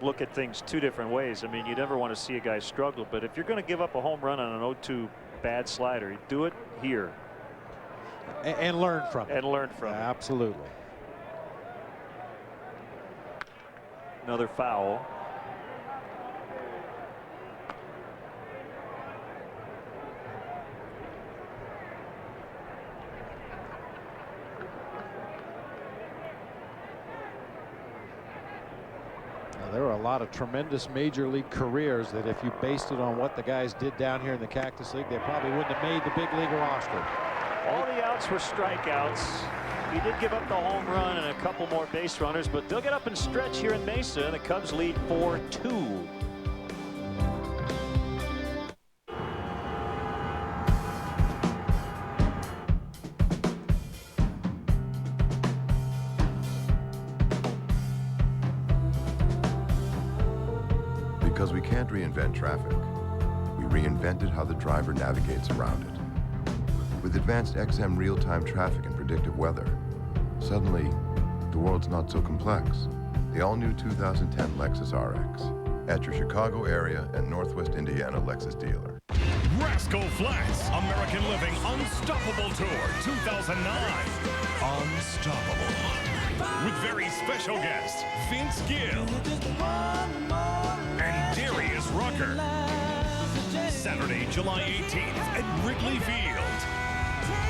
look at things 2 different ways. I mean, you never want to see a guy struggle, but if you're going to give up a home run on an 0-2 bad slider, you do it here. And learn from it. And learn from it. Absolutely. Another foul. There are a lot of tremendous major league careers that if you based it on what the guys did down here in the Cactus League, they probably wouldn't have made the big league roster. All the outs were strikeouts. He did give up the home run and a couple more base runners, but they'll get up and stretch here in Mesa. The Cubs lead 4-2. Because we can't reinvent traffic, we reinvented how the driver navigates around it. With advanced XM real-time traffic and predictive weather, suddenly, the world's not so complex. The all-new 2010 Lexus RX at your Chicago area and Northwest Indiana Lexus dealer. Rascal Flatts, American Living Unstoppable Tour 2009. Unstoppable. With very special guests, Vince Gill and Darius Rucker. Saturday, July 18th at Wrigley Field.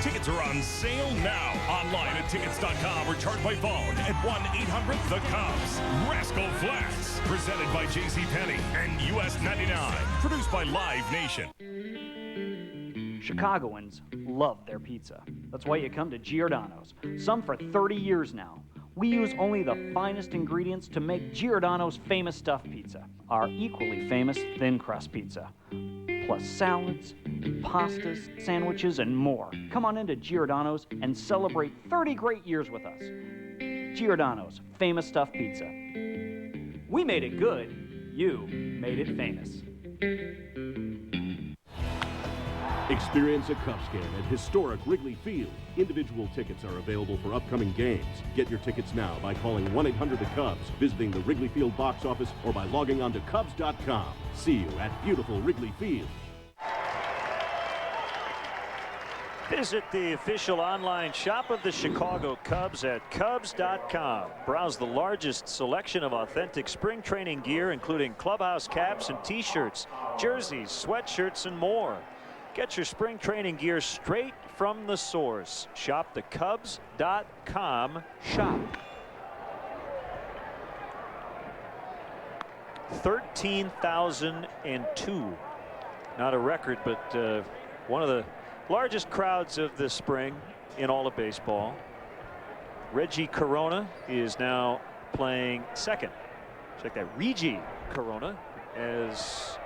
Tickets are on sale now. Online at tickets.com or charged by phone at 1-800-THE-CUBS. Rascal Flatts, presented by JCPenney and US 99. Produced by Live Nation. Chicagoans love their pizza. That's why you come to Giordano's. Some for 30 years now. We use only the finest ingredients to make Giordano's famous stuffed pizza, our equally famous thin crust pizza. Plus salads, pastas, sandwiches, and more. Come on into Giordano's and celebrate 30 great years with us. Giordano's famous stuffed pizza. We made it good. You made it famous. Experience a Cubs game at historic Wrigley Field. Individual tickets are available for upcoming games. Get your tickets now by calling 1-800-THE-CUBS, visiting the Wrigley Field box office, or by logging on to Cubs.com. See you at beautiful Wrigley Field. Visit the official online shop of the Chicago Cubs at Cubs.com. Browse the largest selection of authentic spring training gear, including clubhouse caps and t-shirts, jerseys, sweatshirts, and more. Get your spring training gear straight from the source. Shop the Cubs.com shop. 13,002. Not a record, but one of the largest crowds of the spring in all of baseball. Reggie Corona is now playing second. Check that, Reggie Corona, as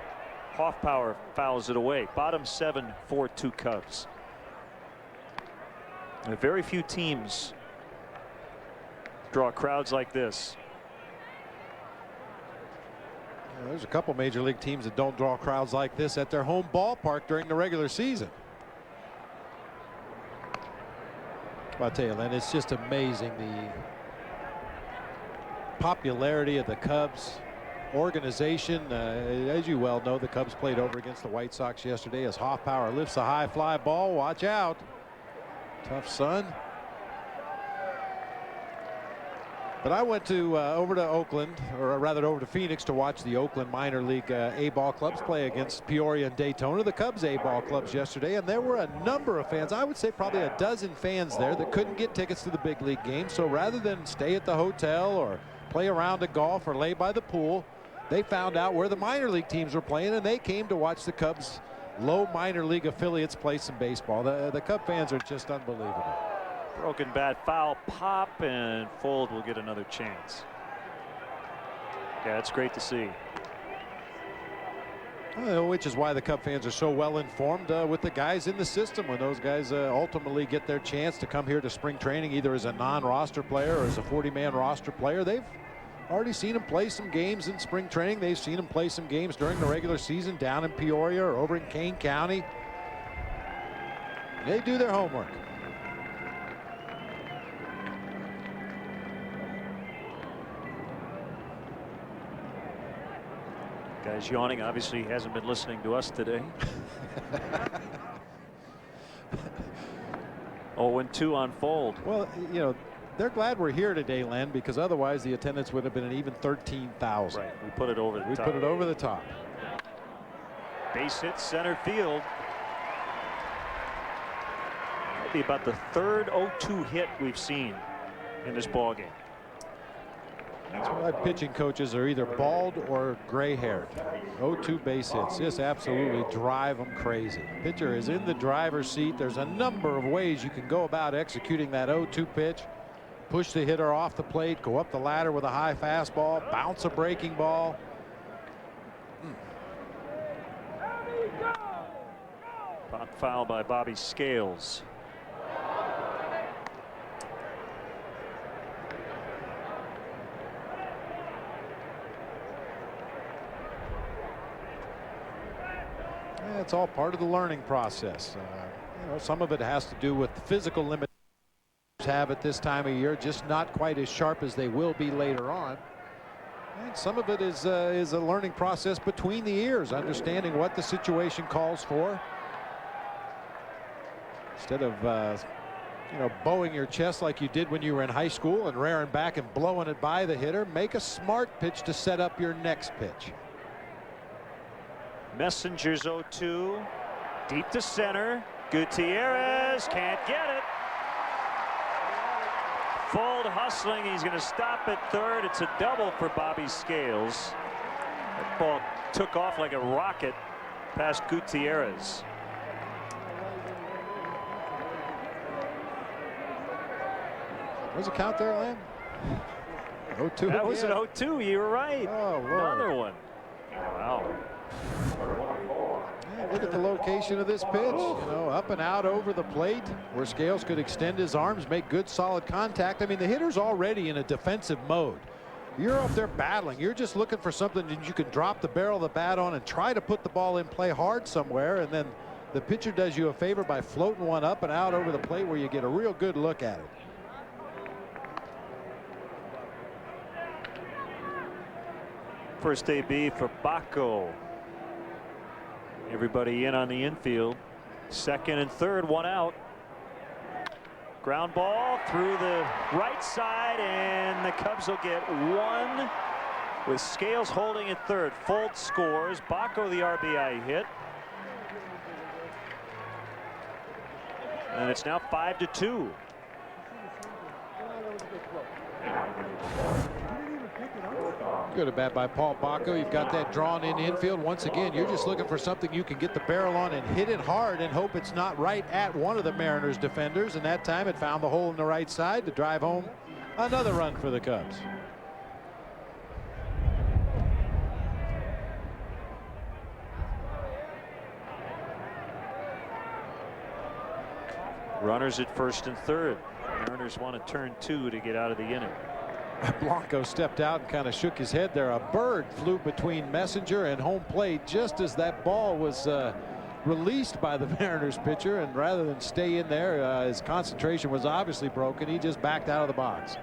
Hoffpower fouls it away. Bottom 7, 4-2 Cubs. And very few teams draw crowds like this. There's a couple major league teams that don't draw crowds like this at their home ballpark during the regular season. I'll tell you, Len, it's just amazing the popularity of the Cubs organization. As you well know, the Cubs played over against the White Sox yesterday as Hoffpower lifts a high fly ball. Watch out. Tough son. But I went to over to Oakland, or rather over to Phoenix, to watch the Oakland minor league A-ball clubs play against Peoria and Daytona, the Cubs A-ball clubs, yesterday, and there were a number of fans, I would say probably a dozen fans there, that couldn't get tickets to the big league game. So rather than stay at the hotel or play a round of golf or lay by the pool, they found out where the minor league teams were playing, and they came to watch the Cubs low minor league affiliates play some baseball. The Cub fans are just unbelievable. Broken bat, foul, pop, and Fold will get another chance. Yeah, it's great to see. Which is why the Cub fans are so well informed with the guys in the system. When those guys ultimately get their chance to come here to spring training, either as a non-roster player or as a 40-man roster player, they've already seen them play some games in spring training. They've seen them play some games during the regular season down in Peoria or over in Kane County. They do their homework. Guy's yawning. Obviously, he hasn't been listening to us today. 0-2 on Fold. Well, you know, they're glad we're here today, Len, because otherwise the attendance would have been an even 13,000. Right. We put it over the top. We put it over the top. Base hit center field. That'd be about the third 0-2 hit we've seen in this ball game. That's why pitching coaches are either bald or gray-haired. 0-2 base hits just absolutely drive them crazy. Pitcher is in the driver's seat. There's a number of ways you can go about executing that 0-2 pitch. Push the hitter off the plate, go up the ladder with a high fastball, bounce a breaking ball. Pop foul by Bobby Scales. It's all part of the learning process. You know, some of it has to do with the physical limitations have at this time of year, just not quite as sharp as they will be later on. And some of it is a learning process between the ears, understanding what the situation calls for. Instead of you know, bowing your chest like you did when you were in high school and rearing back and blowing it by the hitter, make a smart pitch to set up your next pitch. Messenger's 0-2. Deep to center. Gutierrez can't get it. Fold hustling. He's going to stop at third. It's a double for Bobby Scales. That ball took off like a rocket past Gutierrez. What's the count there, Len? 0-2. That was an 0-2. You were right. Oh, another one. Wow. Yeah, look at the location of this pitch. You know, up and out over the plate where Scales could extend his arms, make good solid contact. I mean, the hitter's already in a defensive mode. You're up there battling. You're just looking for something that you can drop the barrel of the bat on and try to put the ball in play hard somewhere, and then the pitcher does you a favor by floating one up and out over the plate where you get a real good look at it. First AB for Baco. Everybody in on the infield. Second and third, one out. Ground ball through the right side, and the Cubs will get one with Scales holding at third. Fold scores. Baco the RBI hit. And it's now 5-2. Good at bat by Paul Baco. You've got that drawn in infield. Once again, you're just looking for something you can get the barrel on and hit it hard and hope it's not right at one of the Mariners defenders. And that time it found the hole in the right side to drive home another run for the Cubs. Runners at first and third. Mariners want to turn two to get out of the inning. Blanco stepped out and kind of shook his head there. A bird flew between Messenger and home plate just as that ball was released by the Mariners pitcher, and rather than stay in there, his concentration was obviously broken. He just backed out of the box.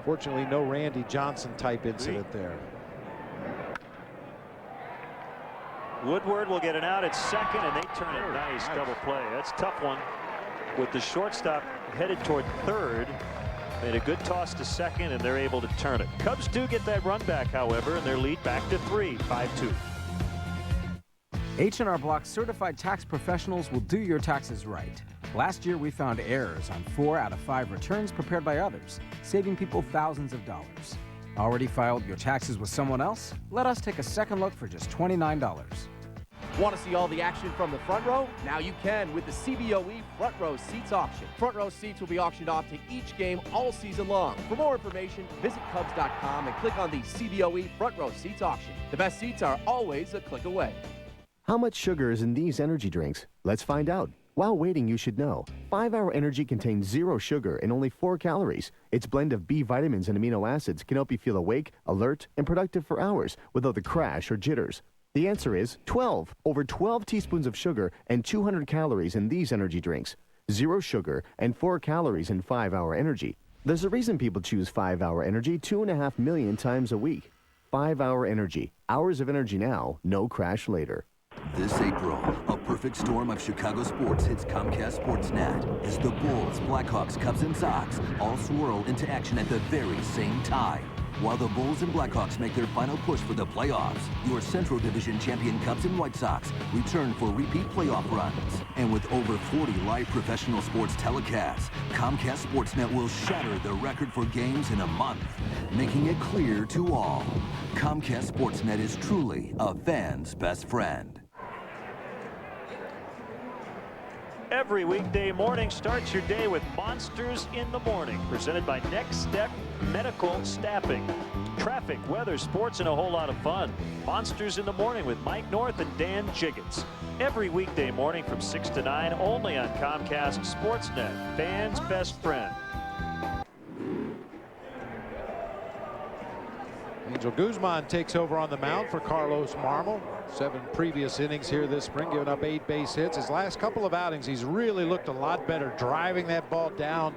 Fortunately, no Randy Johnson type incident there. Woodward will get an out at second, and they turn it nice double play. That's a tough one with the shortstop headed toward third. Made a good toss to second, and they're able to turn it. Cubs do get that run back, however, and their lead back to 3, 5-2. H&R Block certified tax professionals will do your taxes right. Last year, we found errors on 4 out of 5 returns prepared by others, saving people thousands of dollars. Already filed your taxes with someone else? Let us take a second look for just $29. Want to see all the action from the front row? Now you can with the CBOE Front Row Seats auction. Front row seats will be auctioned off to each game all season long. For more information, visit Cubs.com and click on the CBOE Front Row Seats auction. The best seats are always a click away. How much sugar is in these energy drinks? Let's find out. While waiting, you should know. 5-Hour Energy contains 0 sugar and only 4 calories. Its blend of B vitamins and amino acids can help you feel awake, alert, and productive for hours without the crash or jitters. The answer is 12. Over 12 teaspoons of sugar and 200 calories in these energy drinks. 0 sugar and 4 calories in 5-Hour Energy. There's a reason people choose 5-Hour Energy 2.5 million times a week. 5-Hour Energy. Hours of energy now, no crash later. This April, a perfect storm of Chicago sports hits Comcast Sportsnet as the Bulls, Blackhawks, Cubs, and Sox all swirl into action at the very same time. While the Bulls and Blackhawks make their final push for the playoffs, your Central Division champion Cubs and White Sox return for repeat playoff runs. And with over 40 live professional sports telecasts, Comcast Sportsnet will shatter the record for games in a month, making it clear to all. Comcast Sportsnet is truly a fan's best friend. Every weekday morning starts your day with Monsters in the Morning, presented by Next Step Medical Staffing. Traffic, weather, sports, and a whole lot of fun. Monsters in the Morning with Mike North and Dan Jiggets. Every weekday morning from 6 to 9, only on Comcast Sportsnet, fans' best friend. Angel Guzman takes over on the mound for Carlos Marmol. 7 previous innings here this spring, giving up 8 base hits. His last couple of outings, he's really looked a lot better, driving that ball down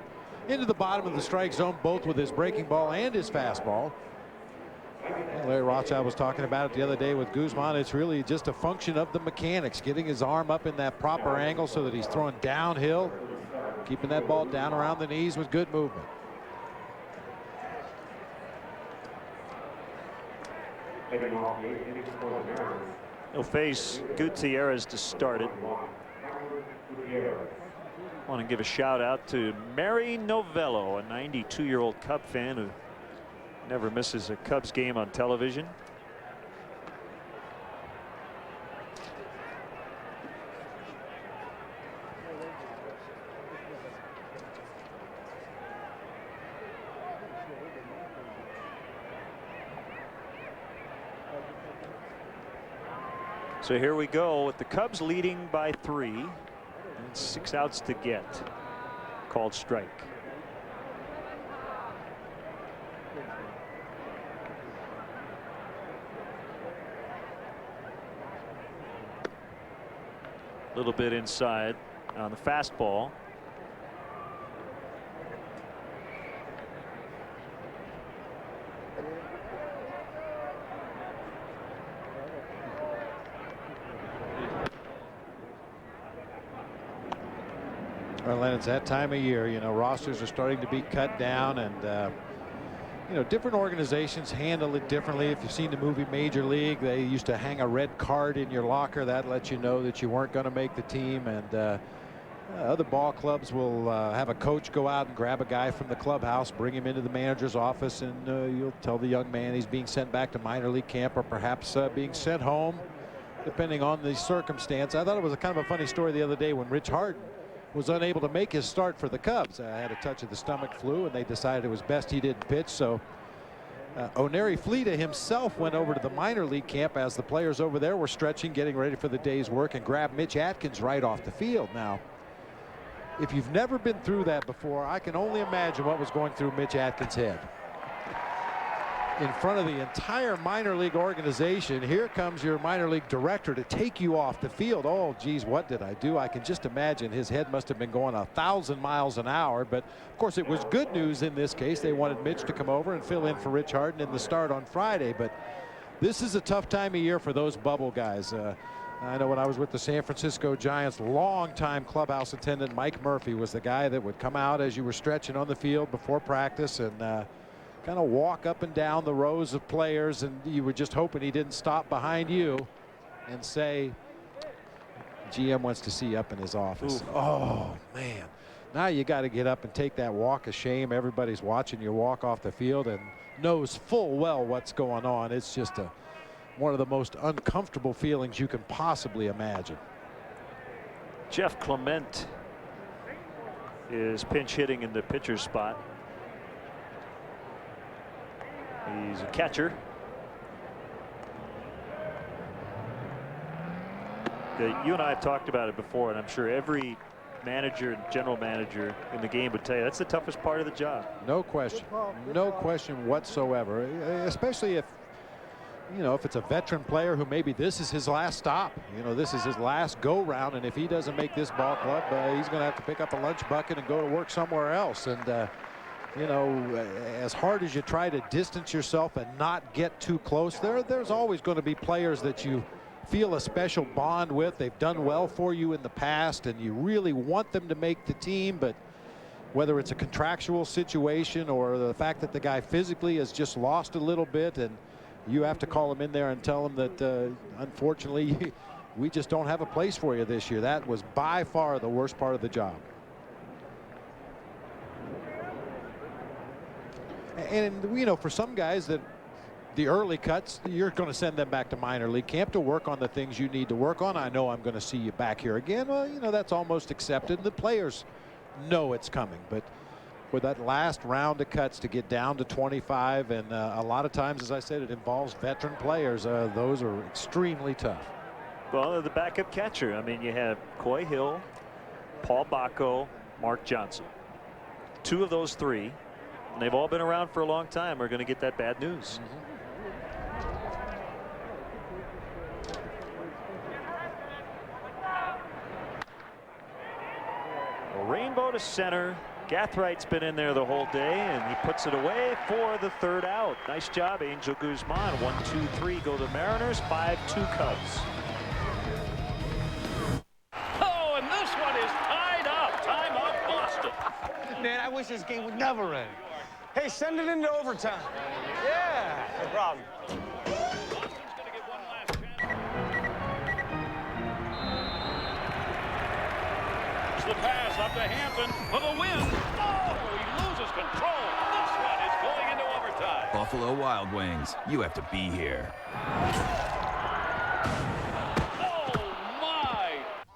into the bottom of the strike zone, both with his breaking ball and his fastball. And Larry Rothschild was talking about it the other day with Guzman. It's really just a function of the mechanics, getting his arm up in that proper angle so that he's throwing downhill, keeping that ball down around the knees with good movement. He'll face Gutierrez to start it. I want to give a shout out to Mary Novello, a 92-year-old Cub fan who never misses a Cubs game on television. So here we go with the Cubs leading by 3 and 6 outs to get. Called strike. A little bit inside on the fastball. Well, and it's that time of year, you know, rosters are starting to be cut down, and you know, different organizations handle it differently. If you've seen the movie Major League, they used to hang a red card in your locker that lets you know that you weren't going to make the team, and other ball clubs will have a coach go out and grab a guy from the clubhouse, bring him into the manager's office, and you'll tell the young man he's being sent back to minor league camp, or perhaps being sent home, depending on the circumstance. I thought it was a kind of a funny story the other day when Rich Harden was unable to make his start for the Cubs. Had a touch of the stomach flu, and they decided it was best he didn't pitch. So Oneri Fleta himself went over to the minor league camp as the players over there were stretching, getting ready for the day's work, and grabbed Mitch Atkins right off the field. Now, if you've never been through that before, I can only imagine what was going through Mitch Atkins' head. In front of the entire minor league organization, here comes your minor league director to take you off the field. Oh, geez, what did I do? I can just imagine his head must have been going 1,000 miles an hour. But of course, it was good news in this case. They wanted Mitch to come over and fill in for Rich Harden in the start on Friday. But this is a tough time of year for those bubble guys. I know when I was with the San Francisco Giants, longtime clubhouse attendant Mike Murphy was the guy that would come out as you were stretching on the field before practice and kind of walk up and down the rows of players, and you were just hoping he didn't stop behind you and say, GM wants to see you up in his office. Ooh. Oh, man. Now you got to get up and take that walk of shame. Everybody's watching you walk off the field and knows full well what's going on. It's just one of the most uncomfortable feelings you can possibly imagine. Jeff Clement is pinch hitting in the pitcher's spot. He's a catcher. You and I have talked about it before, and I'm sure every manager and general manager in the game would tell you that's the toughest part of the job. No question. No question whatsoever. Especially if, you know, if it's a veteran player who maybe this is his last stop. You know, this is his last go round, and if he doesn't make this ball club, he's going to have to pick up a lunch bucket and go to work somewhere else. And you know, as hard as you try to distance yourself and not get too close, there's always going to be players that you feel a special bond with. They've done well for you in the past, and you really want them to make the team, but whether it's a contractual situation or the fact that the guy physically has just lost a little bit, and you have to call him in there and tell him that unfortunately we just don't have a place for you this year. That was by far the worst part of the job. And you know, for some guys, that the early cuts, you're going to send them back to minor league camp to work on the things you need to work on. I know I'm going to see you back here again. Well, you know, that's almost accepted. The players know it's coming, but with that last round of cuts to get down to 25, and a lot of times, as I said, it involves veteran players. Those are extremely tough. Well, the backup catcher. I mean, you have Coy Hill, Paul Bacco, Mark Johnson. Two of those three, and they've all been around for a long time, are going to get that bad news. Rainbow to center. Gathride's been in there the whole day, and he puts it away for the third out. Nice job, Angel Guzman. 1-2-3 go the Mariners. 5-2 Cubs. Oh, and this one is tied up. Timeout Boston. Man, I wish this game would never end. Hey, send it into overtime. Yeah, no problem. The pass up to Hampton for the win. Oh, he loses control. This one is going into overtime. Buffalo Wild Wings, you have to be here.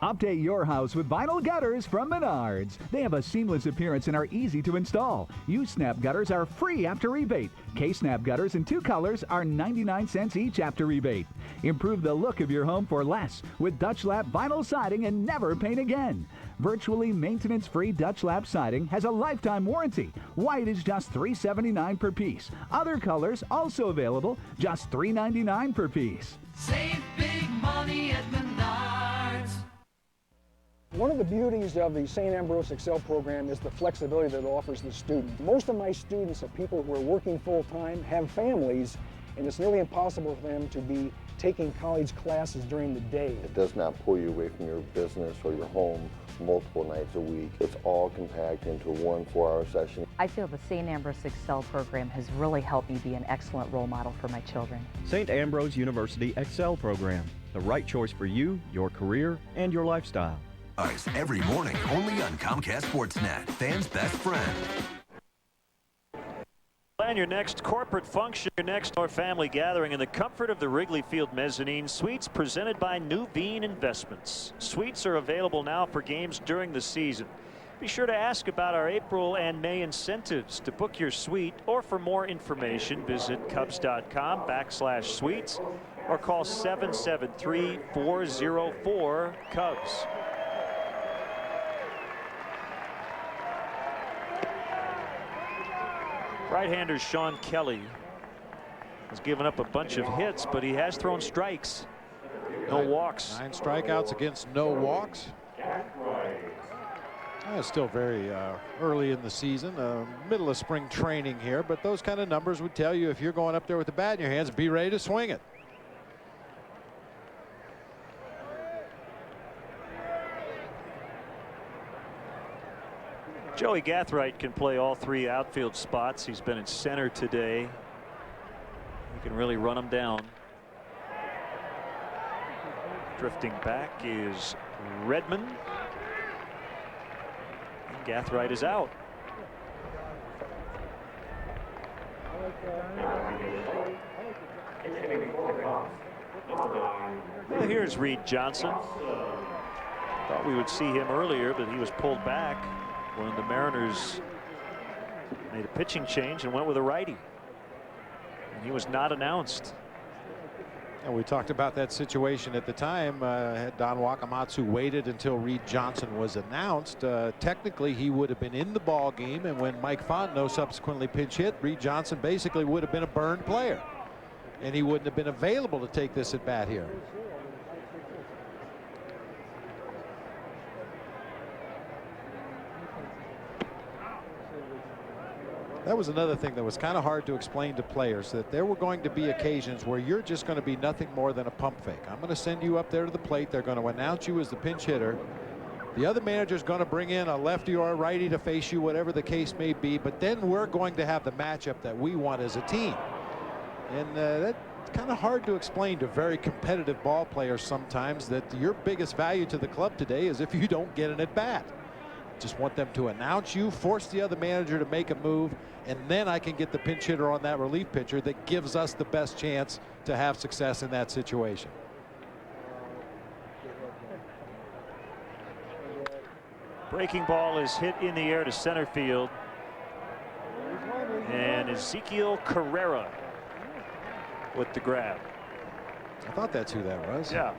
Update your house with vinyl gutters from Menards. They have a seamless appearance and are easy to install. U-Snap gutters are free after rebate. K-Snap gutters in 2 colors are 99 cents each after rebate. Improve the look of your home for less with Dutch Lap vinyl siding and never paint again. Virtually maintenance-free Dutch Lap siding has a lifetime warranty. White is just $3.79 per piece. Other colors also available, just $3.99 per piece. Save big money at Menards. One of the beauties of the St. Ambrose Excel program is the flexibility that it offers the student. Most of my students are people who are working full-time, have families, and it's nearly impossible for them to be taking college classes during the day. It does not pull you away from your business or your home multiple nights a week. It's all compact into one 4-hour session. I feel the St. Ambrose Excel program has really helped me be an excellent role model for my children. St. Ambrose University Excel program, the right choice for you, your career, and your lifestyle. Ice every morning only on Comcast Sportsnet, fans' best friend. Plan your next corporate function, your next or family gathering in the comfort of the Wrigley Field Mezzanine Suites, presented by Nuveen Investments. Suites are available now for games during the season. Be sure to ask about our April and May incentives. To book your suite or for more information, visit Cubs.com/suites or call 773-404-Cubs. Right-hander Sean Kelly has given up a bunch of hits, but he has thrown strikes. No walks. 9 strikeouts against no walks. It's still very early in the season, middle of spring training here, but those kind of numbers would tell you if you're going up there with the bat in your hands, be ready to swing it. Joey Gathright can play all 3 outfield spots. He's been in center today. He can really run them down. Drifting back is Redmond. And Gathright is out. Well, here's Reed Johnson. Thought we would see him earlier, but he was pulled back when the Mariners made a pitching change and went with a righty. And he was not announced. And we talked about that situation at the time. Had Don Wakamatsu waited until Reed Johnson was announced, technically he would have been in the ball game, and when Mike Fontenot subsequently pinch hit, Reed Johnson basically would have been a burned player, and he wouldn't have been available to take this at bat here. That was another thing that was kind of hard to explain to players, that there were going to be occasions where you're just going to be nothing more than a pump fake. I'm going to send you up there to the plate. They're going to announce you as the pinch hitter. The other manager's going to bring in a lefty or a righty to face you, whatever the case may be. But then we're going to have the matchup that we want as a team. And that's kind of hard to explain to very competitive ball players sometimes, that your biggest value to the club today is if you don't get an at-bat. Just want them to announce you, force the other manager to make a move, and then I can get the pinch hitter on that relief pitcher that gives us the best chance to have success in that situation. Breaking ball is hit in the air to center field. And Ezekiel Carrera with the grab. I thought that's who that was. Yeah.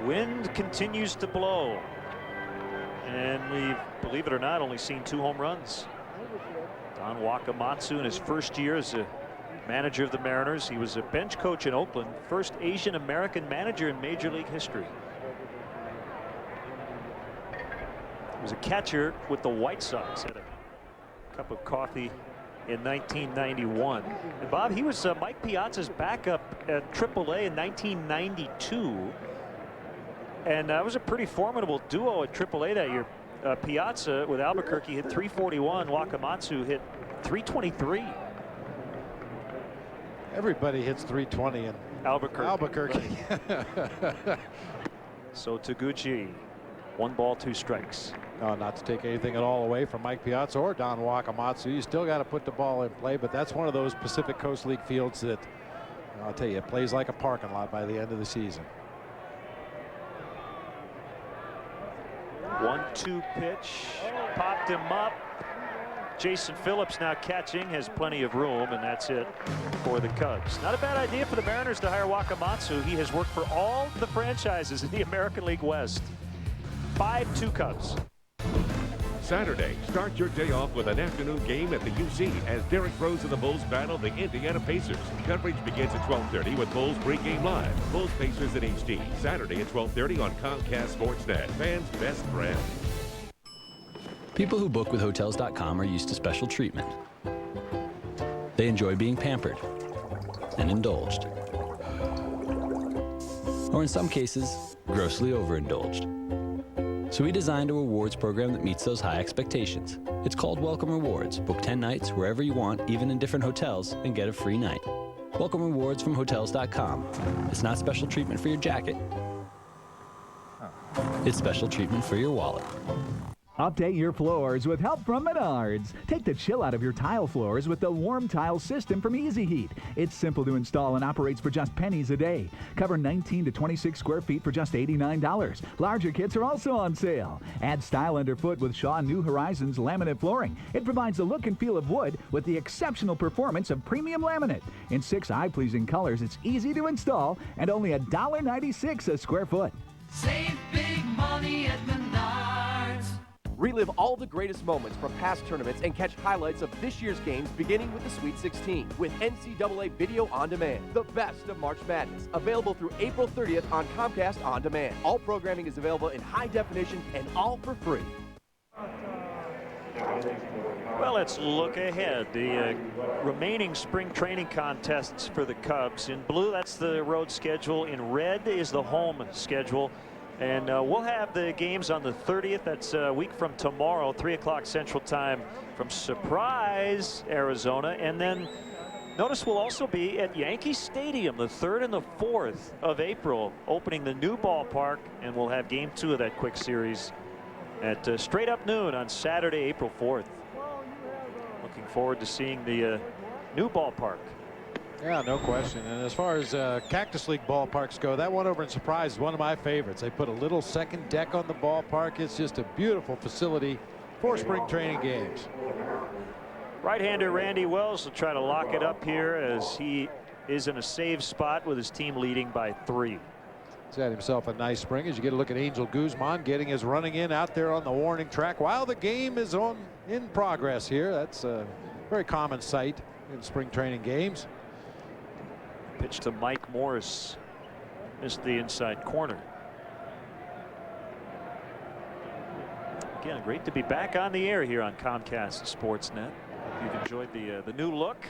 Wind continues to blow. And we've, believe it or not, only seen 2 home runs. Don Wakamatsu in his first year as a manager of the Mariners. He was a bench coach in Oakland, first Asian American manager in Major League history. He was a catcher with the White Sox, had a cup of coffee in 1991. And Bob, he was Mike Piazza's backup at AAA in 1992. And that was a pretty formidable duo at AAA that year. Piazza with Albuquerque hit .341. Wakamatsu hit .323. Everybody hits .320 in Albuquerque. Right. So Taguchi, 1 ball, 2 strikes. No, not to take anything at all away from Mike Piazza or Don Wakamatsu. You still got to put the ball in play, but that's one of those Pacific Coast League fields that, I'll tell you, it plays like a parking lot by the end of the season. 1-2 pitch, popped him up. Jason Phillips now catching, has plenty of room, and that's it for the Cubs. Not a bad idea for the Mariners to hire Wakamatsu. He has worked for all the franchises in the American League West. 5-2 Cubs. Saturday, start your day off with an afternoon game at the UC as Derek Rose and the Bulls battle the Indiana Pacers. Coverage begins at 12:30 with Bulls pregame live. Bulls Pacers in HD, Saturday at 12:30 on Comcast Sportsnet. Fans' best friend. People who book with Hotels.com are used to special treatment. They enjoy being pampered and indulged. Or in some cases, grossly overindulged. So we designed a rewards program that meets those high expectations. It's called Welcome Rewards. Book 10 nights wherever you want, even in different hotels, and get a free night. Welcome Rewards from Hotels.com. It's not special treatment for your jacket. It's special treatment for your wallet. Update your floors with help from Menards. Take the chill out of your tile floors with the Warm Tile system from Easy Heat. It's simple to install and operates for just pennies a day. Cover 19 to 26 square feet for just $89. Larger kits are also on sale. Add style underfoot with Shaw New Horizons laminate flooring. It provides the look and feel of wood with the exceptional performance of premium laminate. In 6 eye-pleasing colors, it's easy to install and only $1.96 a square foot. Save big money at Menards. Relive all the greatest moments from past tournaments and catch highlights of this year's games beginning with the Sweet 16 with NCAA Video On Demand. The best of March Madness. Available through April 30th on Comcast On Demand. All programming is available in high definition and all for free. Well, let's look ahead. The remaining spring training contests for the Cubs. In blue, that's the road schedule. In red is the home schedule. And we'll have the games on the 30th. That's a week from tomorrow, 3 o'clock Central Time from Surprise, Arizona. And then notice we'll also be at Yankee Stadium the 3rd and the 4th of April, opening the new ballpark. And we'll have game 2 of that quick series at straight up noon on Saturday, April 4th. Looking forward to seeing the new ballpark. Yeah, no question. And as far as Cactus League ballparks go, that one over in Surprise is one of my favorites. They put a little second deck on the ballpark. It's just a beautiful facility for spring training games. Right-hander Randy Wells will try to lock it up here as he is in a save spot with his team leading by 3. He's had himself a nice spring as you get a look at Angel Guzman getting his running in out there on the warning track while the game is in progress here. That's a very common sight in spring training games. Pitch to Mike Morse. Missed the inside corner. Again, great to be back on the air here on Comcast Sportsnet. Hope you've enjoyed the new look.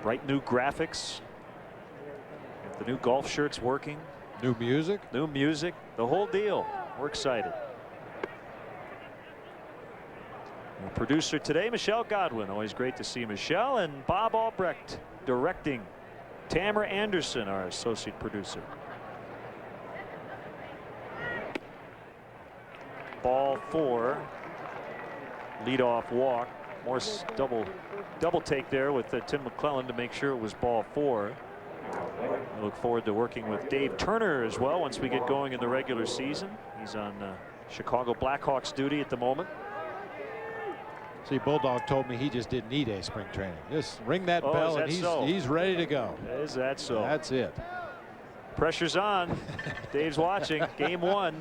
Bright new graphics. The new golf shirts working. New music. New music. The whole deal. We're excited. Our producer today, Michelle Godwin. Always great to see Michelle. And Bob Albrecht directing. Tamara Anderson, our associate producer. Ball 4. Leadoff walk. Morse double take there with Tim McClellan to make sure it was ball 4. I look forward to working with Dave Turner as well once we get going in the regular season. He's on Chicago Blackhawks duty at the moment. See, Bulldog told me he just didn't need a spring training. Just ring that bell and he's ready to go. Is that so? That's it. Pressure's on. Dave's watching. Game 1.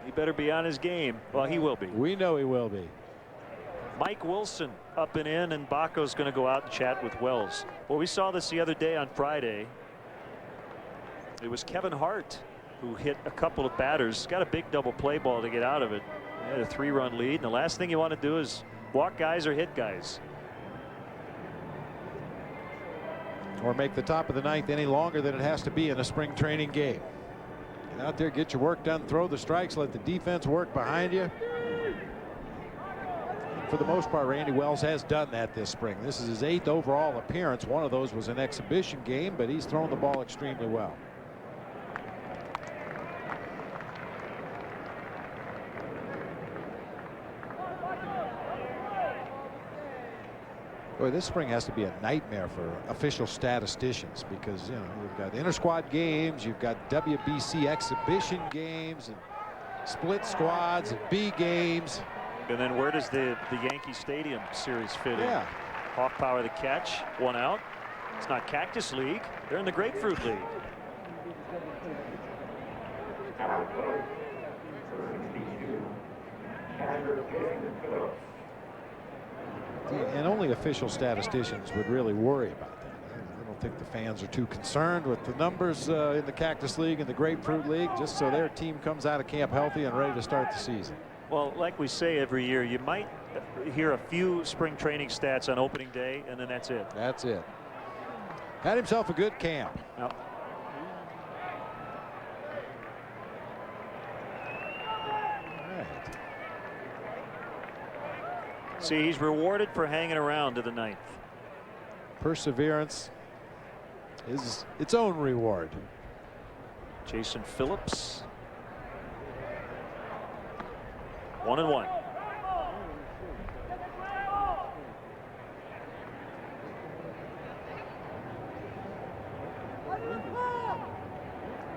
He better be on his game. Well, he will be. We know he will be. Mike Wilson up and in, and Baco's going to go out and chat with Wells. Well, we saw this the other day on Friday. It was Kevin Hart who hit a couple of batters. Got a big double play ball to get out of it. He had a 3-run lead, and the last thing you want to do is walk guys or hit guys. Or make the top of the 9th any longer than it has to be in a spring training game. Get out there, get your work done, throw the strikes, let the defense work behind you. For the most part, Randy Wells has done that this spring. This is his 8th overall appearance. One of those was an exhibition game, but he's thrown the ball extremely well. Boy, this spring has to be a nightmare for official statisticians because, you know, you've got inter-squad games, you've got WBC exhibition games, and split squads and B games. And then where does the Yankee Stadium series fit in? Hawk Power the catch, 1 out. It's not Cactus League. They're in the Grapefruit League. And only official statisticians would really worry about that. I don't think the fans are too concerned with the numbers in the Cactus League and the Grapefruit League, just so their team comes out of camp healthy and ready to start the season. Well, like we say every year, you might hear a few spring training stats on opening day, and then that's it. That's it. Had himself a good camp. Yep. See, he's rewarded for hanging around to the 9th. Perseverance is its own reward. Jason Phillips. 1-1.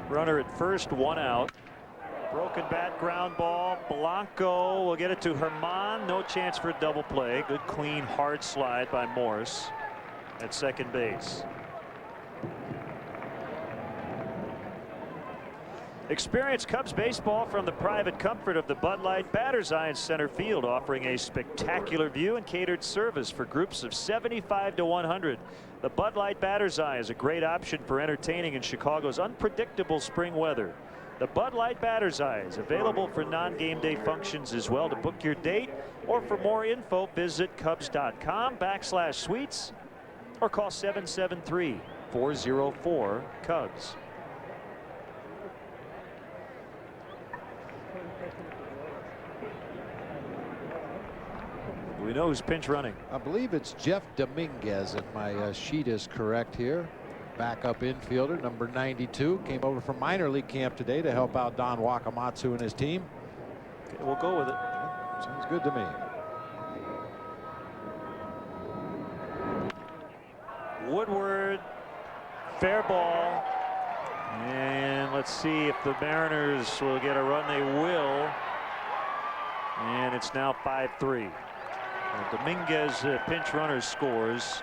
Runner at first, 1 out. Broken bat, ground ball. Blanco will get it to Herman. No chance for a double play. Good, clean, hard slide by Morse at second base. Experience Cubs baseball from the private comfort of the Bud Light Batter's Eye in center field, offering a spectacular view and catered service for groups of 75 to 100. The Bud Light Batter's Eye is a great option for entertaining in Chicago's unpredictable spring weather. The Bud Light Batter's Eye is available for non-game day functions as well. To book your date or for more info, visit Cubs.com/suites or call 773-404-CUBS. We know who's pinch running. I believe it's Jeff Dominguez, if my sheet is correct here. Backup infielder, number 92, came over from minor league camp today to help out Don Wakamatsu and his team. Okay, we'll go with it. Sounds good to me. Woodward, fair ball. And let's see if the Mariners will get a run. They will. And it's now 5-3. Dominguez, pinch runner, scores.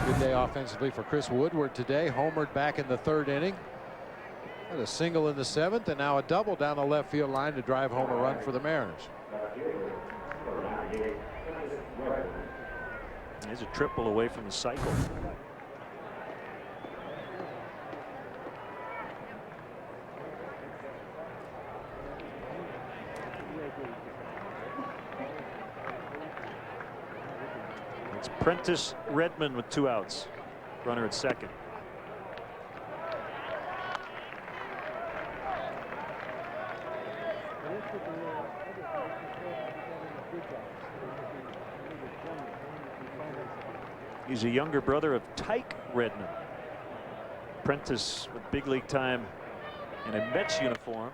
Good day offensively for Chris Woodward today. Homered back in the 3rd inning. And a single in the 7th, and now a double down the left field line to drive home a run for the Mariners. He's a triple away from the cycle. It's Prentice Redmond with 2 outs. Runner at second. He's a younger brother of Tyke Redmond. Prentice with big league time in a Mets uniform.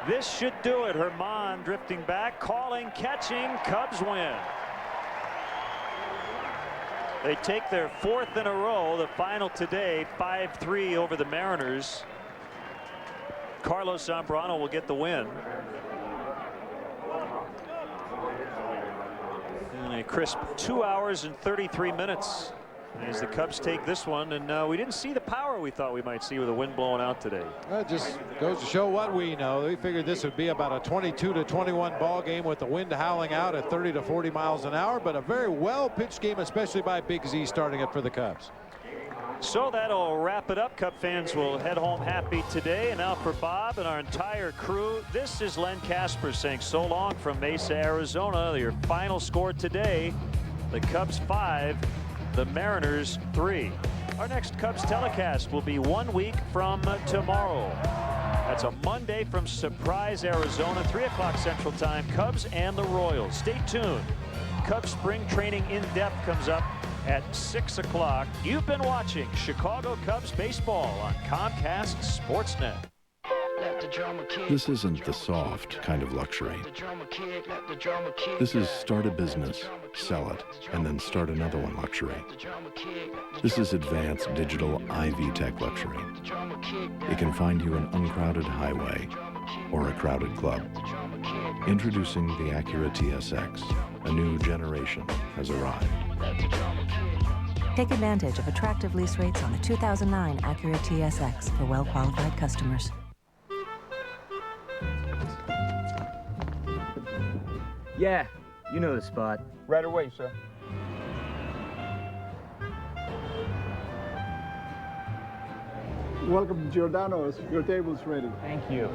This should do it. Herman drifting back, calling, catching. Cubs win. They take their 4th in a row. The final today, 5-3 over the Mariners. Carlos Zambrano will get the win. In a crisp 2 hours and 33 minutes as the Cubs take this one, and we didn't see the power we thought we might see with the wind blowing out today. That just goes to show what we know. We figured this would be about a 22-21 ball game with the wind howling out at 30 to 40 miles an hour, but a very well pitched game, especially by Big Z starting it for the Cubs. So that'll wrap it up. Cub fans will head home happy today. And now for Bob and our entire crew, this is Len Casper saying so long from Mesa, Arizona. Your final score today, the Cubs 5, the Mariners 3. Our next Cubs telecast will be 1 week from tomorrow. That's a Monday from Surprise, Arizona, 3 o'clock Central Time. Cubs and the Royals. Stay tuned. Cubs spring training in depth comes up at 6 o'clock. You've been watching Chicago Cubs baseball on Comcast Sportsnet. This isn't the soft kind of luxury. This is start a business, sell it, and then start another one luxury. This is advanced digital IV tech luxury. It can find you an uncrowded highway or a crowded club. Introducing the Acura TSX. A new generation has arrived. Take advantage of attractive lease rates on the 2009 Acura TSX for well-qualified customers. Yeah, you know the spot. Right away, sir. Welcome to Giordano's. Your table's ready. Thank you.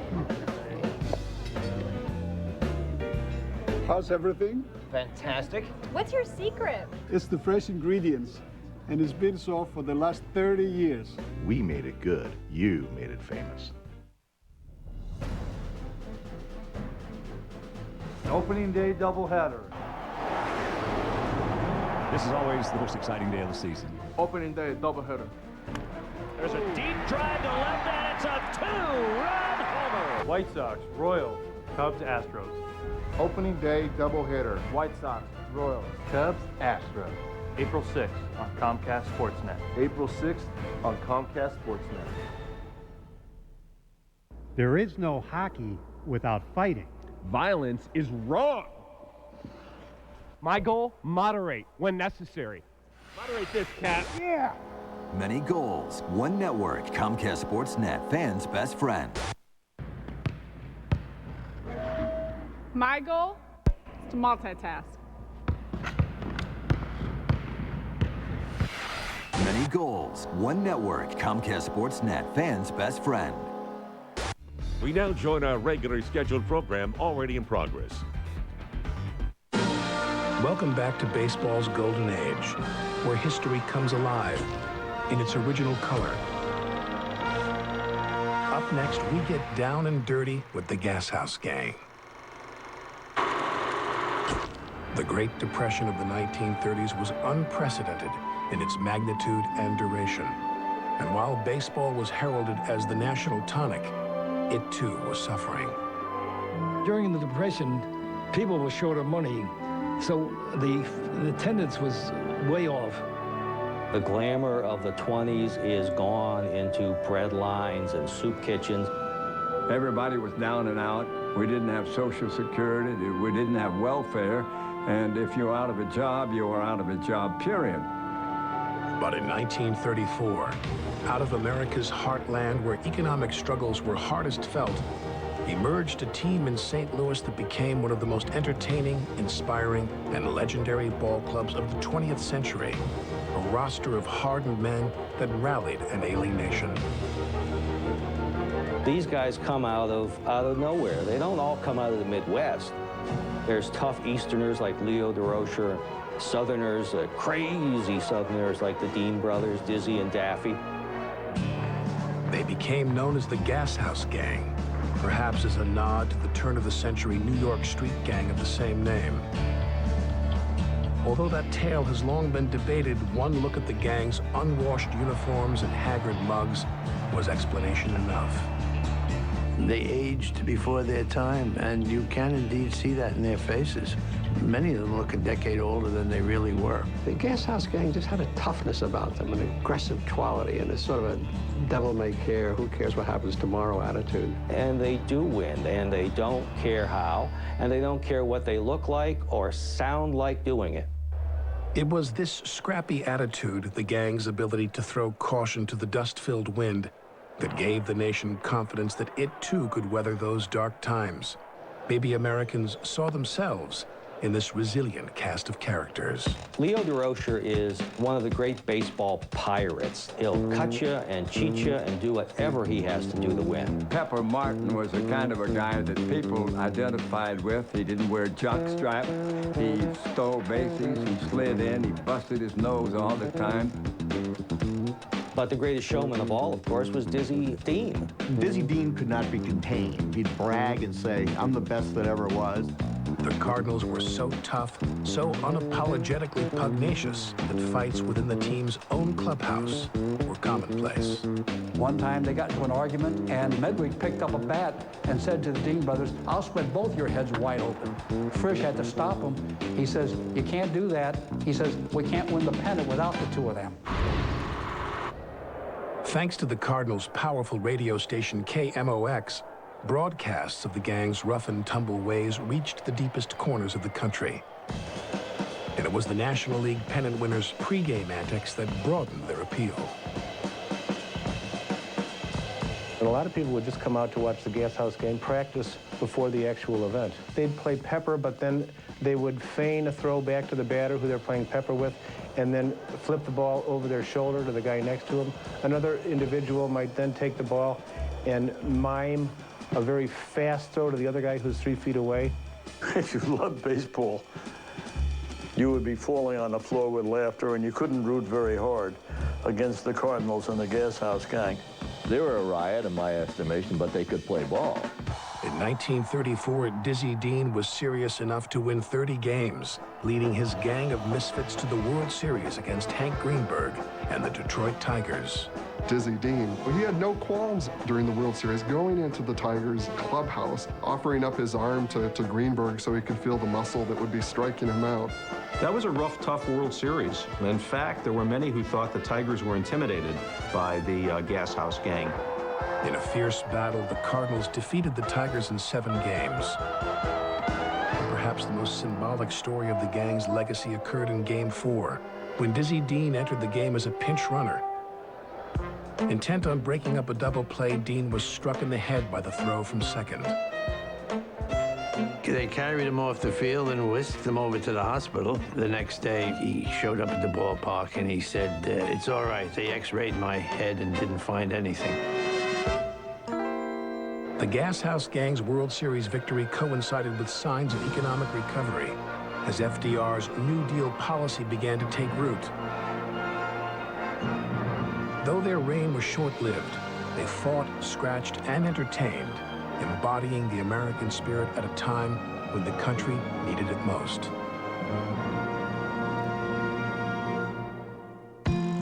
How's everything? Fantastic. What's your secret? It's the fresh ingredients, and it's been so for the last 30 years. We made it good. You made it famous. Opening day doubleheader. This is always the most exciting day of the season. Opening day doubleheader. There's a deep drive to left, and it's a 2-run homer. White Sox, Royals, Cubs, Astros. Opening day doubleheader. White Sox, Royals, Cubs, Astros. April 6th on Comcast Sportsnet. April 6th on Comcast Sportsnet. There is no hockey without fighting. Violence is wrong. My goal, moderate when necessary. Moderate this, cat. Yeah. Many goals, one network, Comcast Sportsnet, fans' best friend. My goal is to multitask. Many goals, one network, Comcast Sportsnet, fans' best friend. We now join our regularly scheduled program already in progress. Welcome back to baseball's golden age, where history comes alive in its original color. Up next, we get down and dirty with the Gas House Gang. The Great Depression of the 1930s was unprecedented in its magnitude and duration. And while baseball was heralded as the national tonic, it too was suffering. During the Depression, people were short of money, so the attendance was way off. The glamour of the 20s is gone into bread lines and soup kitchens. Everybody was down and out. We didn't have Social Security. We didn't have welfare. And if you were out of a job, you were out of a job, period. But in 1934, out of America's heartland where economic struggles were hardest felt, emerged a team in St. Louis that became one of the most entertaining, inspiring, and legendary ball clubs of the 20th century. A roster of hardened men that rallied an ailing nation. These guys come out of nowhere. They don't all come out of the Midwest. There's tough Easterners like Leo DeRocher, Southerners, crazy Southerners like the Dean brothers, Dizzy and Daffy. They became known as the Gas House Gang, perhaps as a nod to the turn-of-the-century New York street gang of the same name. Although that tale has long been debated, one look at the gang's unwashed uniforms and haggard mugs was explanation enough. They aged before their time, and you can indeed see that in their faces. Many of them look a decade older than they really were. The Gas House Gang just had a toughness about them, an aggressive quality, and a sort of a devil-may-care, who cares what happens tomorrow attitude. And they do win, and they don't care how, and they don't care what they look like or sound like doing it. It was this scrappy attitude, the gang's ability to throw caution to the dust-filled wind, that gave the nation confidence that it too could weather those dark times. Maybe Americans saw themselves in this resilient cast of characters. Leo DeRocher is one of the great baseball pirates. He'll cut you and cheat you and do whatever he has to do to win. Pepper Martin was the kind of a guy that people identified with. He didn't wear jock strap. He stole bases. He slid in. He busted his nose all the time. But the greatest showman of all, of course, was Dizzy Dean. Dizzy Dean could not be contained. He'd brag and say, I'm the best that ever was. The Cardinals were so tough, so unapologetically pugnacious, that fights within the team's own clubhouse were commonplace. One time they got into an argument, and Medwick picked up a bat and said to the Dean brothers, I'll split both your heads wide open. Frisch had to stop him. He says, you can't do that. He says, we can't win the pennant without the two of them. Thanks to the Cardinals' powerful radio station KMOX, broadcasts of the gang's rough-and-tumble ways reached the deepest corners of the country. And it was the National League pennant winners' pregame antics that broadened their appeal. And a lot of people would just come out to watch the Gas House Gang practice before the actual event. They'd play pepper, but then they would feign a throw back to the batter who they're playing pepper with, and then flip the ball over their shoulder to the guy next to him. Another individual might then take the ball and mime a very fast throw to the other guy who's 3 feet away. If you love baseball, you would be falling on the floor with laughter, and you couldn't root very hard against the Cardinals and the Gas House Gang. They were a riot, in my estimation, but they could play ball. In 1934, Dizzy Dean was serious enough to win 30 games, leading his gang of misfits to the World Series against Hank Greenberg and the Detroit Tigers. Dizzy Dean, he had no qualms during the World Series, going into the Tigers clubhouse, offering up his arm to Greenberg so he could feel the muscle that would be striking him out. That was a rough, tough World Series. In fact, there were many who thought the Tigers were intimidated by the Gas House Gang. In a fierce battle, the Cardinals defeated the Tigers in 7 games. Perhaps the most symbolic story of the gang's legacy occurred in Game 4, when Dizzy Dean entered the game as a pinch runner. Intent on breaking up a double play, Dean was struck in the head by the throw from second. They carried him off the field and whisked him over to the hospital. The next day, he showed up at the ballpark and he said, it's all right, they x-rayed my head and didn't find anything. The Gas House Gang's World Series victory coincided with signs of economic recovery as FDR's New Deal policy began to take root. Though their reign was short-lived, they fought, scratched, and entertained, embodying the American spirit at a time when the country needed it most.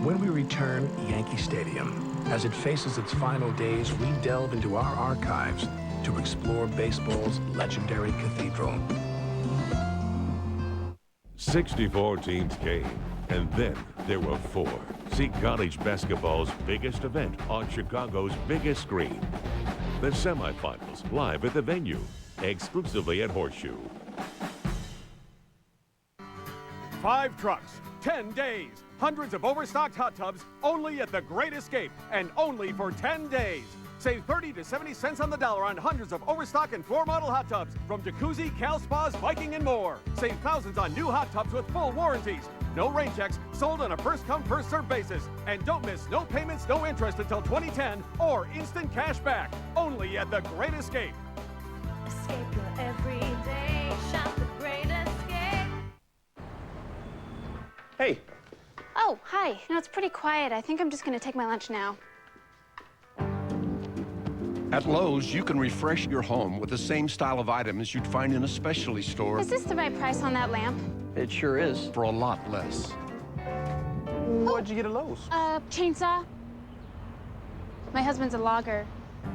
When we return, Yankee Stadium. As it faces its final days, we delve into our archives to explore baseball's legendary cathedral. 64 teams came, and then there were 4. See college basketball's biggest event on Chicago's biggest screen. The semifinals live at the venue, exclusively at Horseshoe. 5 trucks, 10 days. Hundreds of overstocked hot tubs only at the Great Escape and only for 10 days. Save 30 to 70 cents on the dollar on hundreds of overstock and floor model hot tubs from Jacuzzi, Cal Spas, Viking, and more. Save thousands on new hot tubs with full warranties. No rain checks, sold on a first-come, first-served basis. And don't miss no payments, no interest until 2010 or instant cash back. Only at the Great Escape. Escape your everyday. Shop the Great Escape. Hey. Oh, hi. You know, it's pretty quiet. I think I'm just going to take my lunch now. At Lowe's, you can refresh your home with the same style of items you'd find in a specialty store. Is this the right price on that lamp? It sure is. For a lot less. What'd you get at Lowe's? Chainsaw. My husband's a logger.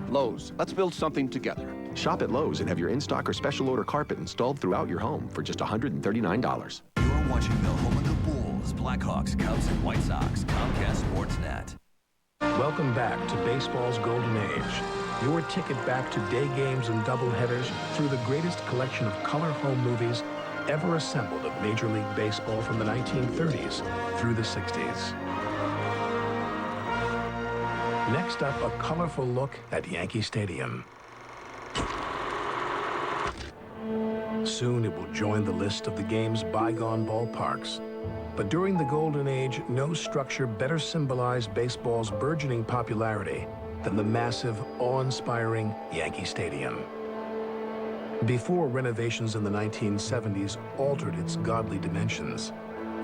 Lowe's, let's build something together. Shop at Lowe's and have your in-stock or special order carpet installed throughout your home for just $139. You're watching the home of the Bulls, Blackhawks, Cubs, and White Sox, Comcast Sportsnet. Welcome back to baseball's golden age. Your ticket back to day games and doubleheaders through the greatest collection of color home movies ever assembled of Major League Baseball from the 1930s through the 60s. Next up, a colorful look at Yankee Stadium. Soon it will join the list of the game's bygone ballparks. But during the golden age, no structure better symbolized baseball's burgeoning popularity than the massive, awe-inspiring Yankee Stadium. Before renovations in the 1970s altered its godly dimensions,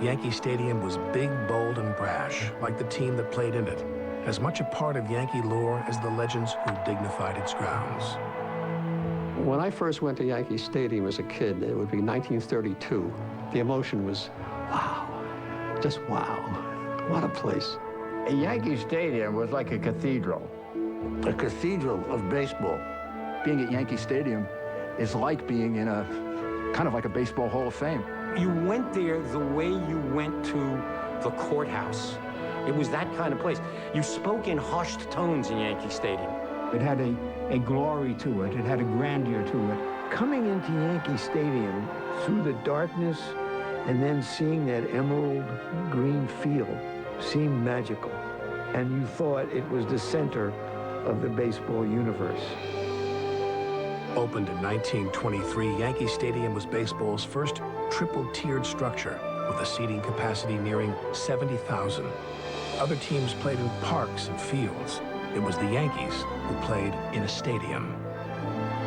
Yankee Stadium was big, bold, and brash, like the team that played in it, as much a part of Yankee lore as the legends who dignified its grounds. When I first went to Yankee Stadium as a kid, it would be 1932, the emotion was, wow, just wow, what a place. Yankee Stadium was like a cathedral of baseball. Being at Yankee Stadium is like being in a kind of like a baseball Hall of Fame. You went there the way you went to the courthouse. It was that kind of place. You spoke in hushed tones in Yankee Stadium. It had a glory to it. It had a grandeur to it. Coming into Yankee Stadium through the darkness and then seeing that emerald green field seemed magical. And you thought it was the center of the baseball universe. Opened in 1923, Yankee Stadium was baseball's first triple-tiered structure with a seating capacity nearing 70,000. Other teams played in parks and fields. It was the Yankees who played in a stadium.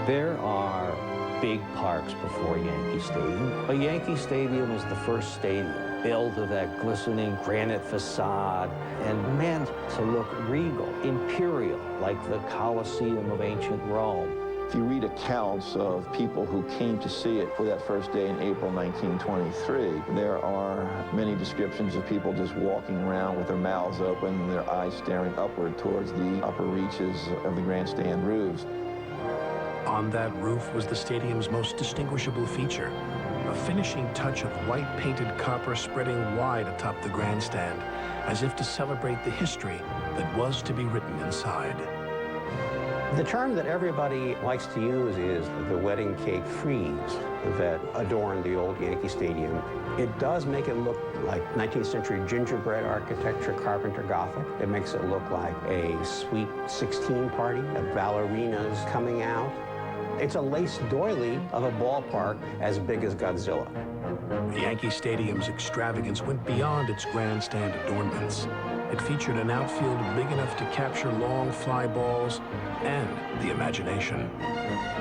There are big parks before Yankee Stadium, but Yankee Stadium was the first stadium built of that glistening granite facade and meant to look regal, imperial, like the Colosseum of ancient Rome. If you read accounts of people who came to see it for that first day in April 1923, there are many descriptions of people just walking around with their mouths open, their eyes staring upward towards the upper reaches of the grandstand roofs. On that roof was the stadium's most distinguishable feature, a finishing touch of white painted copper spreading wide atop the grandstand, as if to celebrate the history that was to be written inside. The term that everybody likes to use is the wedding cake frieze that adorned the old Yankee Stadium. It does make it look like 19th century gingerbread architecture, Carpenter Gothic. It makes it look like a sweet 16 party of ballerinas coming out. It's a lace doily of a ballpark as big as Godzilla. Yankee Stadium's extravagance went beyond its grandstand adornments. It featured an outfield big enough to capture long fly balls and the imagination.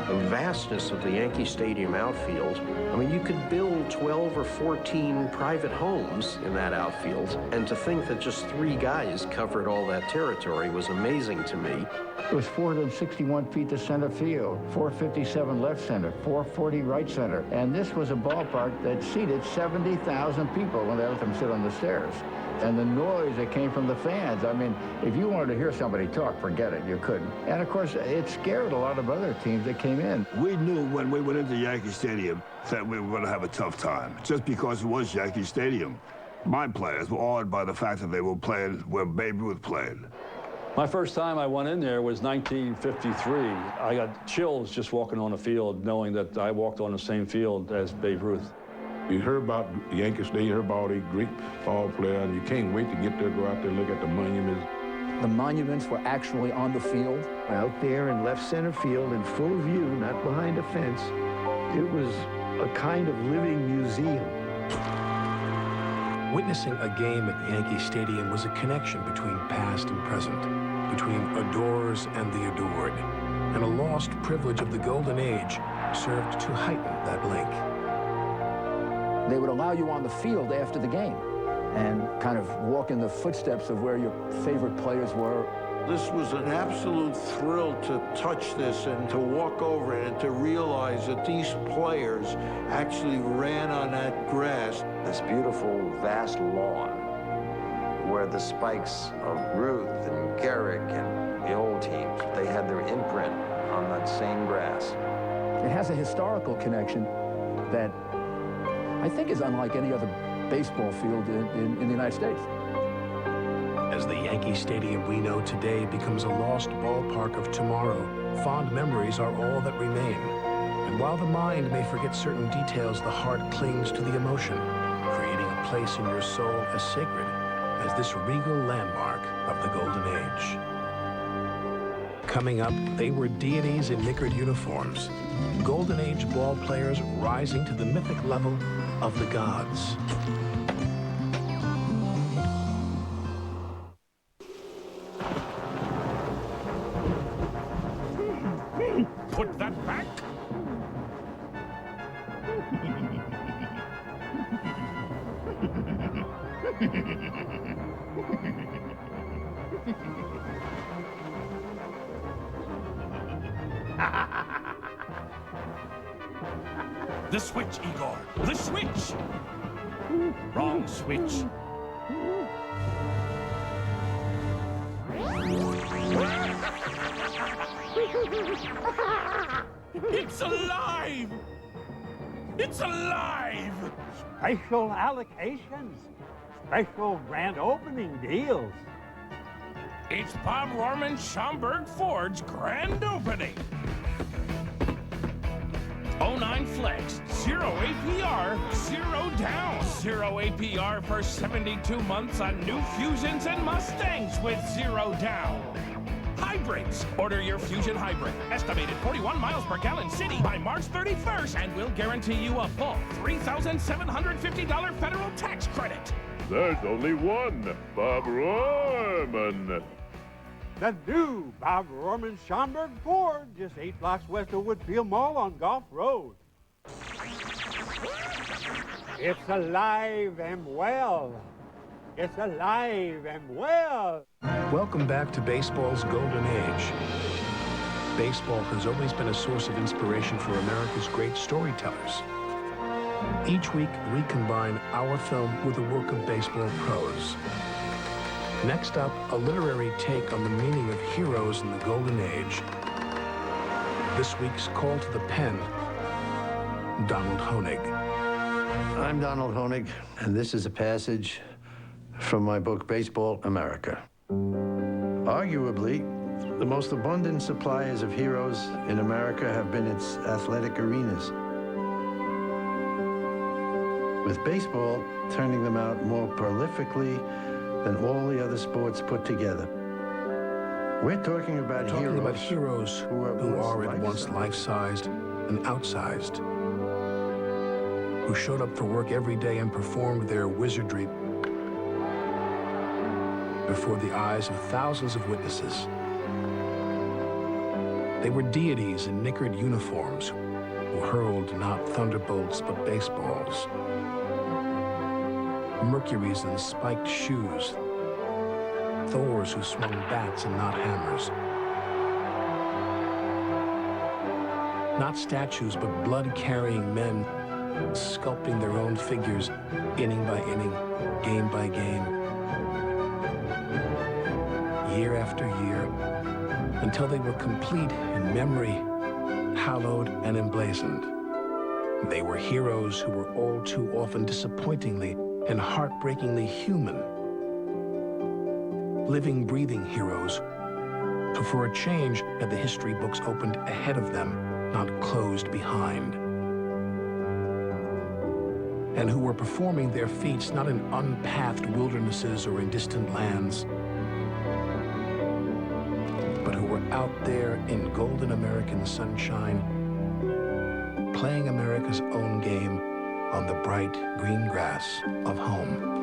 The vastness of the Yankee Stadium outfield, I mean, you could build 12 or 14 private homes in that outfield, and to think that just 3 guys covered all that territory was amazing to me. It was 461 feet to center field, 457 left center, 440 right center. And this was a ballpark that seated 70,000 people when they let them sit on the stairs. And the noise that came from the fans, I mean, if you wanted to hear somebody talk, forget it, you couldn't. And of course, it scared a lot of other teams that came in. We knew when we went into Yankee Stadium that we were going to have a tough time, just because it was Yankee Stadium. My players were awed by the fact that they were playing where Babe Ruth played. My first time I went in there was 1953. I got chills just walking on the field, knowing that I walked on the same field as Babe Ruth. You heard about Yankee Stadium, you heard about all these great ball players, and you can't wait to get there, go out there, look at the monuments. The monuments were actually on the field. Out there in left center field in full view, not behind a fence, it was a kind of living museum. Witnessing a game at Yankee Stadium was a connection between past and present, between adorers and the adored, and a lost privilege of the golden age served to heighten that link. They would allow you on the field after the game and kind of walk in the footsteps of where your favorite players were. This was an absolute thrill to touch this and to walk over it and to realize that these players actually ran on that grass. This beautiful, vast lawn where the spikes of Ruth and Garrick and the old teams, they had their imprint on that same grass. It has a historical connection that I think is unlike any other baseball field in the United States. As the Yankee Stadium we know today becomes a lost ballpark of tomorrow, fond memories are all that remain. And while the mind may forget certain details, the heart clings to the emotion, creating a place in your soul as sacred as this regal landmark of the Golden Age. Coming up, they were deities in knickered uniforms, Golden Age ball players rising to the mythic level of the gods. Put that back. The switch, Igor. The switch. Wrong switch. It's alive! It's alive! Special allocations. Special grand opening deals. It's Bob Rorman Schaumburg Ford's grand opening. 09 Flex, 0 APR, 0 down. 0 APR for 72 months on new Fusions and Mustangs with 0 down. Hybrids. Order your Fusion Hybrid. Estimated 41 miles per gallon city by March 31st, and we'll guarantee you a full $3,750 federal tax credit. There's only one Bob Rorman. The new Bob Rorman Schaumburg Ford, just 8 blocks west of Woodfield Mall on Gulf Road. It's alive and well. It's alive and well. Welcome back to baseball's golden age. Baseball has always been a source of inspiration for America's great storytellers. Each week, we combine our film with a work of baseball prose. Next up, a literary take on the meaning of heroes in the golden age. This week's call to the pen, Donald Honig. I'm Donald Honig, and this is a passage from my book, Baseball America. Arguably, the most abundant suppliers of heroes in America have been its athletic arenas, with baseball turning them out more prolifically than all the other sports put together. We're talking about heroes who are at once life-sized and outsized, who showed up for work every day and performed their wizardry before the eyes of thousands of witnesses. They were deities in knickered uniforms who hurled not thunderbolts but baseballs. Mercuries in spiked shoes. Thors who swung bats and not hammers. Not statues, but blood-carrying men sculpting their own figures, inning by inning, game by game, year after year, until they were complete in memory, hallowed and emblazoned. They were heroes who were all too often disappointingly and heartbreakingly human. Living, breathing heroes who, for a change, had the history books opened ahead of them, not closed behind. and who were performing their feats not in unpathed wildernesses or in distant lands, but who were out there in golden American sunshine, playing America's own game on the bright green grass of home.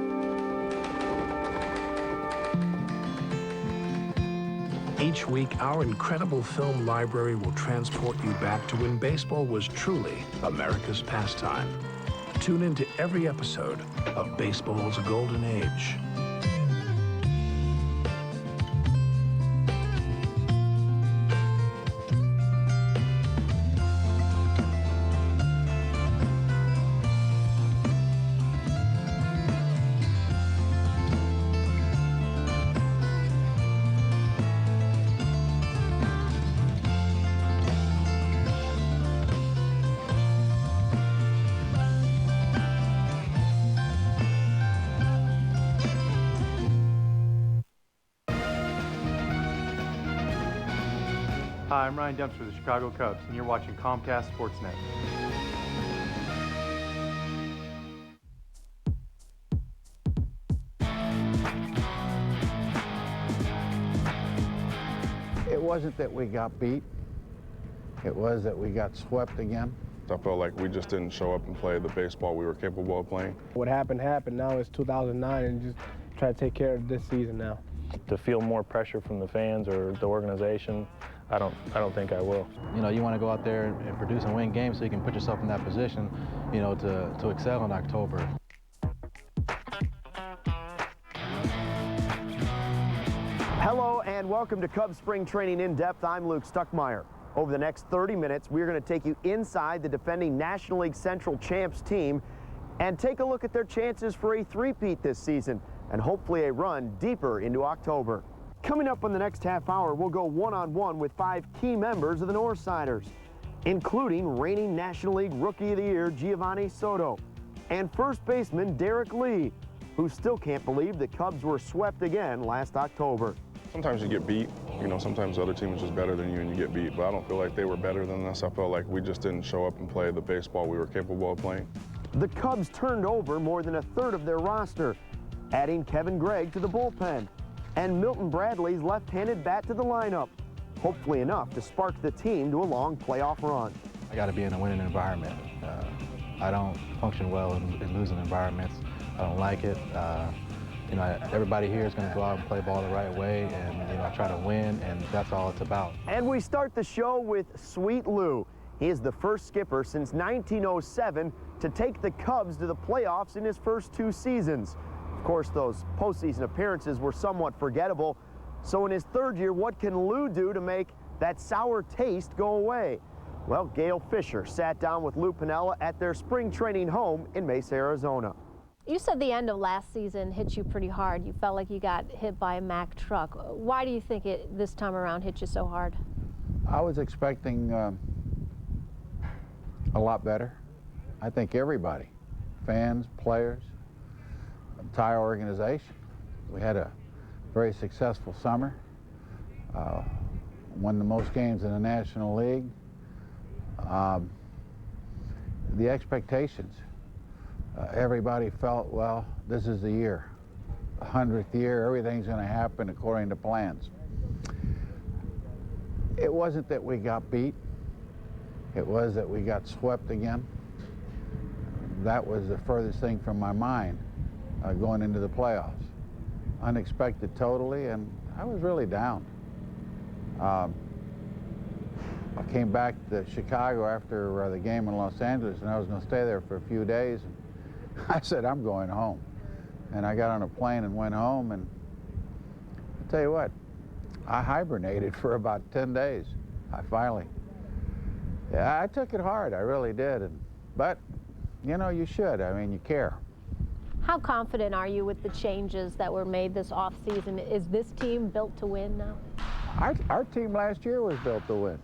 Each week, our incredible film library will transport you back to when baseball was truly America's pastime. Tune into every episode of Baseball's Golden Age. Hi, I'm Ryan Dempster of the Chicago Cubs, and you're watching Comcast Sportsnet. It wasn't that we got beat. It was that we got swept again. I felt like we just didn't show up and play the baseball we were capable of playing. What happened happened. Now it's 2009 and just try to take care of this season now. To feel more pressure from the fans or the organization, I don't think I will. You know, you want to go out there and produce and win games so you can put yourself in that position, you know, to excel in October. Hello and welcome to Cubs Spring Training In Depth. I'm Luke Stuckmeyer. Over the next 30 minutes, we're going to take you inside the defending National League Central champs team and take a look at their chances for a three-peat this season and hopefully a run deeper into October. Coming up in the next half hour, we'll go one-on-one with 5 key members of the Northsiders, including reigning National League Rookie of the Year Giovanni Soto and first baseman Derek Lee, who still can't believe the Cubs were swept again last October. Sometimes you get beat. You know, sometimes the other team is just better than you and you get beat. But I don't feel like they were better than us. I felt like we just didn't show up and play the baseball we were capable of playing. The Cubs turned over more than a third of their roster, adding Kevin Gregg to the bullpen and Milton Bradley's left-handed bat to the lineup, hopefully enough to spark the team to a long playoff run. I got to be in a winning environment. I don't function well in losing environments. I don't like it. You know, everybody here is going to go out and play ball the right way and, you know, try to win, and that's all it's about. And we start the show with Sweet Lou. He is the first skipper since 1907 to take the Cubs to the playoffs in his first 2 seasons. Of course, those postseason appearances were somewhat forgettable. So in his 3rd year, what can Lou do to make that sour taste go away? Well, Gail Fisher sat down with Lou Piniella at their spring training home in Mesa, Arizona. You said the end of last season hit you pretty hard. You felt like you got hit by a Mack truck. Why do you think it this time around hit you so hard? I was expecting a lot better. I think everybody, fans, players, entire organization. We had a very successful summer. Won the most games in the National League. The expectations. Everybody felt, well, this is the year. 100th year, everything's going to happen according to plans. It wasn't that we got beat. It was that we got swept again. That was the furthest thing from my mind going into the playoffs. Unexpected totally, and I was really down. I came back to Chicago after the game in Los Angeles, and I was going to stay there for a few days. I said, I'm going home. And I got on a plane and went home, and I'll tell you what, I hibernated for about 10 days. I took it hard, I really did. But, you know, you should. I mean, you care. How confident are you with the changes that were made this offseason? Is this team built to win now? Our team last year was built to win.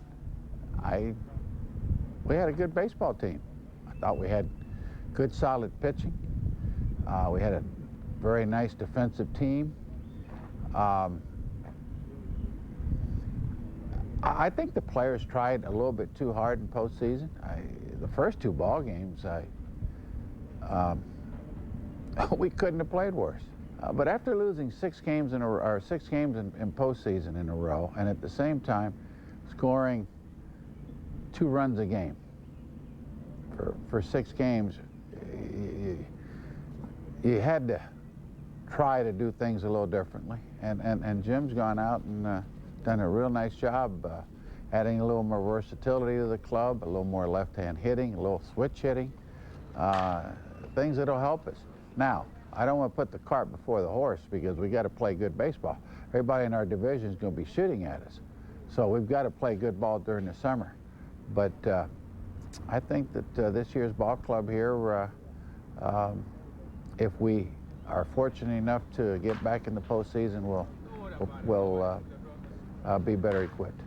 We had a good baseball team. I thought we had good, solid pitching. We had a very nice defensive team. I think the players tried a little bit too hard in postseason. The first 2 ball games, we couldn't have played worse. But after losing 6 games in postseason in a row, and at the same time scoring 2 runs a game for 6 games, you had to try to do things a little differently. And Jim's gone out and done a real nice job adding a little more versatility to the club, a little more left-hand hitting, a little switch hitting, things that'll help us. Now, I don't want to put the cart before the horse because we got to play good baseball. Everybody in our division is going to be shooting at us. So we've got to play good ball during the summer. But I think that this year's ball club here, if we are fortunate enough to get back in the postseason, we'll be better equipped.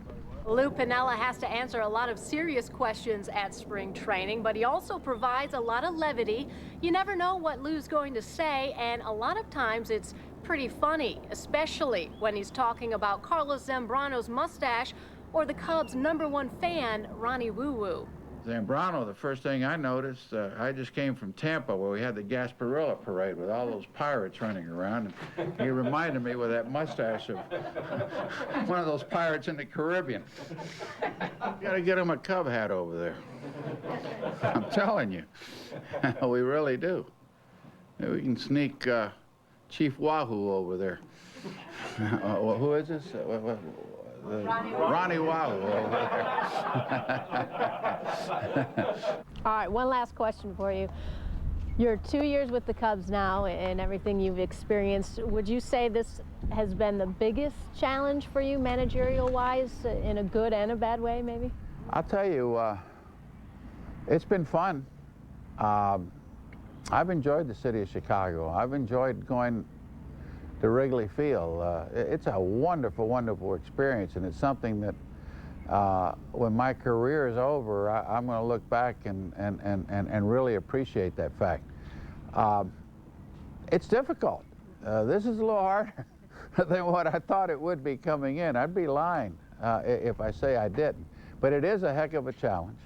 Lou Piniella has to answer a lot of serious questions at spring training, but he also provides a lot of levity. You never know what Lou's going to say, and a lot of times it's pretty funny, especially when he's talking about Carlos Zambrano's mustache or the Cubs' #1 fan, Ronnie Woo Woo. Zambrano, the first thing I noticed, I just came from Tampa where we had the Gasparilla parade with all those pirates running around. And he reminded me with that mustache of one of those pirates in the Caribbean. You gotta get him a Cub hat over there. I'm telling you, we really do. Maybe we can sneak Chief Wahoo over there. Who is this? Ronnie Wahoo over there. All right, one last question for you. You're 2 years with the Cubs now and everything you've experienced. Would you say this has been the biggest challenge for you managerial-wise, in a good and a bad way, maybe? I'll tell you, it's been fun. I've enjoyed the city of Chicago. I've enjoyed going to Wrigley Field. It's a wonderful, wonderful experience, and it's something that when my career is over, I'm going to look back and really appreciate that fact. It's difficult. This is a little harder than what I thought it would be coming in. I'd be lying if I say I didn't. But it is a heck of a challenge.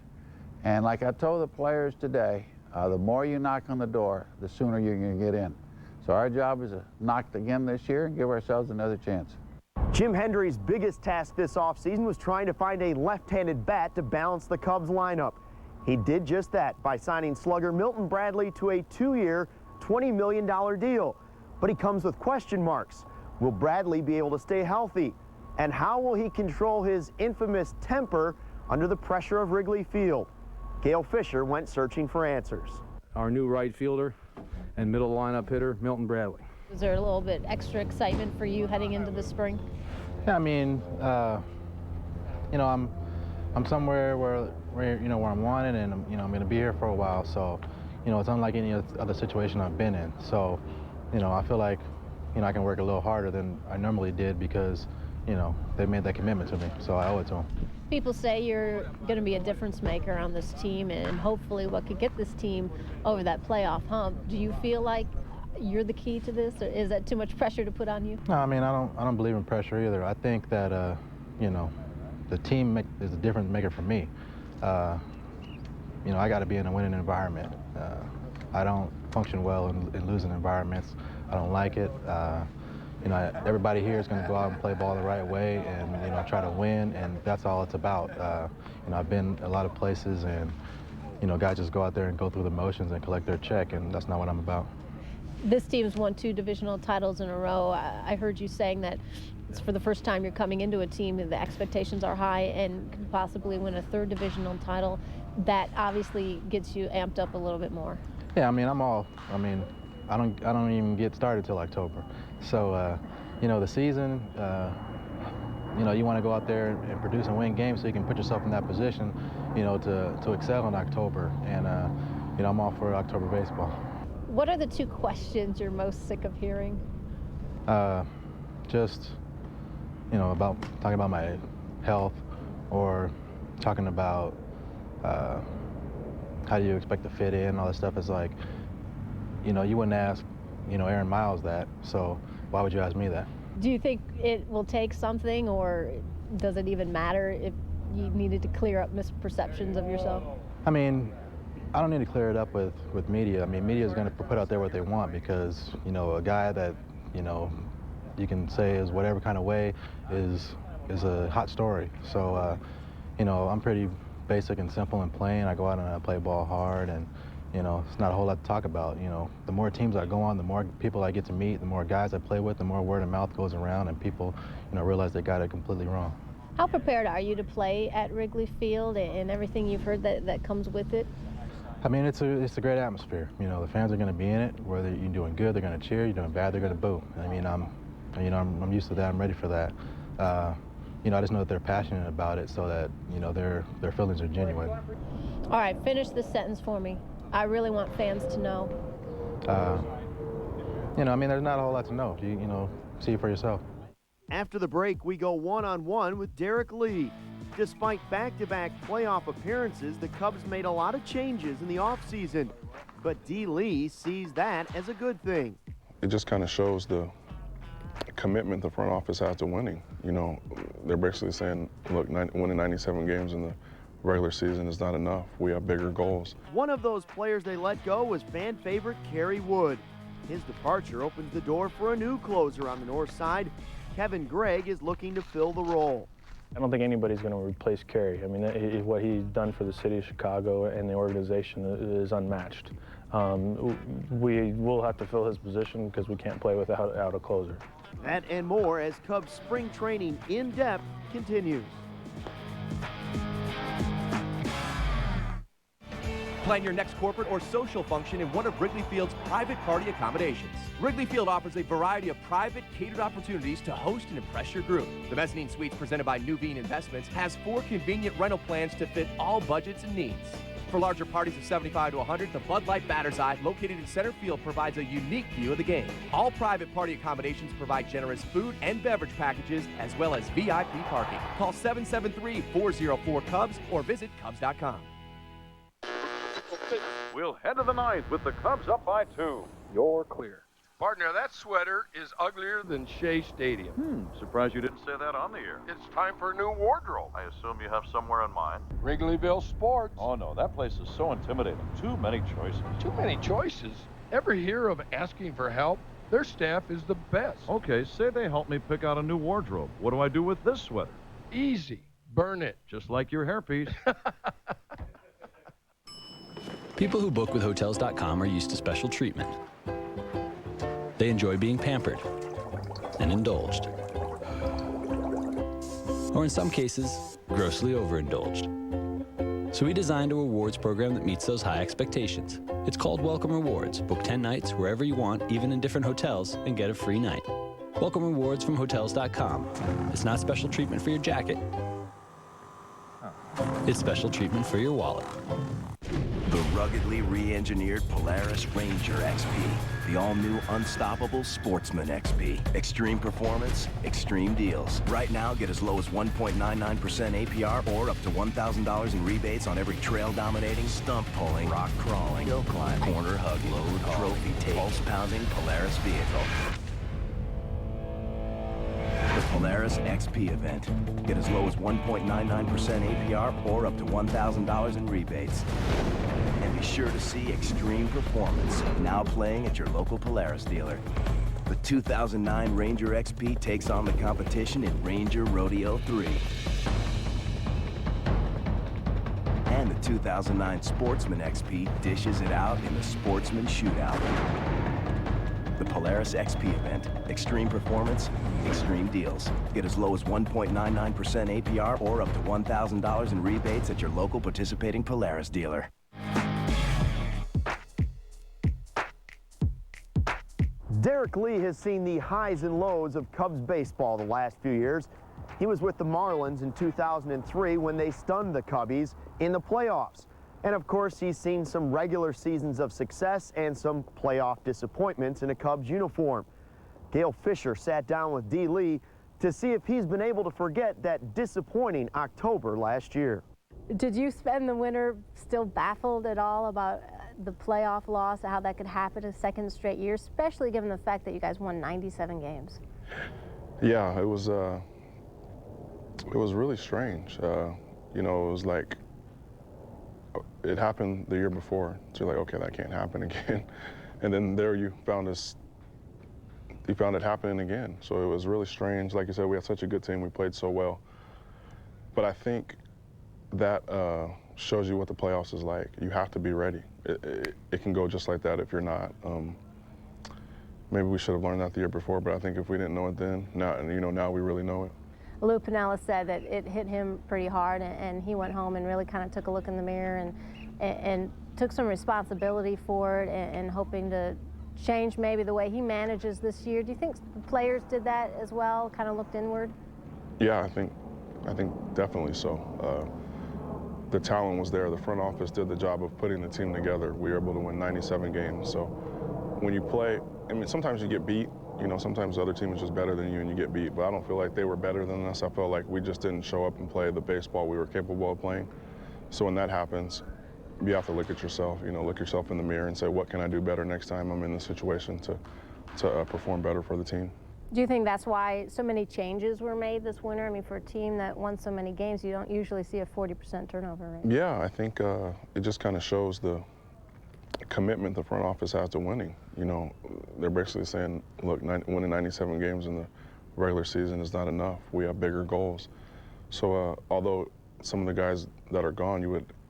And like I told the players today, the more you knock on the door, the sooner you're going to get in. So our job is to knock again this year and give ourselves another chance. Jim Hendry's biggest task this offseason was trying to find a left-handed bat to balance the Cubs lineup. He did just that by signing slugger Milton Bradley to a 2-year, $20 million deal. But he comes with question marks. Will Bradley be able to stay healthy? And how will he control his infamous temper under the pressure of Wrigley Field? Gail Fisher went searching for answers. Our new right fielder and middle lineup hitter, Milton Bradley. Is there a little bit extra excitement for you heading into the spring? Yeah, I mean, you know, I'm somewhere where I'm wanted, and I'm going to be here for a while. So, you know, it's unlike any other situation I've been in. So, you know, I feel like, I can work a little harder than I normally did because, they made that commitment to me. So I owe it to them. People say you're going to be a difference maker on this team, and hopefully what could get this team over that playoff hump. Do you feel like you're the key to this, or is that too much pressure to put on you? No, I mean, I don't believe in pressure either. I think that the team is a difference maker for me. I got to be in a winning environment. I don't function well in losing environments. I don't like it. Everybody here is going to go out and play ball the right way and try to win, and that's all it's about. I've been a lot of places, and guys just go out there and go through the motions and collect their check, and that's not what I'm about. This team's won 2 divisional titles in a row. I heard you saying that it's for the first time you're coming into a team that the expectations are high and could possibly win a 3rd divisional title. That obviously gets you amped up a little bit more. Yeah, I don't even get started till October. So, the season, you want to go out there and produce and win games so you can put yourself in that position, to excel in October. And, I'm all for October baseball. What are the 2 questions you're most sick of hearing? Just, about talking about my health, or talking about how do you expect to fit in, all that stuff. Is like, you wouldn't ask, Aaron Miles that, so why would you ask me that? Do you think it will take something, or does it even matter if you needed to clear up misperceptions of yourself? I mean, I don't need to clear it up with media. I mean, media is going to put out there what they want because, you know, a guy that, you know, you can say is whatever kind of way is a hot story. So, you know, I'm pretty basic and simple and plain. I go out and I play ball hard, and, you know, it's not a whole lot to talk about. You know, the more teams I go on, the more people I get to meet, the more guys I play with, the more word of mouth goes around, and people, you know, realize they got it completely wrong. How prepared are you to play at Wrigley Field and everything you've heard that comes with it? I mean, it's a great atmosphere. You know, the fans are going to be in it. Whether you're doing good, they're going to cheer. You're doing bad, they're going to boo. I mean, I'm used to that. I'm ready for that. You know, I just know that they're passionate about it, so that, you know, their feelings are genuine. All right, finish this sentence for me. I really want fans to know. You know, I mean, there's not a whole lot to know. You know, see it for yourself. After the break, we go one-on-one with Derek Lee. Despite back-to-back playoff appearances, the Cubs made a lot of changes in the offseason. But D. Lee sees that as a good thing. It just kind of shows the commitment the front office has to winning. You know, they're basically saying, look, winning 97 games in the regular season is not enough. We have bigger goals. One of those players they let go was fan favorite Kerry Wood. His departure opens the door for a new closer on the north side. Kevin Gregg is looking to fill the role. I don't think anybody's going to replace Kerry. I mean, what he's done for the city of Chicago and the organization is unmatched. We will have to fill his position because we can't play without a closer. That and more as Cubs spring training in depth continues. Plan your next corporate or social function in one of Wrigley Field's private party accommodations. Wrigley Field offers a variety of private, catered opportunities to host and impress your group. The Mezzanine Suites presented by Nuveen Investments has 4 convenient rental plans to fit all budgets and needs. For larger parties of 75 to 100, the Bud Light Batter's Eye, located in center field, provides a unique view of the game. All private party accommodations provide generous food and beverage packages, as well as VIP parking. Call 773-404-CUBS or visit Cubs.com. We'll head to the ninth with the Cubs up by 2. You're clear. Partner, that sweater is uglier than Shea Stadium. Surprised you didn't say that on the air. It's time for a new wardrobe. I assume you have somewhere in mind. Wrigleyville Sports. Oh no, that place is so intimidating. Too many choices. Too many choices? Ever hear of asking for help? Their staff is the best. Okay, say they help me pick out a new wardrobe. What do I do with this sweater? Easy. Burn it. Just like your hairpiece. People who book with Hotels.com are used to special treatment. They enjoy being pampered and indulged. Or in some cases, grossly overindulged. So we designed a rewards program that meets those high expectations. It's called Welcome Rewards. Book 10 nights wherever you want, even in different hotels, and get a free night. Welcome Rewards from Hotels.com. It's not special treatment for your jacket. It's special treatment for your wallet. The ruggedly re-engineered Polaris Ranger XP. The all-new unstoppable Sportsman XP. Extreme performance, extreme deals. Right now, get as low as 1.99% APR or up to $1,000 in rebates on every trail-dominating, stump-pulling, rock-crawling, hill-climb, corner hug load, trophy-taking, pulse-pounding Polaris vehicle. The Polaris XP event. Get as low as 1.99% APR or up to $1,000 in rebates. And be sure to see Extreme Performance, now playing at your local Polaris dealer. The 2009 Ranger XP takes on the competition in Ranger Rodeo 3. And the 2009 Sportsman XP dishes it out in the Sportsman Shootout. The Polaris XP event. Extreme performance, extreme deals. Get as low as 1.99% APR or up to $1,000 in rebates at your local participating Polaris dealer. Derek Lee has seen the highs and lows of Cubs baseball the last few years. He was with the Marlins in 2003 when they stunned the Cubbies in the playoffs. And of course, he's seen some regular seasons of success and some playoff disappointments in a Cubs uniform. Gail Fisher sat down with D. Lee to see if he's been able to forget that disappointing October last year. Did you spend the winter still baffled at all about the playoff loss, how that could happen a second straight year, especially given the fact that you guys won 97 games? Yeah, it was really strange. You know, it was like, it happened the year before. So you're like, okay, that can't happen again. And then there you found it happening again. So it was really strange. Like you said, we had such a good team. We played so well. But I think that shows you what the playoffs is like. You have to be ready. It can go just like that if you're not. Maybe we should have learned that the year before, but I think if we didn't know it then, now we really know it. Lou Piniella said that it hit him pretty hard, and he went home and really kind of took a look in the mirror and took some responsibility for it and hoping to change maybe the way he manages this year. Do you think the players did that as well, kind of looked inward? Yeah, I think definitely so. The talent was there. The front office did the job of putting the team together. We were able to win 97 games. So when you play, I mean, sometimes you get beat. Sometimes the other team is just better than you and you get beat. But I don't feel like they were better than us. I felt like we just didn't show up and play the baseball we were capable of playing. So when that happens, you have to look at yourself, look yourself in the mirror and say, what can I do better next time I'm in this situation to perform better for the team. Do you think that's why so many changes were made this winter? I mean, for a team that won so many games, you don't usually see a 40% turnover rate. Yeah, I think it just kind of shows the commitment the front office has to winning. They're basically saying, look, winning 97 games in the regular season is not enough. We have bigger goals. So although some of the guys that are gone,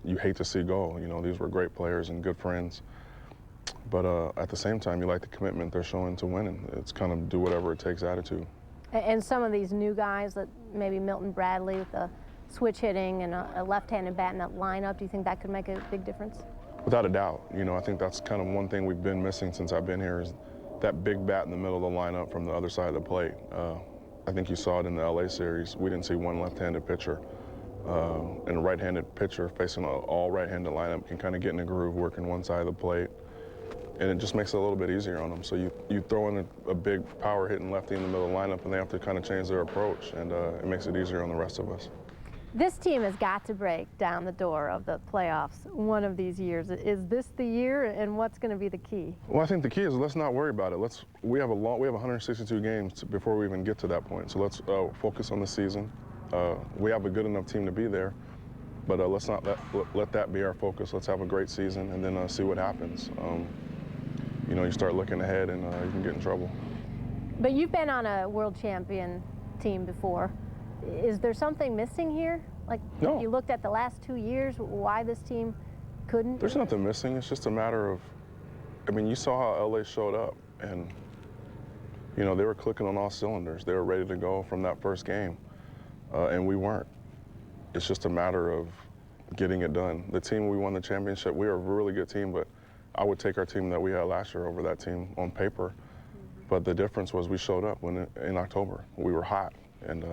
you hate to see go. These were great players and good friends. But at the same time, you like the commitment they're showing to winning. It's kind of do whatever it takes attitude. And some of these new guys, that maybe Milton Bradley with the switch hitting and a left-handed bat in that lineup, do you think that could make a big difference? Without a doubt. I think that's kind of one thing we've been missing since I've been here is that big bat in the middle of the lineup from the other side of the plate. I think you saw it in the LA series. We didn't see one left-handed pitcher. And a right-handed pitcher facing an all right-handed lineup can kind of get in a groove working one side of the plate. And it just makes it a little bit easier on them. So you throw in a big power-hitting lefty in the middle of the lineup, and they have to kind of change their approach, and it makes it easier on the rest of us. This team has got to break down the door of the playoffs one of these years. Is this the year, and what's going to be the key? Well, I think the key is let's not worry about it. We have 162 games before we even get to that point. So let's focus on the season. We have a good enough team to be there, but let's not let that be our focus. Let's have a great season and then see what happens. You start looking ahead and you can get in trouble. But you've been on a world champion team before. Is there something missing here? Like, no. If you looked at the last 2 years, why this team couldn't? There's nothing missing. It's just a matter of, you saw how LA showed up, and, they were clicking on all cylinders. They were ready to go from that first game, and we weren't. It's just a matter of getting it done. The team we won the championship, we were a really good team, but I would take our team that we had last year over that team on paper. But the difference was we showed up in October. We were hot, and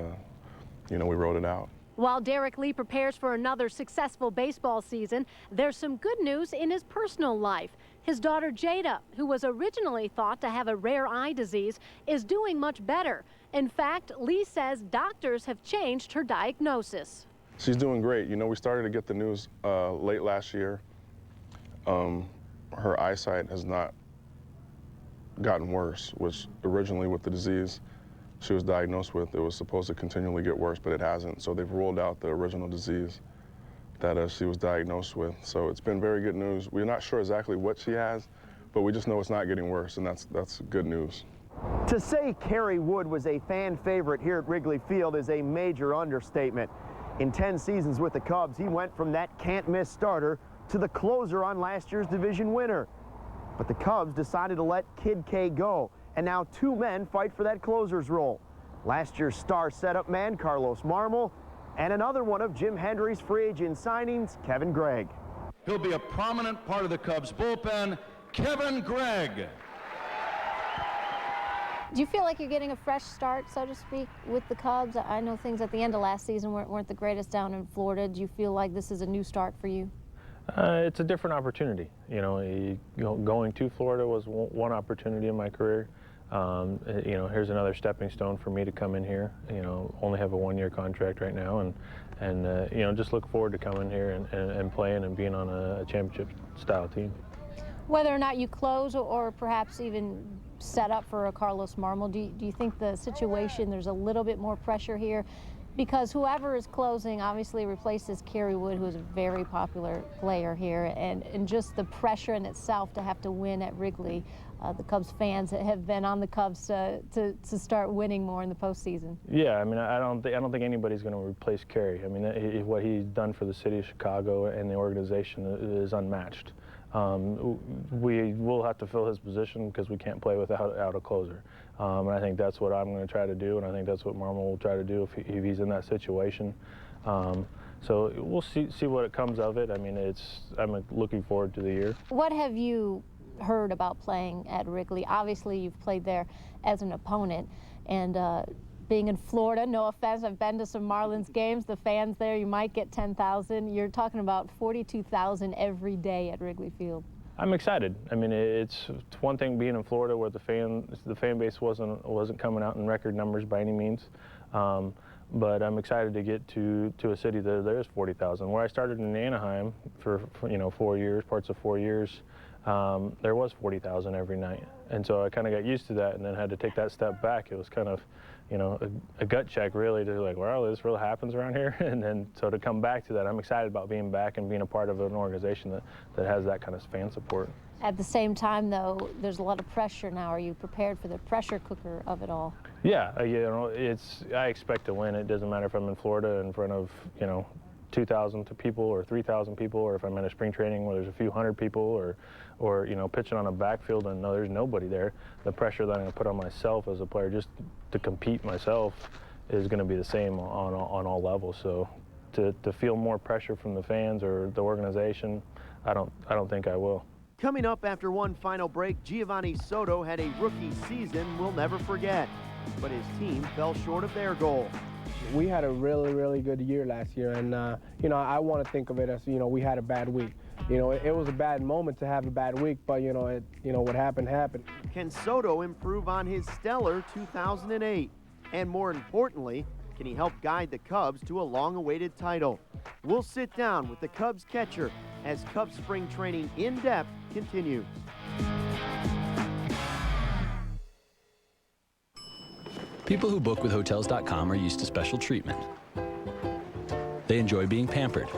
we rode it out. While Derek Lee prepares for another successful baseball season, there's some good news in his personal life. His daughter Jada, who was originally thought to have a rare eye disease, is doing much better. In fact, Lee says doctors have changed her diagnosis. She's doing great. We started to get the news late last year. Her eyesight has not gotten worse, which originally with the disease she was diagnosed with, it was supposed to continually get worse, but it hasn't. So they've ruled out the original disease that she was diagnosed with. So it's been very good news. We're not sure exactly what she has, but we just know it's not getting worse, and that's good news. To say Kerry Wood was a fan favorite here at Wrigley Field is a major understatement. In 10 seasons with the Cubs, he went from that can't-miss starter to the closer on last year's division winner. But the Cubs decided to let Kid K go, and now 2 men fight for that closer's role. Last year's star setup man, Carlos Marmol, and another one of Jim Hendry's free agent signings, Kevin Gregg. He'll be a prominent part of the Cubs bullpen, Kevin Gregg. Do you feel like you're getting a fresh start, so to speak, with the Cubs? I know things at the end of last season weren't the greatest down in Florida. Do you feel like this is a new start for you? It's a different opportunity. Going to Florida was one opportunity in my career. Here's another stepping stone for me to come in here. Only have a 1-year contract right now, and just look forward to coming here and playing and being on a championship-style team. Whether or not you close or perhaps even set up for a Carlos Marmol, do you think the situation, there's a little bit more pressure here Because whoever is closing obviously replaces Kerry Wood, who's a very popular player here, and just the pressure in itself to have to win at Wrigley. The Cubs fans have been on the Cubs to start winning more in the postseason. Yeah, I mean, I don't think anybody's going to replace Kerry. I mean, what he's done for the city of Chicago and the organization is unmatched. We will have to fill his position because we can't play without a closer. And I think that's what I'm going to try to do, and I think that's what Marmol will try to do if he's in that situation. So we'll see what comes of it. I mean, I'm looking forward to the year. What have you heard about playing at Wrigley? Obviously, you've played there as an opponent, and being in Florida, no offense, I've been to some Marlins games. The fans there, you might get 10,000. You're talking about 42,000 every day at Wrigley Field. I'm excited. I mean, it's one thing being in Florida where the fan base wasn't coming out in record numbers by any means, but I'm excited to get to a city that there's 40,000. Where I started in Anaheim for 4 years, parts of 4 years, there was 40,000 every night, and so I kind of got used to that, and then had to take that step back. It was kind of, a gut check really to like, wow, this really happens around here, and then so to come back to that, I'm excited about being back and being a part of an organization that has that kind of fan support. At the same time, though, there's a lot of pressure now. Are you prepared for the pressure cooker of it all? Yeah, I expect to win. It doesn't matter if I'm in Florida in front of 2,000 people or 3,000 people, or if I'm in a spring training where there's a few hundred people, or pitching on a backfield and there's nobody there. The pressure that I'm going to put on myself as a player just to compete myself is going to be the same on all levels. So to feel more pressure from the fans or the organization, I don't think I will. Coming up after one final break, Giovanni Soto had a rookie season we'll never forget, but his team fell short of their goal. We had a really, really good year last year, and I want to think of it as we had a bad week. It was a bad moment to have a bad week, but what happened happened. Can Soto improve on his stellar 2008? And more importantly, can he help guide the Cubs to a long-awaited title? We'll sit down with the Cubs catcher as Cubs spring training in depth continues. People who book with Hotels.com are used to special treatment. They enjoy being pampered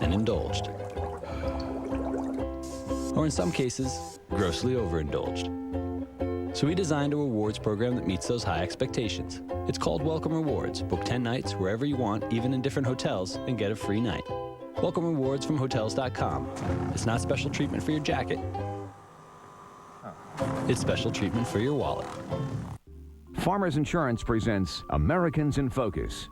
and indulged. Or in some cases, grossly overindulged. So we designed a rewards program that meets those high expectations. It's called Welcome Rewards. Book 10 nights wherever you want, even in different hotels, and get a free night. Welcome Rewards from Hotels.com. It's not special treatment for your jacket. It's special treatment for your wallet. Farmers Insurance presents Americans in Focus.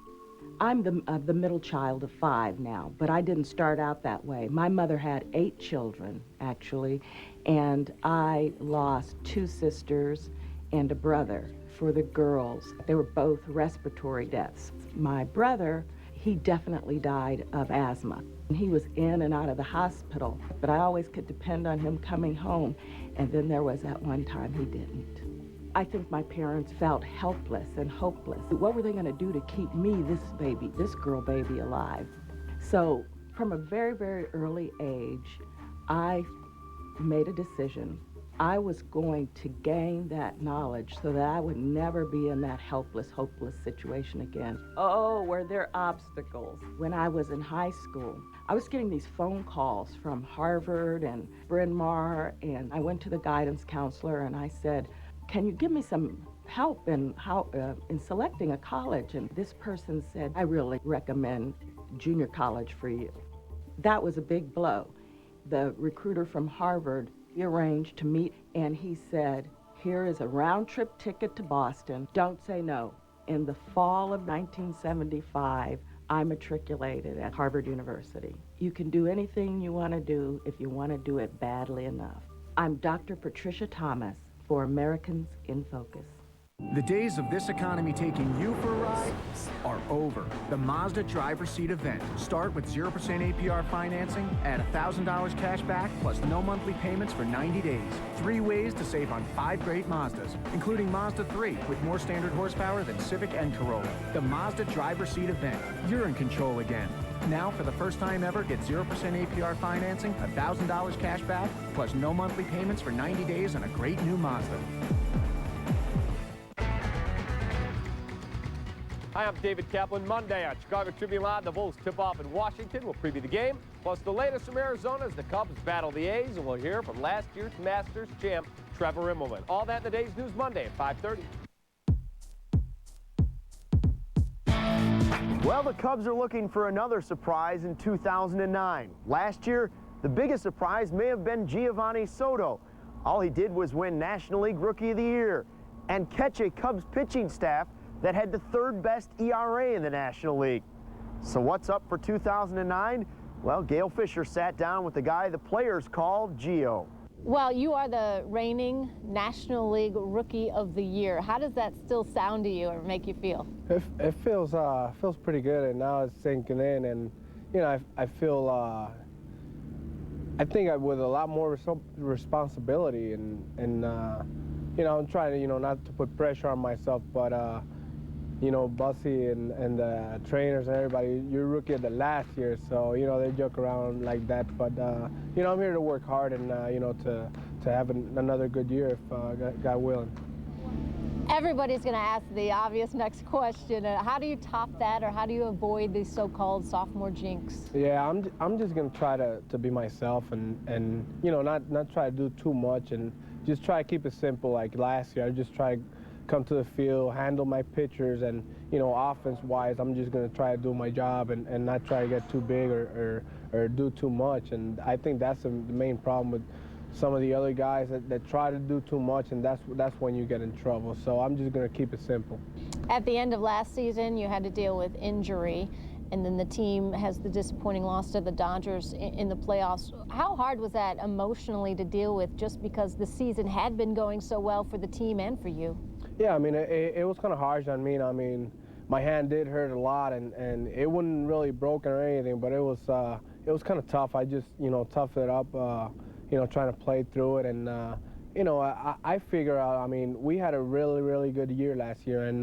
I'm the middle child of 5 now, but I didn't start out that way. My mother had 8 children, actually, and I lost 2 sisters and a brother. For the girls, they were both respiratory deaths. My brother, he definitely died of asthma. He was in and out of the hospital, but I always could depend on him coming home, and then there was that one time he didn't. I think my parents felt helpless and hopeless. What were they going to do to keep me, this girl baby, alive? So from a very, very early age, I made a decision. I was going to gain that knowledge so that I would never be in that helpless, hopeless situation again. Oh, were there obstacles? When I was in high school, I was getting these phone calls from Harvard and Bryn Mawr, and I went to the guidance counselor and I said, can you give me some help in selecting a college? And this person said, I really recommend junior college for you. That was a big blow. The recruiter from Harvard, he arranged to meet, and he said, here is a round-trip ticket to Boston. Don't say no. In the fall of 1975, I matriculated at Harvard University. You can do anything you want to do if you want to do it badly enough. I'm Dr. Patricia Thomas for Americans in Focus. The days of this economy taking you for a ride are over. The Mazda Driver Seat event. Start with 0% APR financing, add $1,000 cash back, plus no monthly payments for 90 days. 3 ways to save on 5 great Mazdas, including Mazda 3 with more standard horsepower than Civic and Corolla. The Mazda Driver Seat event. You're in control again. Now, for the first time ever, get 0% APR financing, $1,000 cash back, plus no monthly payments for 90 days on a great new Mazda. Hi, I'm David Kaplan. Monday on Chicago Tribune Live, the Bulls tip off in Washington. We'll preview the game, plus the latest from Arizona as the Cubs battle the A's, and we'll hear from last year's Masters champ, Trevor Immelman. All that in the day's news Monday at 5:30. Well, the Cubs are looking for another surprise in 2009. Last year, the biggest surprise may have been Giovanni Soto. All he did was win National League Rookie of the Year and catch a Cubs pitching staff that had the third best ERA in the National League. So what's up for 2009? Well, Gail Fisher sat down with the guy the players called Gio. Well, you are the reigning National League Rookie of the Year. How does that still sound to you or make you feel? It feels pretty good, and now it's sinking in, and you know I feel I think with a lot more responsibility, and you know, I'm trying to not to put pressure on myself, but you know, Bussy and the trainers and everybody, you're rookie of the last year, so you know they joke around like that. But you know, I'm here to work hard and you know to have another good year if God willing. Everybody's going to ask the obvious next question: how do you top that, or how do you avoid the so-called sophomore jinx? Yeah, I'm just going to try to be myself and you know not try to do too much and just try to keep it simple. Like last year, I just try to come to the field, handle my pitchers, and you know, offense-wise, I'm just going to try to do my job and not try to get too big or do too much. And I think that's the main problem with some of the other guys that try to do too much, and that's when you get in trouble. So I'm just going to keep it simple. At the end of last season, you had to deal with injury, and then the team has the disappointing loss to the Dodgers in the playoffs. How hard was that emotionally to deal with, just because the season had been going so well for the team and for you? Yeah, I mean, it was kind of harsh on me. I mean, my hand did hurt a lot, and it wasn't really broken or anything, but it was kind of tough. I just, you know, toughed it up, you know, trying to play through it. And, you know, I figure out, I mean, we had a really, really good year last year. And,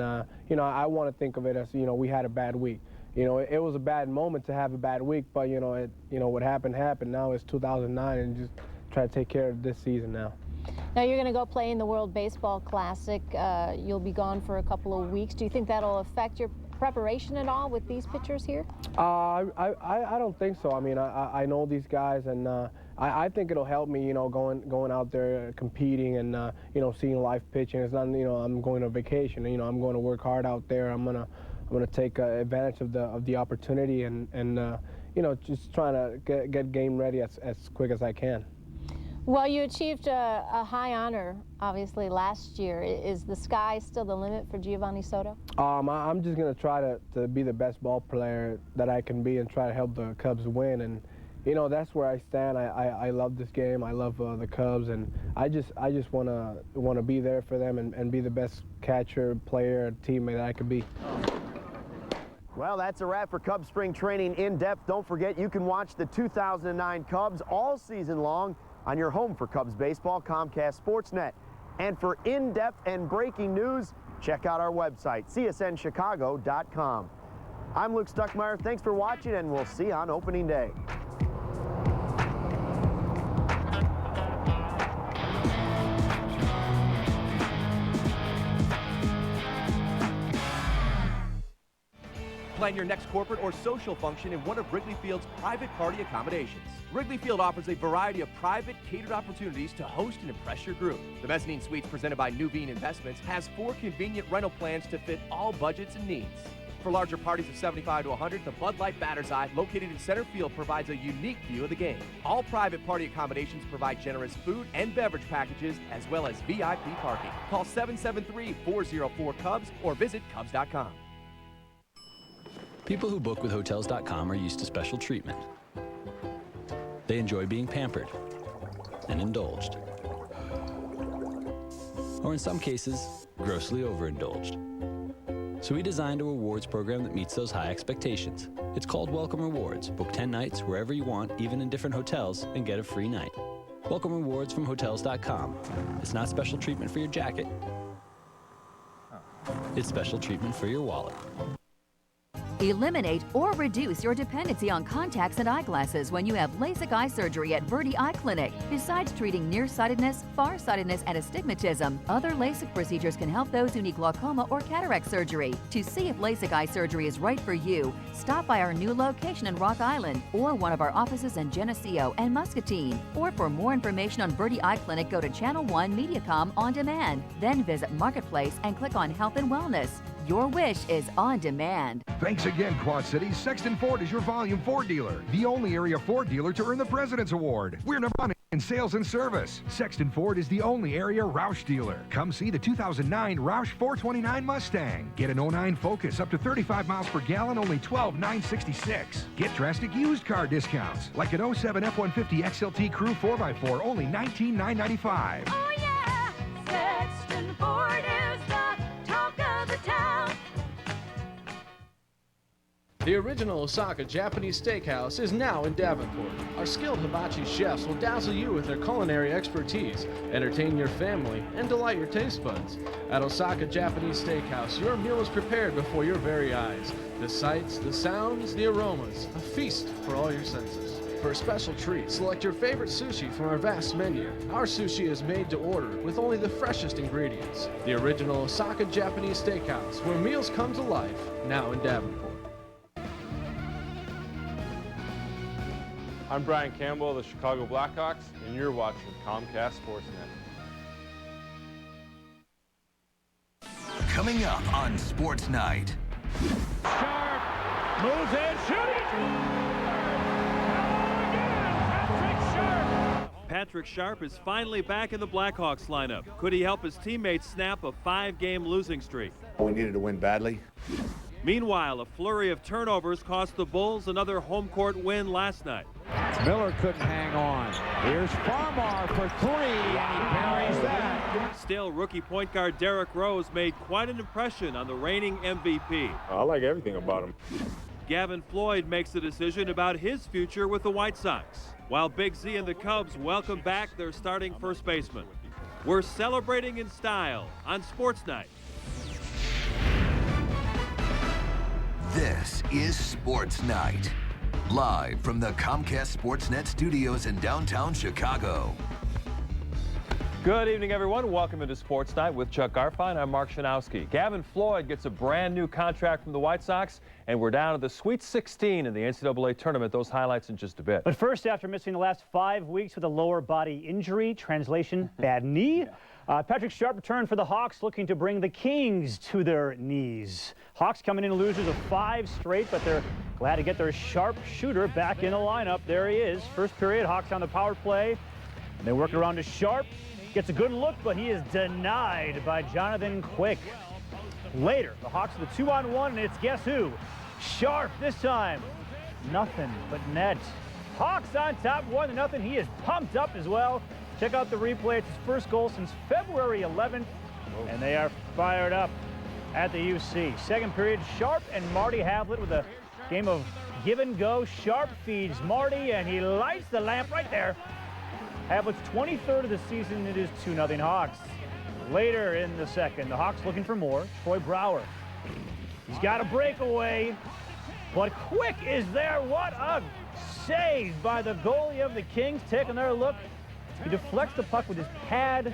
you know, I want to think of it as, you know, we had a bad week. You know, it was a bad moment to have a bad week, but, you know, what happened. Now it's 2009, and just try to take care of this season now. Now you're going to go play in the World Baseball Classic. You'll be gone for a couple of weeks. Do you think that'll affect your preparation at all with these pitchers here? I don't think so. I mean, I know these guys, and I think it'll help me, you know, going out there competing and you know, seeing live pitching. It's not, you know, I'm going on vacation. You know, I'm going to work hard out there. I'm gonna take advantage of the opportunity and you know, just trying to get game ready as quick as I can. Well, you achieved a high honor, obviously, last year. Is the sky still the limit for Giovanni Soto? I'm just going to try to be the best ball player that I can be and try to help the Cubs win. And, you know, that's where I stand. I love this game. I love the Cubs. And I just want to be there for them and be the best catcher, player, teammate that I could be. Well, that's a wrap for Cubs Spring Training in depth. Don't forget, you can watch the 2009 Cubs all season long on your home for Cubs baseball, Comcast Sportsnet. And for in-depth and breaking news, check out our website, csnchicago.com. I'm Luke Stuckmeyer. Thanks for watching, and we'll see you on opening day. Plan your next corporate or social function in one of Wrigley Field's private party accommodations. Wrigley Field offers a variety of private, catered opportunities to host and impress your group. The Mezzanine Suites presented by Nuveen Investments has 4 convenient rental plans to fit all budgets and needs. For larger parties of 75 to 100, the Bud Light Batter's Eye, located in center field, provides a unique view of the game. All private party accommodations provide generous food and beverage packages, as well as VIP parking. Call 773-404-CUBS or visit Cubs.com. People who book with Hotels.com are used to special treatment. They enjoy being pampered and indulged. Or in some cases, grossly overindulged. So we designed a rewards program that meets those high expectations. It's called Welcome Rewards. Book 10 nights wherever you want, even in different hotels, and get a free night. Welcome Rewards from Hotels.com. It's not special treatment for your jacket. It's special treatment for your wallet. Eliminate or reduce your dependency on contacts and eyeglasses when you have LASIK eye surgery at Verde Eye Clinic. Besides treating nearsightedness, farsightedness, and astigmatism, other LASIK procedures can help those who need glaucoma or cataract surgery. To see if LASIK eye surgery is right for you, stop by our new location in Rock Island or one of our offices in Geneseo and Muscatine. Or for more information on Verde Eye Clinic, go to Channel 1 Mediacom On Demand. Then visit Marketplace and click on Health and Wellness. Your wish is on demand. Thanks again, Quad Cities. Sexton Ford is your volume Ford dealer, the only area Ford dealer to earn the President's Award. We're number one in sales and service. Sexton Ford is the only area Roush dealer. Come see the 2009 Roush 429 Mustang. Get an 09 Focus up to 35 miles per gallon, only $12,966. Get drastic used car discounts, like an 07 F-150 XLT Crew 4x4, only $19,995. Oh yeah, Sexton Ford is the talk of the town. The original Osaka Japanese Steakhouse is now in Davenport. Our skilled hibachi chefs will dazzle you with their culinary expertise, entertain your family, and delight your taste buds. At Osaka Japanese Steakhouse, your meal is prepared before your very eyes. The sights, the sounds, the aromas, a feast for all your senses. For a special treat, select your favorite sushi from our vast menu. Our sushi is made to order with only the freshest ingredients. The original Osaka Japanese Steakhouse, where meals come to life, now in Davenport. I'm Brian Campbell of the Chicago Blackhawks, and you're watching Comcast Sportsnet. Coming up on Sports Night. Sharp moves in, shooting! Patrick Sharp is finally back in the Blackhawks lineup. Could he help his teammates snap a 5-game losing streak? We needed to win badly. Meanwhile, a flurry of turnovers cost the Bulls another home court win last night. Miller couldn't hang on. Here's Farmar for three, and he buries that. Still, rookie point guard Derrick Rose made quite an impression on the reigning MVP. I like everything about him. Gavin Floyd makes a decision about his future with the White Sox, while Big Z and the Cubs welcome back their starting first baseman. We're celebrating in style on Sports Night. This is Sports Night, live from the Comcast Sportsnet studios in downtown Chicago. Good evening, everyone. Welcome into Sports Night with Chuck Garfien. I'm Mark Shanowski. Gavin Floyd gets a brand new contract from the White Sox, and we're down to the Sweet 16 in the NCAA tournament. Those highlights in just a bit. But first, after missing the last 5 weeks with a lower body injury, translation, bad knee, Patrick Sharp returned for the Hawks, looking to bring the Kings to their knees. Hawks coming in losers of 5 straight, but they're glad to get their sharp shooter back in the lineup. There he is. First period, Hawks on the power play. And they work around to Sharp. Gets a good look, but he is denied by Jonathan Quick. Later, the Hawks with a 2-on-1, and it's guess who? Sharp this time. Nothing but net. Hawks on top, 1-0. He is pumped up as well. Check out the replay. It's his first goal since February 11th, and they are fired up at the UC. Second period, Sharp and Marty Havlet with a game of give and go. Sharp feeds Marty, and he lights the lamp right there. Havlet's 23rd of the season. It is 2-0 Hawks. Later in the second, the Hawks looking for more. Troy Brower. He's got a breakaway, but Quick is there. What a save by the goalie of the Kings. Taking their look. He deflects the puck with his pad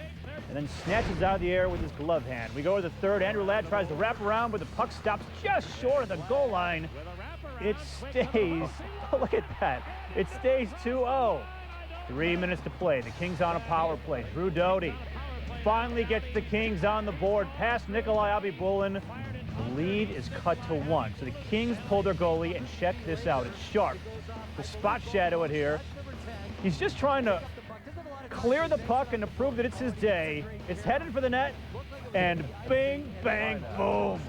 and then snatches out of the air with his glove hand. We go to the third. Andrew Ladd tries to wrap around, but the puck stops just short of the goal line. It stays, look at that. It stays 2-0. 3 minutes to play. The Kings on a power play. Drew Doughty finally gets the Kings on the board past Nikolai Abibulin. The lead is cut to 1. So the Kings pull their goalie, and check this out. It's Sharp. The spot shadow it here. He's just trying to clear the puck and to prove that it's his day. It's headed for the net, and bing, bang, boom.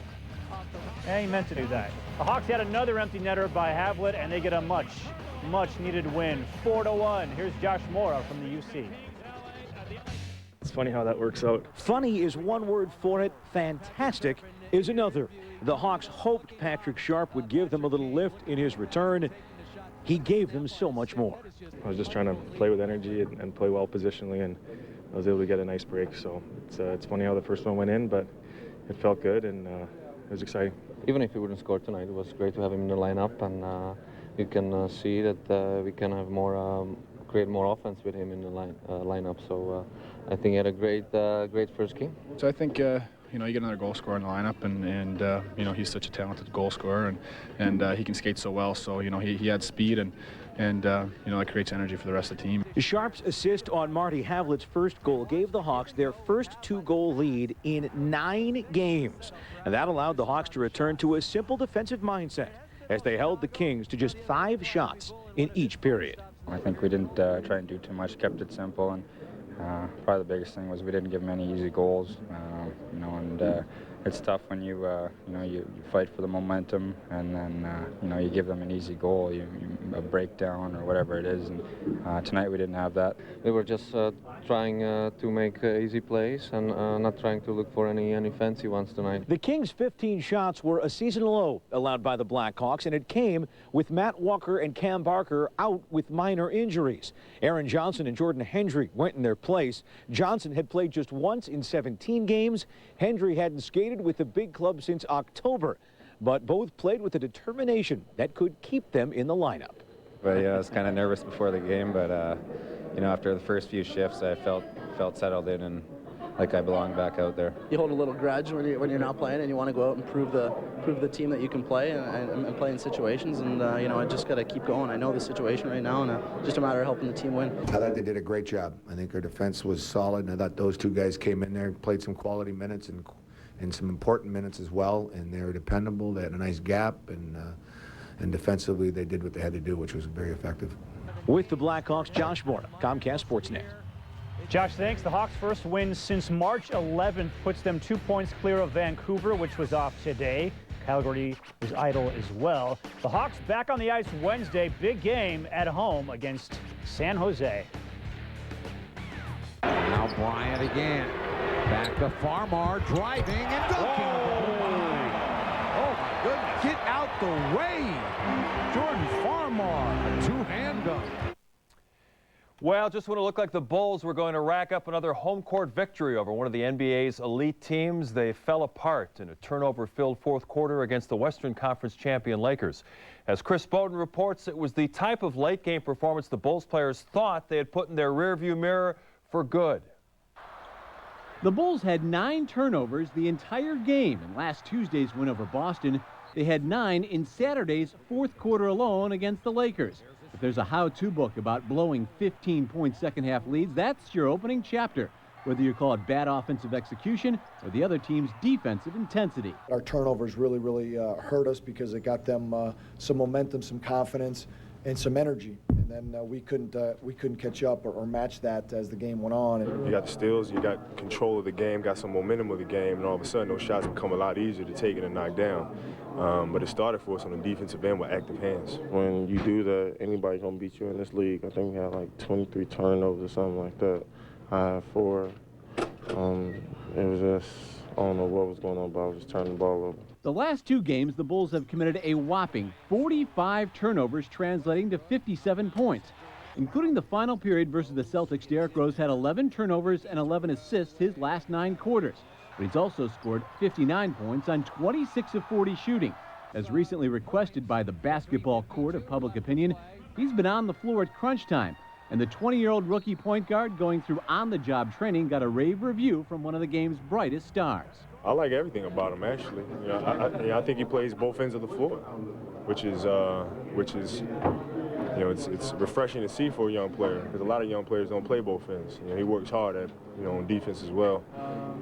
And he meant to do that. The Hawks had another empty netter by Havlet, and they get a much needed win, 4-1. Here's Josh Mora from the UC. It's funny how that works out. Funny is one word for it. Fantastic is another. The Hawks hoped Patrick Sharp would give them a little lift in his return. He gave them so much more. I was just trying to play with energy and play well positionally, and I was able to get a nice break. So it's funny how the first one went in, but it felt good, and it was exciting. even if he wouldn't score tonight, it was great to have him in the lineup, and you can see that we can have more, create more offense with him in the lineup. So I think he had a great first game. So I think you know, you get another goal scorer in the lineup, and you know, he's such a talented goal scorer, and he can skate so well. So you know, he had speed, and you know, that creates energy for the rest of the team. Sharp's assist on Marty Havlet's first goal gave the Hawks their first 2-goal lead in 9 games, and that allowed the Hawks to return to a simple defensive mindset as they held the Kings to just 5 shots in each period. I think we didn't try and do too much, kept it simple, and probably the biggest thing was we didn't give them any easy goals. You know, and it's tough when you know, you fight for the momentum, and then you know, you give them an easy goal, a breakdown or whatever it is. And tonight we didn't have that. We were just trying to make easy plays and not trying to look for any fancy ones tonight. The Kings' 15 shots were a season low allowed by the Blackhawks, and it came with Matt Walker and Cam Barker out with minor injuries. Aaron Johnson and Jordan Hendry went in their place. Johnson had played just once in 17 games. Hendry hadn't skated with the big club since October, but both played with a determination that could keep them in the lineup. But yeah, I was kind of nervous before the game, but you know, after the first few shifts, I felt settled in and like I belonged back out there. You hold a little grudge when you're not playing, and you want to go out and prove the team that you can play and play in situations. And you know, I just got to keep going. I know the situation right now, and just a matter of helping the team win. I thought they did a great job. I think our defense was solid, and I thought those 2 guys came in there and played some quality minutes and some important minutes as well, and they were dependable. They had a nice gap, and defensively they did what they had to do, which was very effective. With the Blackhawks, Josh Moore, Comcast Sportsnet. Josh, thanks. The Hawks' first win since March 11th puts them 2 points clear of Vancouver, which was off today. Calgary was idle as well. The Hawks back on the ice Wednesday. Big game at home against San Jose. Now Bryant again. Back to Farmar, driving and dunking. Oh my goodness. Get out the way. Jordan Farmar, a 2-hand dunk. Well, just when it looked like the Bulls were going to rack up another home court victory over one of the NBA's elite teams, they fell apart in a turnover-filled fourth quarter against the Western Conference champion Lakers. As Chris Bowden reports, it was the type of late-game performance the Bulls players thought they had put in their rearview mirror for good. The Bulls had 9 turnovers the entire game in last Tuesday's win over Boston. They had 9 in Saturday's fourth quarter alone against the Lakers. If there's a how-to book about blowing 15-point second-half leads, that's your opening chapter, whether you call it bad offensive execution or the other team's defensive intensity. Our turnovers really hurt us because it got them some momentum, some confidence, and some energy. And then we couldn't catch up or match that as the game went on. You got the steals, you got control of the game, got some momentum of the game, and all of a sudden those shots become a lot easier to take and knock down. But it started for us on the defensive end with active hands. When you do that, anybody's going to beat you in this league. I think we had like 23 turnovers or something like that. I had 4. It was just, I don't know what was going on, but I was just turning the ball over. The last 2 games, the Bulls have committed a whopping 45 turnovers, translating to 57 points. Including the final period versus the Celtics, Derrick Rose had 11 turnovers and 11 assists his last 9 quarters. But he's also scored 59 points on 26 of 40 shooting. As recently requested by the basketball court of public opinion, he's been on the floor at crunch time. And the 20-year-old rookie point guard going through on-the-job training got a rave review from one of the game's brightest stars. I like everything about him, actually. You know, I think he plays both ends of the floor, which is you know, it's refreshing to see for a young player, because a lot of young players don't play both ends. You know, he works hard at, you know, on defense as well,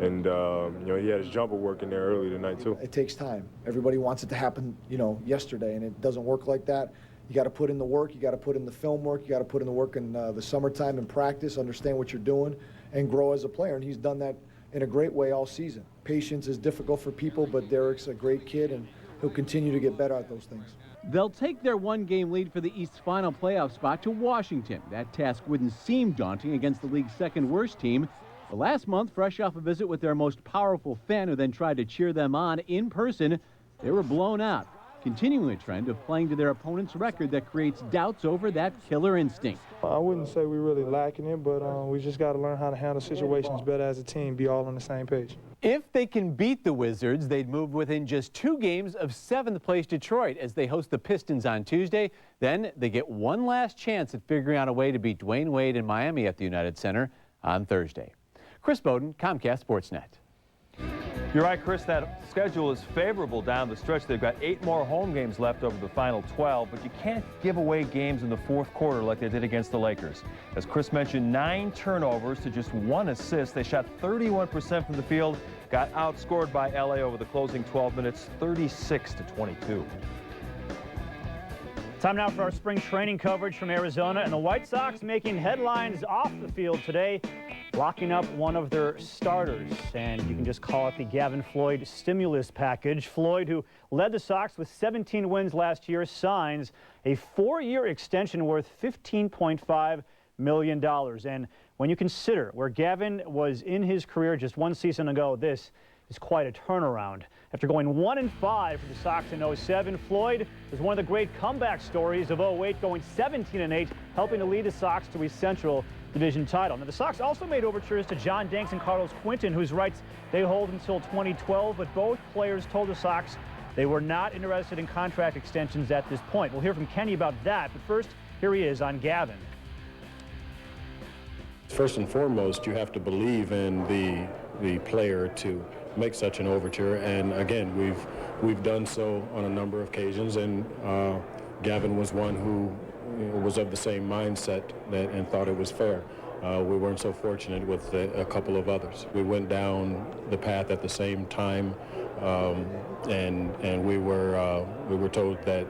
and you know, he had his jumper working there early tonight too. It takes time. Everybody wants it to happen, you know, yesterday, and it doesn't work like that. You got to put in the work. You got to put in the film work. You got to put in the work in the summertime and practice, understand what you're doing, and grow as a player. And he's done that in a great way all season. Patience is difficult for people, but Derrick's a great kid, and he'll continue to get better at those things. They'll take their 1-game lead for the East's final playoff spot to Washington. That task wouldn't seem daunting against the league's second-worst team. But last month, fresh off a visit with their most powerful fan who then tried to cheer them on in person, they were blown out. continuing a trend of playing to their opponent's record that creates doubts over that killer instinct. I wouldn't say we're really lacking it, but we just got to learn how to handle situations better as a team, be all on the same page. If they can beat the Wizards, they'd move within just 2 games of 7th place Detroit as they host the Pistons on Tuesday. Then they get one last chance at figuring out a way to beat Dwayne Wade in Miami at the United Center on Thursday. Chris Bowden, Comcast Sportsnet. You're right, Chris, that schedule is favorable down the stretch. They've got 8 more home games left over the final 12, but you can't give away games in the fourth quarter like they did against the Lakers. As Chris mentioned, 9 turnovers to just 1 assist. They shot 31% from the field, got outscored by LA over the closing 12 minutes, 36-22. Time now for our spring training coverage from Arizona, and the White Sox making headlines off the field today, locking up one of their starters, and you can just call it the Gavin Floyd stimulus package. Floyd, who led the Sox with 17 wins last year, signs a 4-year extension worth $15.5 million. And when you consider where Gavin was in his career just 1 season ago, this is quite a turnaround. After going 1-5 for the Sox in 07, Floyd was one of the great comeback stories of 08, going 17-8, helping to lead the Sox to a Central Division title. Now, the Sox also made overtures to John Danks and Carlos Quinton, whose rights they hold until 2012, but both players told the Sox they were not interested in contract extensions at this point. We'll hear from Kenny about that, but first, here he is on Gavin. First and foremost, you have to believe in the player to make such an overture, and again, we've done so on a number of occasions, and Gavin was one who was of the same mindset and thought it was fair. We weren't so fortunate with a couple of others. We went down the path at the same time, and we were told that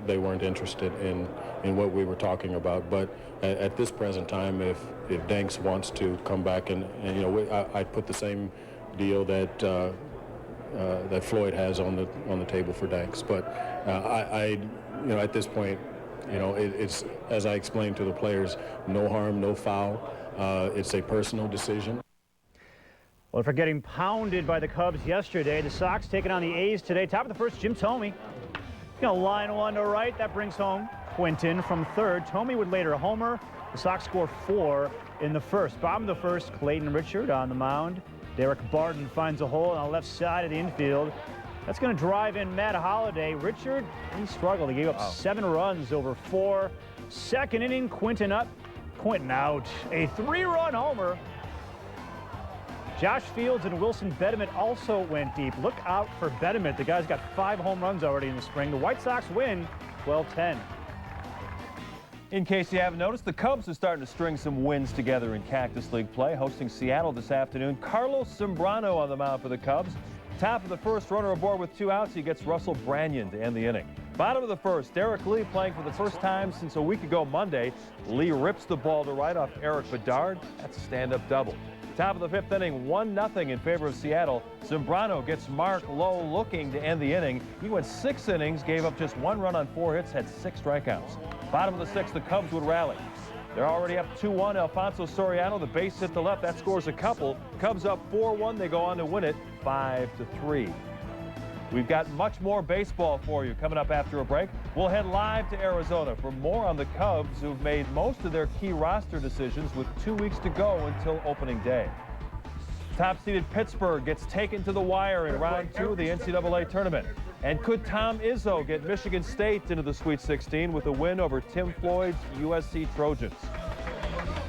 they weren't interested in what we were talking about. But at this present time, if Danks wants to come back and I'd put the same deal that that Floyd has on the table for Danks. But at this point, it's, as I explained to the players, no harm, no foul. It's a personal decision. Well, for getting pounded by the Cubs yesterday, the Sox taking on the A's today. Top of the first, Jim Thome. Line one to right. That brings home Quinton from third. Thome would later homer. The Sox score 4 in the first. Bottom of the first, Clayton Richard on the mound. Derek Barton finds a hole on the left side of the infield. That's going to drive in Matt Holliday. Richard, he struggled. He gave up 7 runs over 4. Second inning, Quinton up, Quinton out. A 3-run homer. Josh Fields and Wilson Betemit also went deep. Look out for Betemit. The guy's got 5 home runs already in the spring. The White Sox win 12-10. In case you haven't noticed, the Cubs are starting to string some wins together in Cactus League play, hosting Seattle this afternoon. Carlos Zambrano on the mound for the Cubs. Top of the first, runner aboard with 2 outs. He gets Russell Branyan to end the inning. Bottom of the first, Derek Lee playing for the first time since a week ago Monday. Lee rips the ball to right off Eric Bedard. That's a stand-up double. Top of the 5th inning, 1-0 in favor of Seattle. Zambrano gets Mark Lowe looking to end the inning. He went 6 innings, gave up just 1 run on 4 hits, had 6 strikeouts. Bottom of the 6th, the Cubs would rally. They're already up 2-1. Alfonso Soriano, the base hit to left. That scores a couple. Cubs up 4-1. They go on to win it 5-3. We've got much more baseball for you coming up after a break. We'll head live to Arizona for more on the Cubs, who've made most of their key roster decisions with 2 weeks to go until opening day. Top-seeded Pittsburgh gets taken to the wire in round 2 of the NCAA tournament. And could Tom Izzo get Michigan State into the Sweet 16 with a win over Tim Floyd's USC Trojans?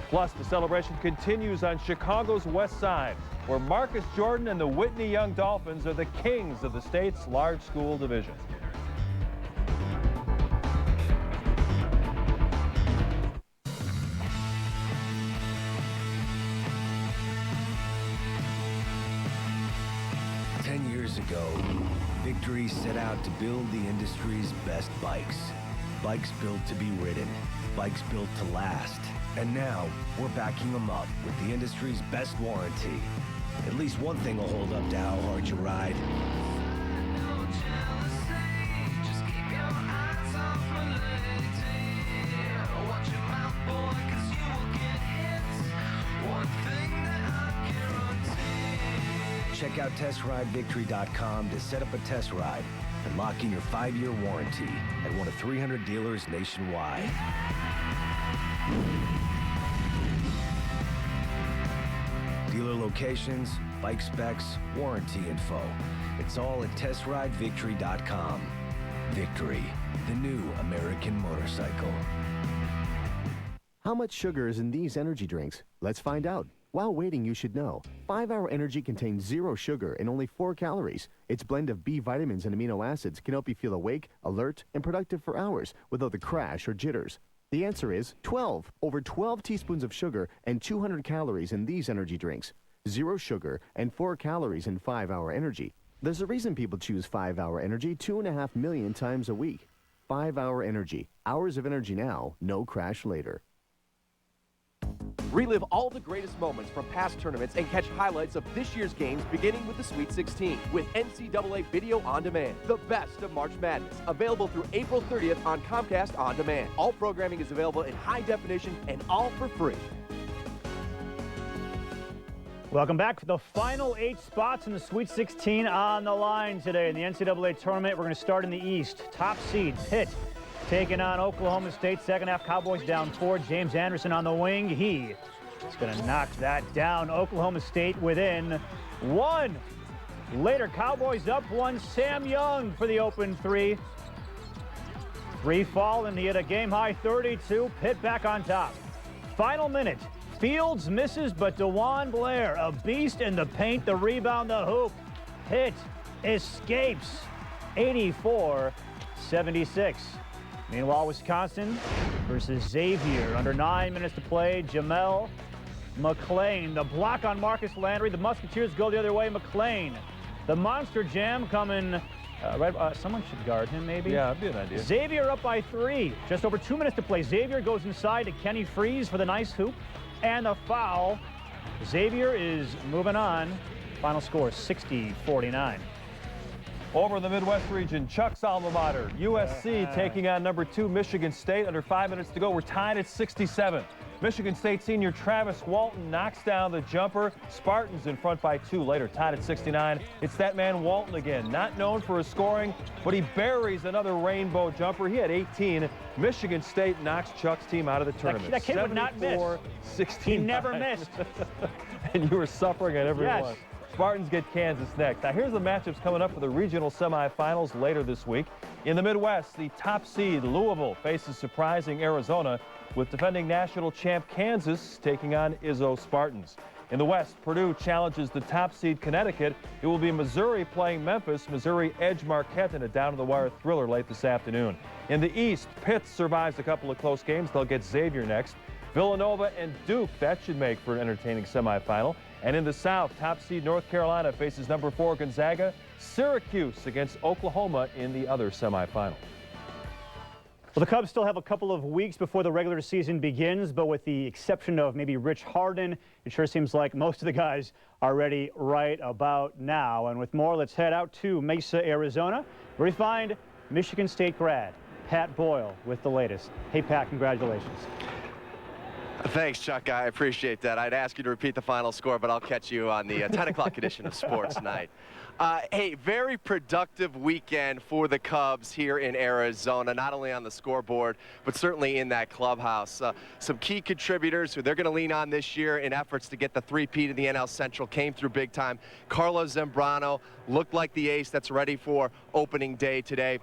Plus, the celebration continues on Chicago's west side, where Marcus Jordan and the Whitney Young Dolphins are the kings of the state's large school division. Ago, Victory set out to build the industry's best bikes. Bikes built to be ridden, bikes built to last. And now, we're backing them up with the industry's best warranty. At least one thing will hold up to how hard you ride. Check out TestRideVictory.com to set up a test ride and lock in your 5-year warranty at one of 300 dealers nationwide. Dealer locations, bike specs, warranty info. It's all at testridevictory.com. Victory, the new American motorcycle. How much sugar is in these energy drinks? Let's find out. While waiting, you should know. 5-Hour Energy contains 0 sugar and only 4 calories. Its blend of B vitamins and amino acids can help you feel awake, alert, and productive for hours without the crash or jitters. The answer is 12. Over 12 teaspoons of sugar and 200 calories in these energy drinks. 0 sugar and 4 calories in 5-Hour Energy. There's a reason people choose 5-Hour Energy 2.5 million times a week. 5-Hour Energy. Hours of energy now, no crash later. Relive all the greatest moments from past tournaments and catch highlights of this year's games beginning with the Sweet 16 with NCAA Video On Demand. The best of March Madness. Available through April 30th on Comcast On Demand. All programming is available in high definition and all for free. Welcome back. The final 8 spots in the Sweet 16 on the line today in the NCAA tournament. We're going to start in the East. Top seed, Pitt, taking on Oklahoma State. Second half, Cowboys down 4. James Anderson on the wing. He is going to knock that down. Oklahoma State within 1. Later, Cowboys up 1. Sam Young for the open 3. 3 fall, and he hit a game-high 32. Pitt back on top. Final minute. Fields misses, but DeJuan Blair, a beast in the paint, the rebound, the hoop. Pitt escapes 84-76. Meanwhile, Wisconsin versus Xavier. Under 9 minutes to play, Jamel McClain. The block on Marcus Landry. The Musketeers go the other way. McClain. The monster jam coming. Someone should guard him, maybe? Yeah, that'd be an idea. Xavier up by 3. Just over 2 minutes to play. Xavier goes inside to Kenny Freeze for the nice hoop. And the foul. Xavier is moving on. Final score 60-49. Over in the Midwest region, Chuck's alma mater, USC, taking on number 2 Michigan State. Under 5 minutes to go, we're tied at 67. Michigan State senior Travis Walton knocks down the jumper. Spartans in front by 2 later, tied at 69. It's that man Walton again, not known for his scoring, but he buries another rainbow jumper. He had 18. Michigan State knocks Chuck's team out of the tournament. That kid would not miss. 69. He never missed. And you were suffering at every Yes. one. Spartans get Kansas next. Now here's the matchups coming up for the regional semifinals later this week. In the Midwest, the top seed Louisville faces surprising Arizona, with defending national champ Kansas taking on Izzo Spartans. In the West, Purdue challenges the top seed Connecticut. It will be Missouri playing Memphis. Missouri edge Marquette in a down-to-the-wire thriller late this afternoon. In the East, Pitt survives a couple of close games. They'll get Xavier next. Villanova and Duke, that should make for an entertaining semifinal. And in the South, top seed North Carolina faces number 4 Gonzaga. Syracuse against Oklahoma in the other semifinal. Well, the Cubs still have a couple of weeks before the regular season begins, but with the exception of maybe Rich Harden, it sure seems like most of the guys are ready right about now. And with more, let's head out to Mesa, Arizona, where we find Michigan State grad Pat Boyle with the latest. Hey, Pat, congratulations. Thanks, Chuck. I appreciate that. I'd ask you to repeat the final score, but I'll catch you on the 10 o'clock edition of Sports Night. Hey, very productive weekend for the Cubs here in Arizona, not only on the scoreboard, but certainly in that clubhouse. Some key contributors who they're going to lean on this year in efforts to get the three-peat in the NL Central came through big time. Carlos Zambrano looked like the ace that's ready for opening day today.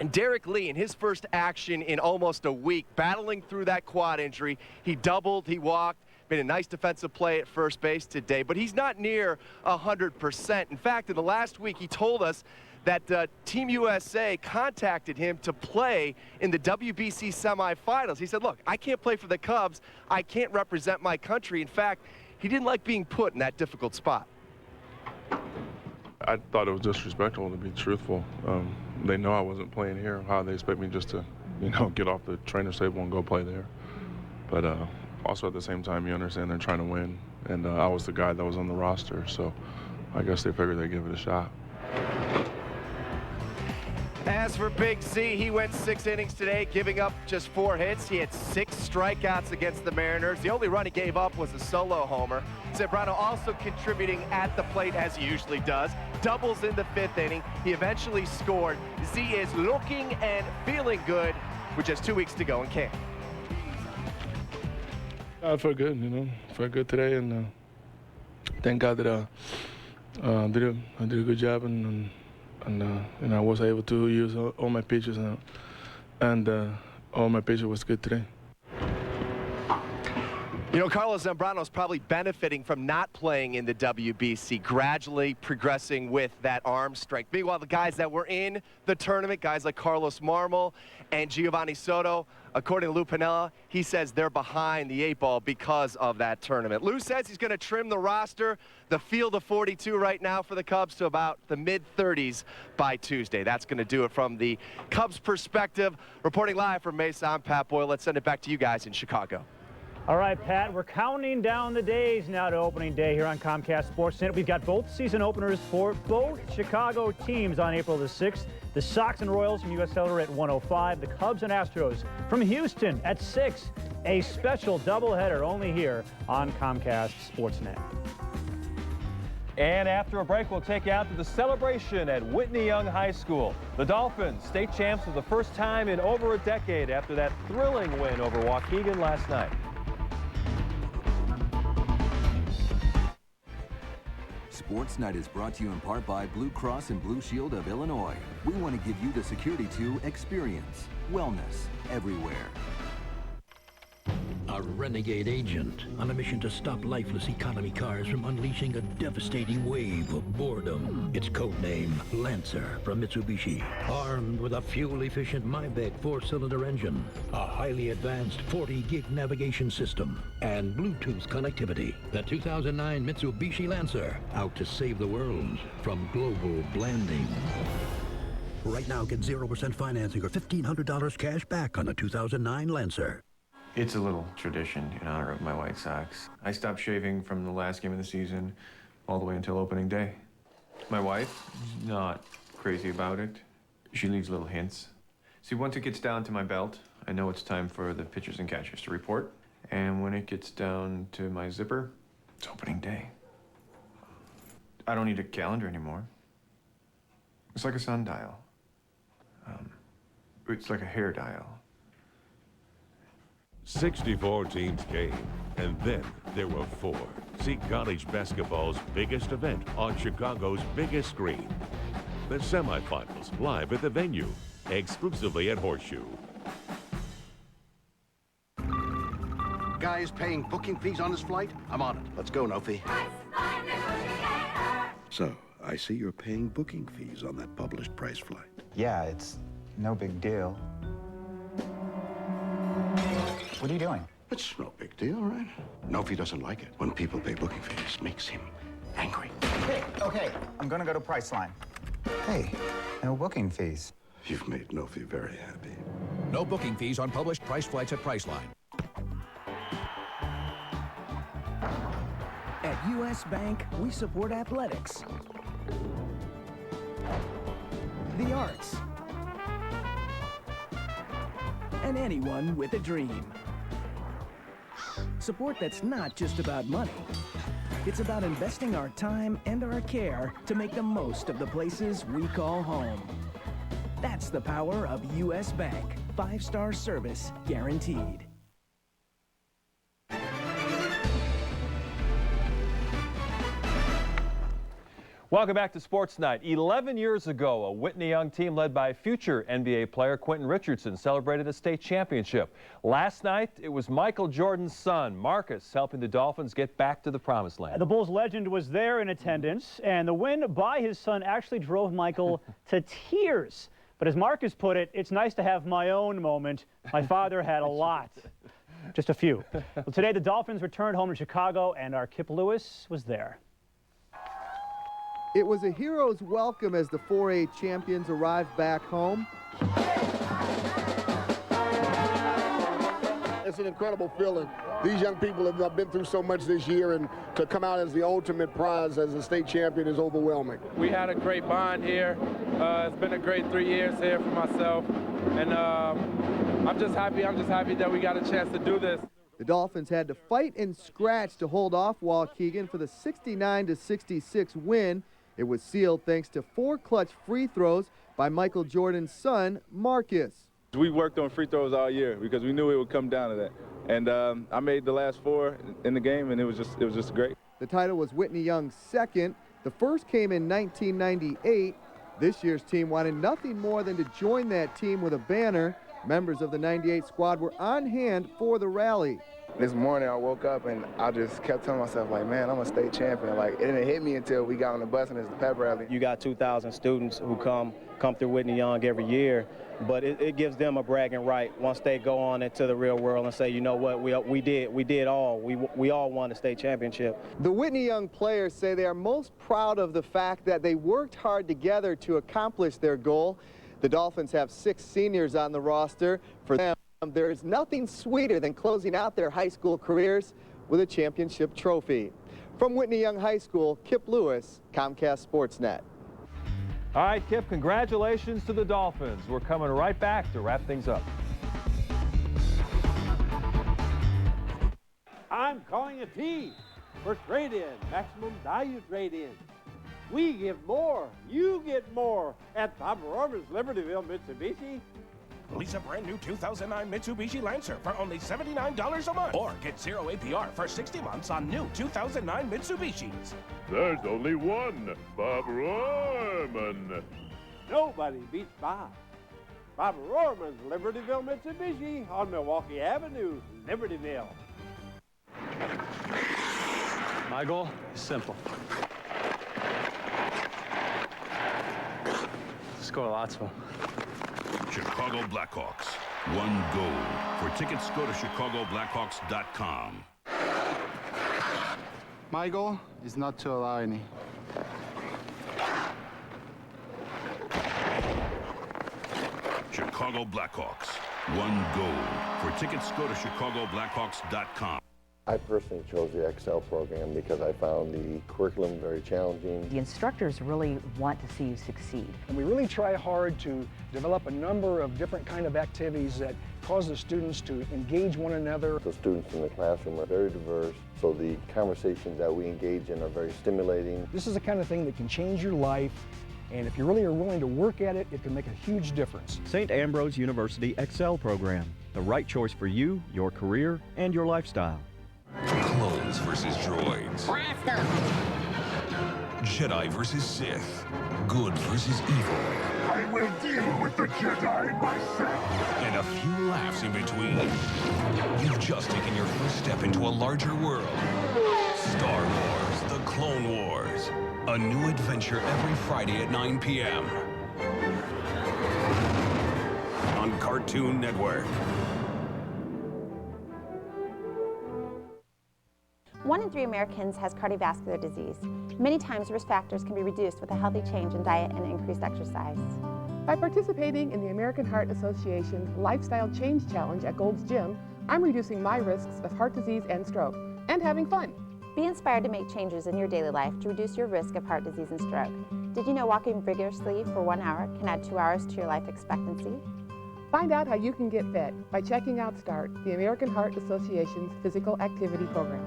And Derek Lee, in his first action in almost a week, battling through that quad injury, he doubled, he walked, made a nice defensive play at first base today, but he's not near 100%. In fact, in the last week, he told us that Team USA contacted him to play in the WBC semifinals. He said, look, I can't play for the Cubs. I can't represent my country. In fact, he didn't like being put in that difficult spot. I thought it was disrespectful, to be truthful. They know I wasn't playing here. How they expect me just to, get off the trainer's table and go play there. But also at the same time, you understand they're trying to win. And I was the guy that was on the roster, so I guess they figured they'd give it a shot. As for Big Z, he went 6 innings today, giving up just 4 hits. He had 6 strikeouts against the Mariners. The only run he gave up was a solo homer. Zambrano also contributing at the plate as he usually does. Doubles in the 5th inning. He eventually scored. Z is looking and feeling good with just 2 weeks to go in camp. I felt good, you know. Felt good today, and thank God that I did a good job, and I was able to use all my pitches, and all my pitches was good today. You know, Carlos Zambrano's probably benefiting from not playing in the WBC, gradually progressing with that arm strength. Meanwhile, the guys that were in the tournament, guys like Carlos Marmol and Giovanni Soto, according to Lou Piniella, he says they're behind the 8 ball because of that tournament. Lou says he's going to trim the roster, the field of 42 right now for the Cubs, to about the mid-30s by Tuesday. That's going to do it from the Cubs' perspective. Reporting live from Mesa, I'm Pat Boyle. Let's send it back to you guys in Chicago. All right, Pat, we're counting down the days now to opening day here on Comcast Sportsnet. We've got both season openers for both Chicago teams on April the 6th. The Sox and Royals from U.S. Cellular at 1:05. The Cubs and Astros from Houston at 6. A special doubleheader only here on Comcast Sportsnet. And after a break, we'll take you out to the celebration at Whitney Young High School. The Dolphins, state champs for the first time in over a decade after that thrilling win over Waukegan last night. Sports Night is brought to you in part by Blue Cross and Blue Shield of Illinois. We want to give you the Security 2 experience. Wellness everywhere. A renegade agent on a mission to stop lifeless economy cars from unleashing a devastating wave of boredom. Its codename Lancer from Mitsubishi. Armed with a fuel-efficient Maybach 4-cylinder engine, a highly advanced 40-gig navigation system, and Bluetooth connectivity. The 2009 Mitsubishi Lancer, out to save the world from global blending. Right now, get 0% financing or $1,500 cash back on the 2009 Lancer. It's a little tradition in honor of my White Sox. I stopped shaving from the last game of the season all the way until opening day. My wife is not crazy about it. She leaves little hints. See, once it gets down to my belt, I know it's time for the pitchers and catchers to report. And when it gets down to my zipper, it's opening day. I don't need a calendar anymore. It's like a sundial. It's like a hair dial. 64 teams came, and then there were 4. See college basketball's biggest event on Chicago's biggest screen. The semifinals live at the venue, exclusively at Horseshoe. Guy is paying booking fees on his flight? I'm on it. Let's go, no fee. So, I see you're paying booking fees on that published price flight. Yeah, it's no big deal. What are you doing? It's no big deal, right? Nofi doesn't like it when people pay booking fees. It makes him angry. Hey, okay, I'm gonna go to Priceline. Hey, no booking fees. You've made Nofi very happy. No booking fees on published price flights at Priceline. At U.S. Bank, we support athletics, the arts, and anyone with a dream. Support that's not just about money. It's about investing our time and our care to make the most of the places we call home. That's the power of U.S. Bank. 5-star service guaranteed. Welcome back to Sports Night. 11 years ago, a Whitney Young team led by future NBA player Quentin Richardson celebrated a state championship. Last night, it was Michael Jordan's son, Marcus, helping the Dolphins get back to the promised land. The Bulls legend was there in attendance, and the win by his son actually drove Michael to tears. But as Marcus put it, it's nice to have my own moment. My father had a lot. Just a few. Well, today, the Dolphins returned home to Chicago, and our Kip Lewis was there. It was a hero's welcome as the 4A champions arrived back home. it's an incredible feeling. These young people have been through so much this year, and to come out as the ultimate prize as a state champion is overwhelming. We had a great bond here. It's been a great 3 years here for myself, and I'm just happy that we got a chance to do this. The Dolphins had to fight and scratch to hold off Waukegan for the 69-66 win. It was sealed thanks to 4 clutch free throws by Michael Jordan's son, Marcus. We worked on free throws all year because we knew it would come down to that. And I made the last 4 in the game, and it was just great. The title was Whitney Young's second. The first came in 1998. This year's team wanted nothing more than to join that team with a banner. Members of the 98 squad were on hand for the rally. This morning I woke up and I just kept telling myself, like, man, I'm a state champion. Like, it didn't hit me until we got on the bus and it's the pep rally. You got 2,000 students who come through Whitney Young every year, but it gives them a bragging right once they go on into the real world and say, you know what, we all won the state championship. The Whitney Young players say they are most proud of the fact that they worked hard together to accomplish their goal. The Dolphins have 6 seniors on the roster. For them, there is nothing sweeter than closing out their high school careers with a championship trophy. From Whitney Young High School, Kip Lewis, Comcast Sportsnet. All right, Kip, congratulations to the Dolphins. We're coming right back to wrap things up. I'm calling a T for trade-in, maximum value trade-in. We give more, you get more at Bob Rohrman's Libertyville Mitsubishi. Lease a brand new 2009 Mitsubishi Lancer for only $79 a month. Or get 0 APR for 60 months on new 2009 Mitsubishis. There's only one Bob Rohrman. Nobody beats Bob. Bob Rohrman's Libertyville Mitsubishi on Milwaukee Avenue, Libertyville. My goal is simple. Score lots of them. Chicago Blackhawks. One goal. For tickets, go to chicagoblackhawks.com. My goal is not to allow any. Chicago Blackhawks. One goal. For tickets, go to chicagoblackhawks.com. I personally chose the Excel program because I found the curriculum very challenging. The instructors really want to see you succeed. And we really try hard to develop a number of different kind of activities that cause the students to engage one another. The students in the classroom are very diverse, so the conversations that we engage in are very stimulating. This is the kind of thing that can change your life, and if you really are willing to work at it, it can make a huge difference. St. Ambrose University Excel program, the right choice for you, your career, and your lifestyle. Clones versus droids. Jedi versus Sith. Good versus evil. I will deal with the Jedi myself. And a few laughs in between. You've just taken your first step into a larger world. Star Wars: The Clone Wars. A new adventure every Friday at 9 p.m. on Cartoon Network. 1 in 3 Americans has cardiovascular disease. Many times, risk factors can be reduced with a healthy change in diet and increased exercise. By participating in the American Heart Association's Lifestyle Change Challenge at Gold's Gym, I'm reducing my risks of heart disease and stroke, and having fun. Be inspired to make changes in your daily life to reduce your risk of heart disease and stroke. Did you know walking vigorously for 1 hour can add 2 hours to your life expectancy? Find out how you can get fit by checking out START, the American Heart Association's physical activity program.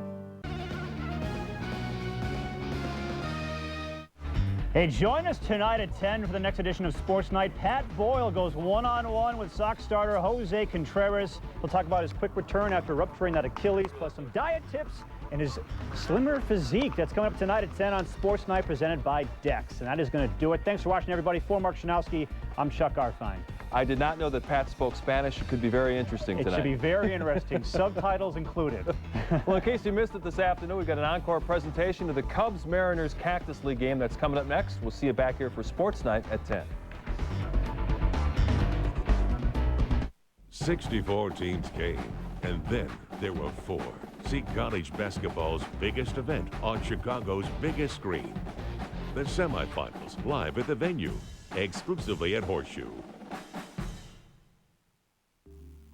Hey, join us tonight at 10 for the next edition of Sports Night. Pat Boyle goes one-on-one with Sox starter Jose Contreras. We'll talk about his quick return after rupturing that Achilles, plus some diet tips and his slimmer physique. That's coming up tonight at 10 on Sports Night, presented by Dex. And that is going to do it. Thanks for watching, everybody. For Mark Shanowski, I'm Chuck Garfien. I did not know that Pat spoke Spanish. It could be very interesting tonight. It should be very interesting. Subtitles included. Well, in case you missed it this afternoon, we've got an encore presentation of the Cubs-Mariners Cactus League game that's coming up next. We'll see you back here for Sports Night at 10. 64 teams came, and then there were 4. See college basketball's biggest event on Chicago's biggest screen. The semifinals live at the venue, exclusively at Horseshoe.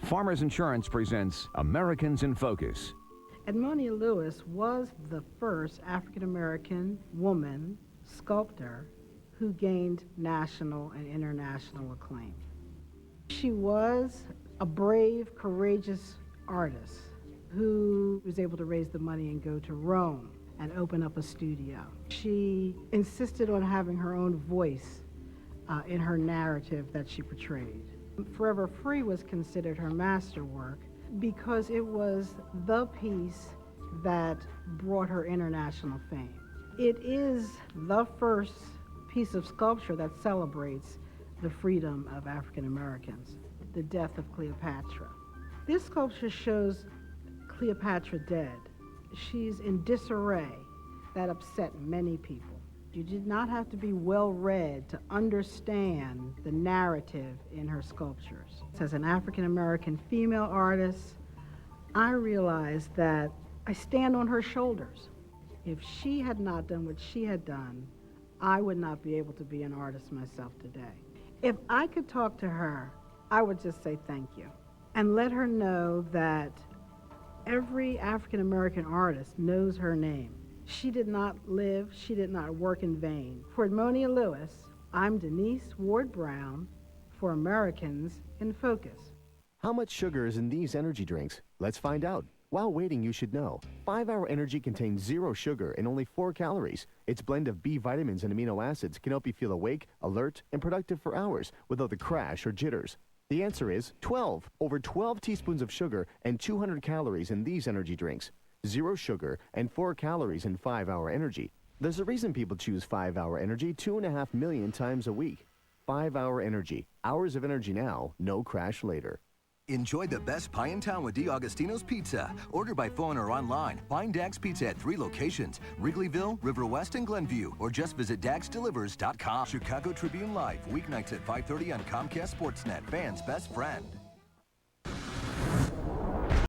Farmers Insurance presents Americans in Focus. Edmonia Lewis was the first African-American woman sculptor who gained national and international acclaim. She was a brave, courageous artist who was able to raise the money and go to Rome and open up a studio. She insisted on having her own voice in her narrative that she portrayed. Forever Free was considered her masterwork because it was the piece that brought her international fame. It is the first piece of sculpture that celebrates the freedom of African Americans, the death of Cleopatra. This sculpture shows Cleopatra dead. She's in disarray that upset many people. You did not have to be well-read to understand the narrative in her sculptures. As an African-American female artist, I realized that I stand on her shoulders. If she had not done what she had done, I would not be able to be an artist myself today. If I could talk to her, I would just say thank you and let her know that every African-American artist knows her name. She did not live, she did not work in vain. For Edmonia Lewis, I'm Denise Ward-Brown for Americans in Focus. How much sugar is in these energy drinks? Let's find out. While waiting, you should know. 5-Hour Energy contains 0 sugar and only 4 calories. Its blend of B vitamins and amino acids can help you feel awake, alert, and productive for hours without the crash or jitters. The answer is 12. Over 12 teaspoons of sugar and 200 calories in these energy drinks. 0 sugar and 4 calories in 5-Hour Energy. There's a reason people choose 5-Hour Energy 2.5 million times a week. 5-Hour Energy. Hours of energy now, no crash later. Enjoy the best pie in town with DiAgostino's Pizza. Order by phone or online. Find Dax Pizza at 3 locations, Wrigleyville, River West, and Glenview, or just visit DaxDelivers.com. Chicago Tribune Live, weeknights at 5:30 on Comcast Sportsnet, fans' best friend.